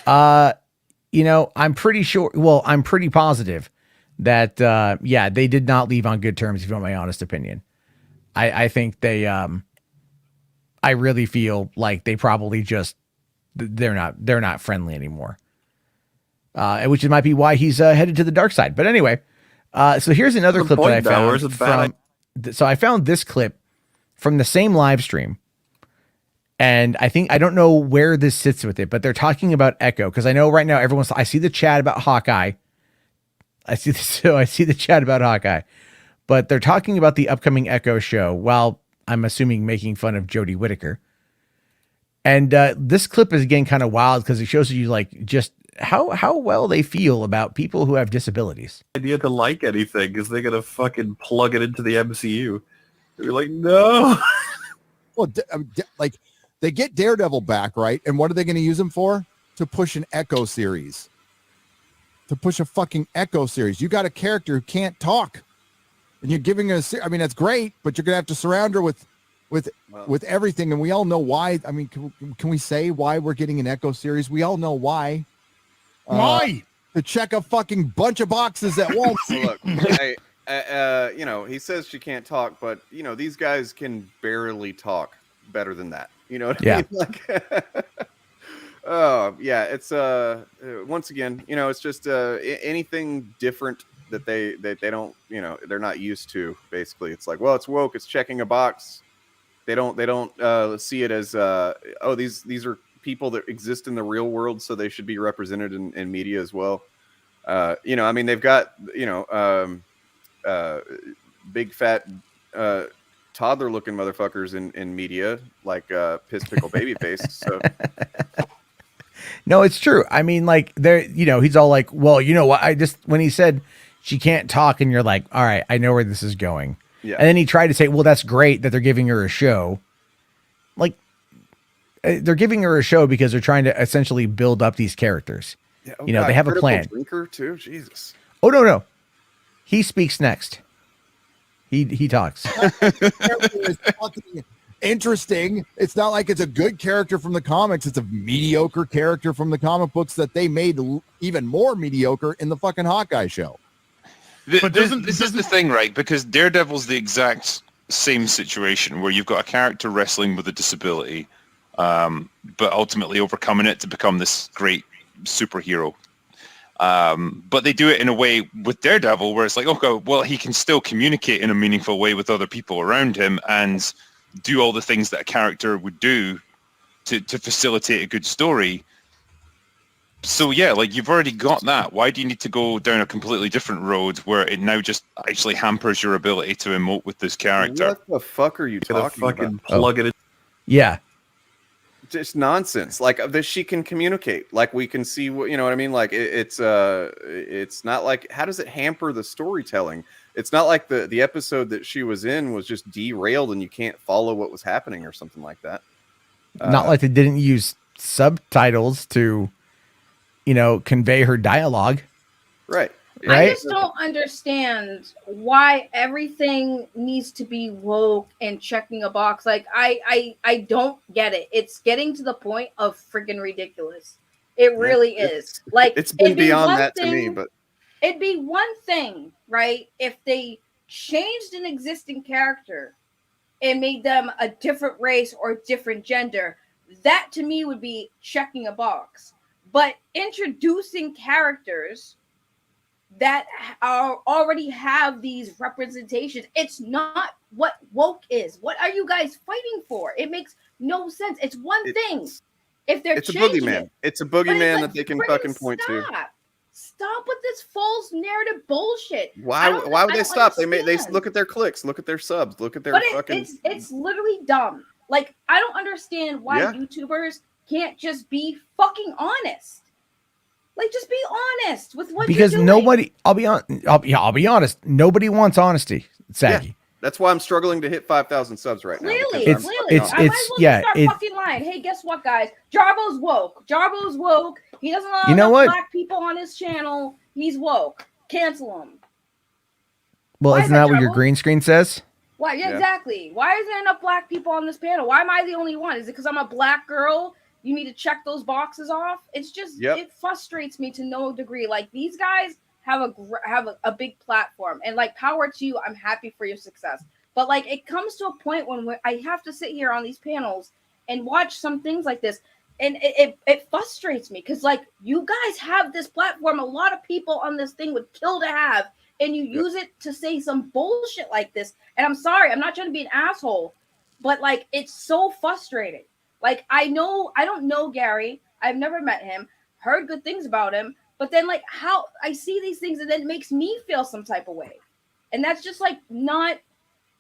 I'm pretty sure. Well, I'm pretty positive that, they did not leave on good terms, if you want my honest opinion. I think they, I really feel like they probably just, they're not friendly anymore. Which might be why he's headed to the dark side. But anyway, so here's another clip that I found. So I found this clip from the same live stream. And I don't know where this sits with it, but they're talking about Echo. Cause I know right now I see the chat about Hawkeye. I see the chat about Hawkeye, but they're talking about the upcoming Echo show while I'm assuming making fun of Jodie Whittaker. And this clip is again kind of wild because it shows you like just how well they feel about people who have disabilities. Idea to like anything because they're gonna fucking plug it into the MCU. They're like, no. Well, like they get Daredevil back, right? And what are they going to use him for? To push an Echo series. To push a fucking Echo series. You got a character who can't talk, and you're giving her I mean, that's great, but you're gonna have to surround her with everything, and we all know why. I mean, can we say why we're getting an Echo series? We all know why. Why? To check a fucking bunch of boxes at once. Look, hey, he says she can't talk, but these guys can barely talk better than that. You know what I mean? Like, oh yeah, it's once again, it's just anything different that they don't, they're not used to. Basically, it's like, well, it's woke, it's checking a box. They don't see it as these are people that exist in the real world, so they should be represented in media as well. I mean, they've got big fat toddler looking motherfuckers in media like piss pickle baby face. So no, it's true. I mean, like he's all like, well, you know what? When he said she can't talk, and you're like, all right, I know where this is going. Yeah. And then he tried to say, well, that's great that they're giving her a show. Like, they're giving her a show because they're trying to essentially build up these characters. Yeah, they have a plan. Drinker too, Jesus. Oh no, he speaks next. He talks. Interesting. It's not like it's a good character from the comics. It's a mediocre character from the comic books that they made even more mediocre in the fucking Hawkeye show. This is the thing, right? Because Daredevil's the exact same situation where you've got a character wrestling with a disability, but ultimately overcoming it to become this great superhero. But they do it in a way with Daredevil where it's like, okay, well, he can still communicate in a meaningful way with other people around him and do all the things that a character would do to facilitate a good story. So yeah, like you've already got that. Why do you need to go down a completely different road where it now just actually hampers your ability to emote with this character? What the fuck are you talking about? Plug it in. Yeah. just nonsense. Like that she can communicate. Like we can see what you know what I mean. Like it's not like how does it hamper the storytelling? It's not like the episode that she was in was just derailed and you can't follow what was happening or something like that. Not like they didn't use subtitles to, convey her dialogue. Right. I just don't understand why everything needs to be woke and checking a box. Like I don't get it. It's getting to the point of freaking ridiculous. It really is. Like it's been beyond that to me, but it'd be one thing, right, if they changed an existing character and made them a different race or different gender. That to me would be checking a box. But introducing characters that already have these representations, it's not what woke is. What are you guys fighting for? It makes no sense. It's one thing. If they're it's a boogeyman. It's a boogeyman that they can fucking point to. Stop with this false narrative bullshit. Why would they stop? They look at their clicks, look at their subs, look at their fucking. It's literally dumb. Like I don't understand why YouTubers can't just be fucking honest. Like just be honest with what because you're doing. Nobody. I'll be honest. Nobody wants honesty. Saggy. Yeah, that's why I'm struggling to hit 5,000 subs right now. Clearly. I might as well start fucking lying. Hey, guess what, guys? Jarbo's woke. He doesn't allow black people on his channel. He's woke. Cancel him. Well, isn't that what your green screen says? Why? Yeah, exactly. Why is there enough black people on this panel? Why am I the only one? Is it because I'm a black girl? You need to check those boxes off. It's just it frustrates me to no degree. Like these guys have a big platform, and like power to you. I'm happy for your success. But like it comes to a point when I have to sit here on these panels and watch some things like this, and it frustrates me because like you guys have this platform. A lot of people on this thing would kill to have, and you use it to say some bullshit like this. And I'm sorry, I'm not trying to be an asshole, but like it's so frustrating. Like I don't know Gary. I've never met him, heard good things about him, but then like how I see these things and then it makes me feel some type of way. And that's just like not.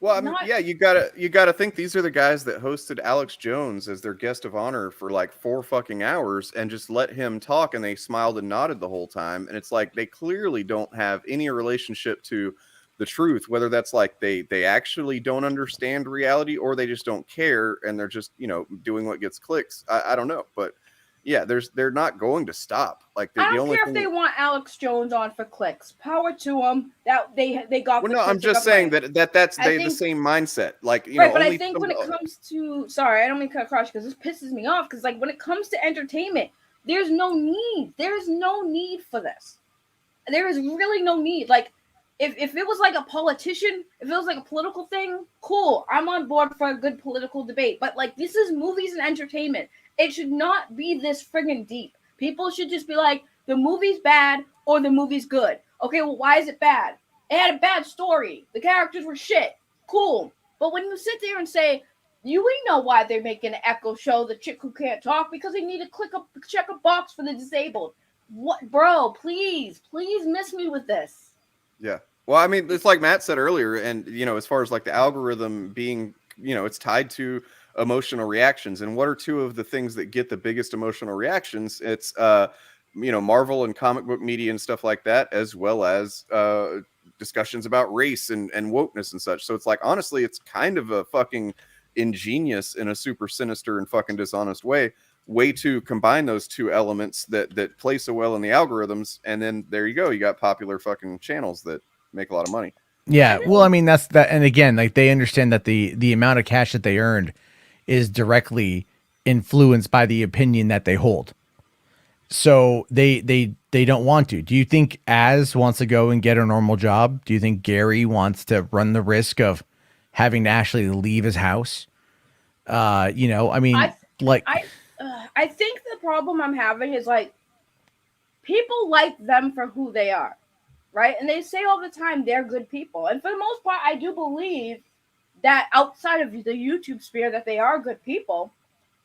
Well, I mean, yeah, you gotta think these are the guys that hosted Alex Jones as their guest of honor for like 4 fucking hours and just let him talk and they smiled and nodded the whole time. And it's like they clearly don't have any relationship to the truth, whether that's like they actually don't understand reality or they just don't care and they're just doing what gets clicks. I don't know, but yeah, they're not going to stop. Like I don't care if they want Alex Jones on for clicks. Power to them. That they got. Well, no, I'm just saying that's the same mindset. Like right, but I think when it comes to I don't mean to cut across because this pisses me off because like when it comes to entertainment, there's no need. There's no need for this. There is really no need. Like. If it was like a politician, if it was like a political thing, cool. I'm on board for a good political debate. But like this is movies and entertainment. It should not be this friggin' deep. People should just be like, the movie's bad or the movie's good. Okay, well, why is it bad? It had a bad story. The characters were shit. Cool. But when you sit there and say, we know why they're making an Echo show, the chick who can't talk, because they need to check a box for the disabled. What, bro, please miss me with this. Yeah. Well, I mean, it's like Matt said earlier, and as far as like the algorithm being, it's tied to emotional reactions. And what are two of the things that get the biggest emotional reactions? It's Marvel and comic book media and stuff like that, as well as discussions about race and wokeness and such. So it's like honestly, it's kind of a fucking ingenious in a super sinister and fucking dishonest way to combine those two elements that play so well in the algorithms, and then there you go, you got popular fucking channels that make a lot of money. Yeah, well, I mean that's that, and again, like they understand that the amount of cash that they earned is directly influenced by the opinion that they hold. So they don't want to. Do you think Az wants to go and get a normal job? Do you think Gary wants to run the risk of having to actually leave his house? I mean, I think the problem I'm having is like people like them for who they are, right? And they say all the time they're good people. And for the most part, I do believe that outside of the YouTube sphere that they are good people.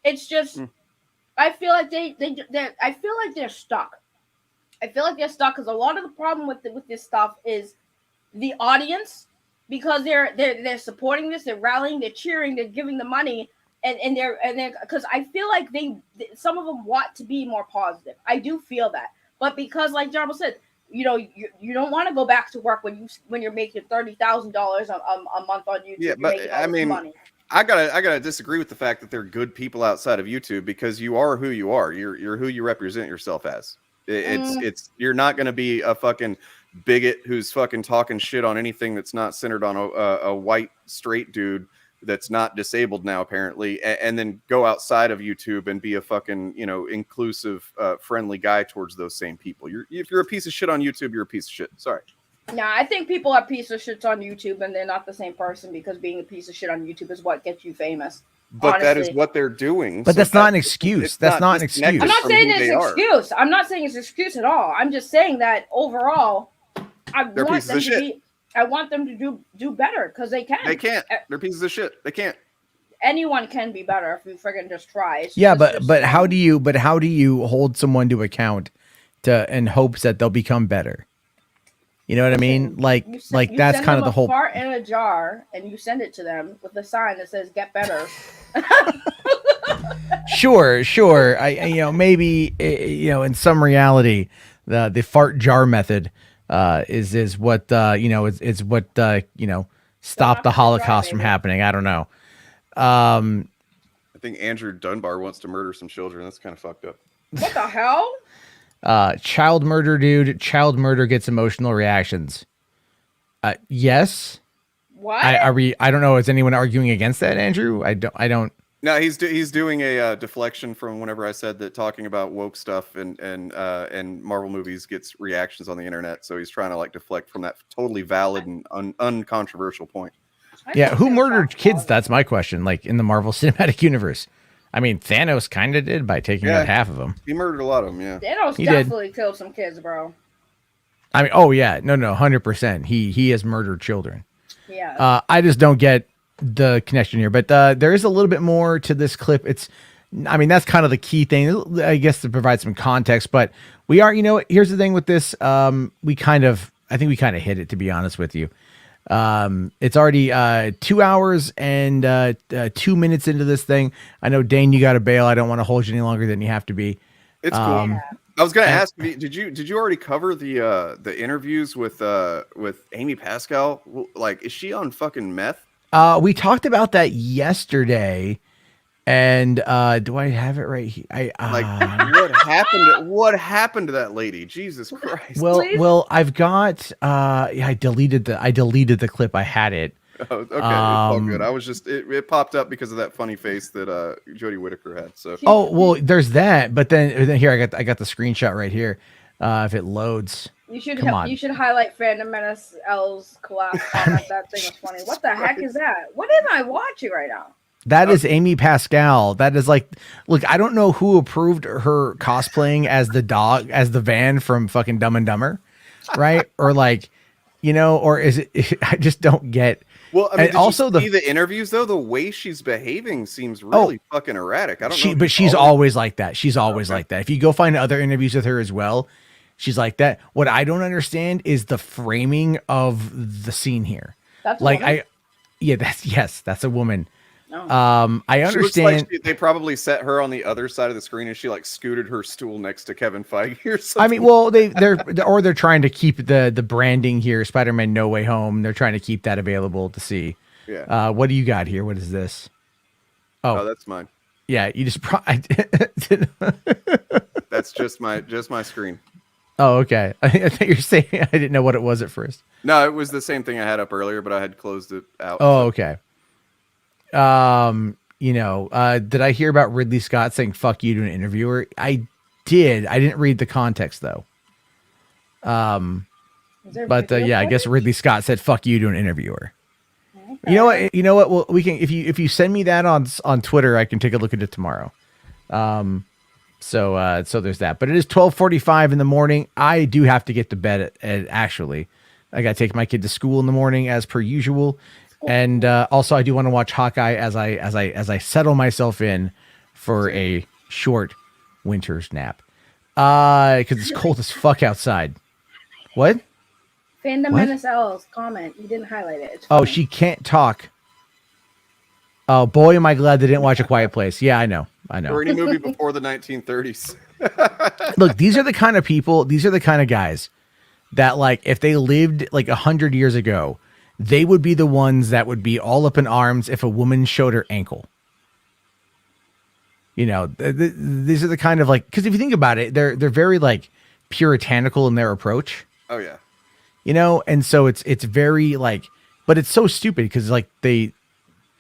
It's just I feel like I feel like they're stuck. I feel like they're stuck because a lot of the problem with this stuff is the audience, because they're supporting this, they're rallying, they're cheering, they're giving the money. and they're because I feel like some of them want to be more positive. I do feel that, but because like Jarbo said, you don't want to go back to work when you're making $30,000 a month on YouTube. Yeah, but I mean, money. I gotta disagree with the fact that they're good people outside of YouTube, because you are who you are. You're who you represent yourself as. It's you're not gonna be a fucking bigot who's fucking talking shit on anything that's not centered on a white straight dude that's not disabled now apparently, and then go outside of YouTube and be a fucking inclusive, friendly guy towards those same people. If you're a piece of shit on YouTube, you're a piece of shit. Sorry. Nah, I think people are piece of shits on YouTube and they're not the same person, because being a piece of shit on YouTube is what gets you famous. But honestly. That is what they're doing. But that's not an excuse. That's not an excuse. I'm not saying it's an excuse. I'm not saying it's an excuse at all. I'm just saying that overall, I want them to do better, because they can. They can't. They're pieces of shit. They can't. Anyone can be better if you friggin' just try. Yeah, but how do you hold someone to account in hopes that they'll become better? You know what I mean? Like that's kind of the whole fart in a jar, and you send it to them with a sign that says "Get better." Sure. Maybe in some reality, the fart jar method is what is what stopped the Holocaust from happening. I don't know. I think Andrew Dunbar wants to murder some children. That's kind of fucked up. What the hell? Child murder, dude. Child murder gets emotional reactions. Yes. What? I don't know. Is anyone arguing against that, Andrew? I don't. No, he's doing a deflection from whenever I said that talking about woke stuff and Marvel movies gets reactions on the internet. So he's trying to deflect from that totally valid and uncontroversial point. Yeah, who murdered kids? That's my question. In the Marvel Cinematic Universe. I mean, Thanos kind of did by taking out half of them. He murdered a lot of them, yeah. Thanos definitely killed some kids, bro. I mean, oh yeah, no, 100%. He has murdered children. Yeah. I just don't get the connection here, but there is a little bit more to this clip. That's kind of the key thing, I guess, to provide some context. But we are, here's the thing with this. I think we kind of hit it, to be honest with you. It's already 2 hours and 2 minutes into this thing. I know, Dane, you got to bail. I don't want to hold you any longer than you have to be. It's cool. I was going to ask, did you already cover the interviews with Amy Pascal? Is she on fucking meth? We talked about that yesterday. And do I have it right here? What happened to that lady? Jesus Christ. Well, I've got I deleted the clip. I had it. Oh, okay, it's all good. I was just it popped up because of that funny face that Jodie Whittaker had. So there's that, but then here I got the screenshot right here. If it loads. You should highlight Phantom Menace L's collapse comment. That thing was funny. What the heck is that? What am I watching right now? That is Amy Pascal. That is look, I don't know who approved her cosplaying as the dog, as the van from fucking Dumb and Dumber, right? Or or is it? I just don't get. Well, I mean, did also you see the interviews though? The way she's behaving seems really fucking erratic. I don't know. But she's always like that. She's always like that. If you go find other interviews with her as well, she's like that. What I don't understand is the framing of the scene here. That's that's a woman. No. I understand. They probably set her on the other side of the screen and she scooted her stool next to Kevin Feige or something. I mean, well, they're trying to keep the branding here, Spider-Man No Way Home. They're trying to keep that available to see. Yeah. What do you got here? What is this? Oh, that's mine. Yeah, you just That's just my screen. Oh, okay. I thought you were saying I didn't know what it was at first. No, it was the same thing I had up earlier, but I had closed it out. Oh, okay. Did I hear about Ridley Scott saying "fuck you" to an interviewer? I did. I didn't read the context though. I guess Ridley Scott said "fuck you" to an interviewer. Okay. You know what? Well, we can if you send me that on Twitter, I can take a look at it tomorrow. So there's that. But it is 12:45 in the morning. I do have to get to bed. Actually, I got to take my kid to school in the morning as per usual. And also, I do want to watch Hawkeye as I settle myself in for a short winter's nap, because it's cold as fuck outside. What? Phantom Menace L's comment. You didn't highlight it. Oh, she can't talk. Oh boy, am I glad they didn't watch A Quiet Place. Yeah, I know. Or any movie before the 1930s. Look, these are the kind of people, these are the kind of guys that, like, if they lived like 100 years ago, they would be the ones that would be all up in arms if a woman showed her ankle. You know, these are the kind of, like, because if you think about it, they're very like puritanical in their approach. Oh yeah. You know, and so it's very like, but it's so stupid because like they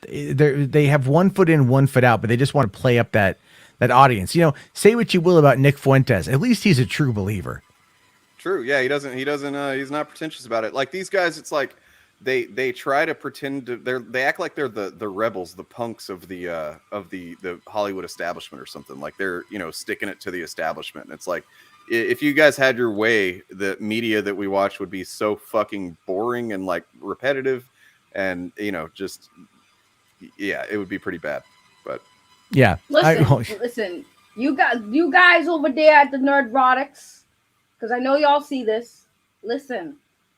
have one foot in, one foot out, but they just want to play up that audience. You know, say what you will about Nick Fuentes, at least he's a true believer. True. Yeah, he's not pretentious about it. Like these guys, it's like they try to pretend they act like they're the rebels, the punks of the Hollywood establishment or something. Like they're, you know, sticking it to the establishment. And it's like, if you guys had your way, the media that we watch would be so fucking boring and like repetitive, and you know, just yeah, it would be pretty bad. But yeah, listen, you guys over there at the Nerdrotics, because I know y'all see this. Listen,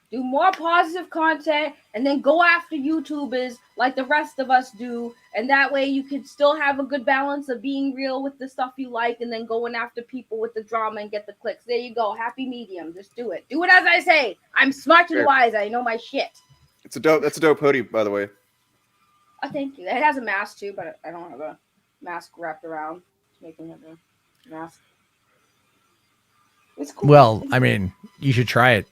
do more positive content, and then go after YouTubers like the rest of us do, and that way you can still have a good balance of being real with the stuff you like, and then going after people with the drama and get the clicks. There you go, happy medium. Just do it. Do it as I say. I'm smart and wise. I know my shit. That's a dope hoodie, by the way. Oh, thank you. It has a mask too, but I don't have a mask wrapped around, making it a mask. It's cool. Well, I mean, you should try it.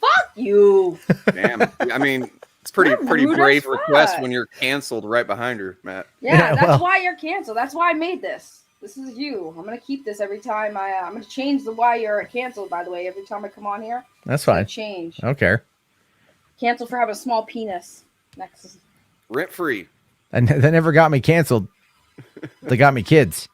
Fuck you. Damn. I mean, it's pretty brave request when you're canceled right behind her, Matt. Yeah, that's why you're canceled. That's why I made this. This is you. I'm gonna keep this every time I'm gonna change the why you're canceled. By the way, every time I come on here. That's fine. Change. I don't care. Cancel for having a small penis. Next. Rent free. And they never got me canceled. They got me kids.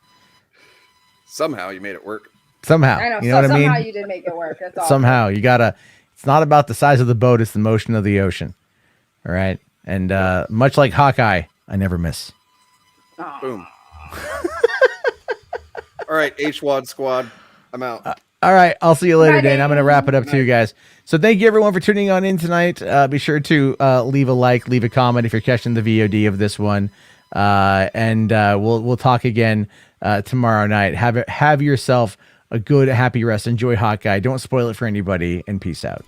Somehow you made it work. Somehow. I know. You know what I mean? Somehow you did make it work. That's all. Somehow you gotta. It's not about the size of the boat; it's the motion of the ocean. All right, and much like Hawkeye, I never miss. Oh. Boom. All right, HWAD squad, I'm out. All right, I'll see you later, Dane. I'm going to wrap it up too, guys. So thank you everyone for tuning on in tonight. Be sure to leave a like, leave a comment if you're catching the VOD of this one, and we'll talk again tomorrow night. Have yourself a good, happy rest. Enjoy Hawkeye. Don't spoil it for anybody, and peace out.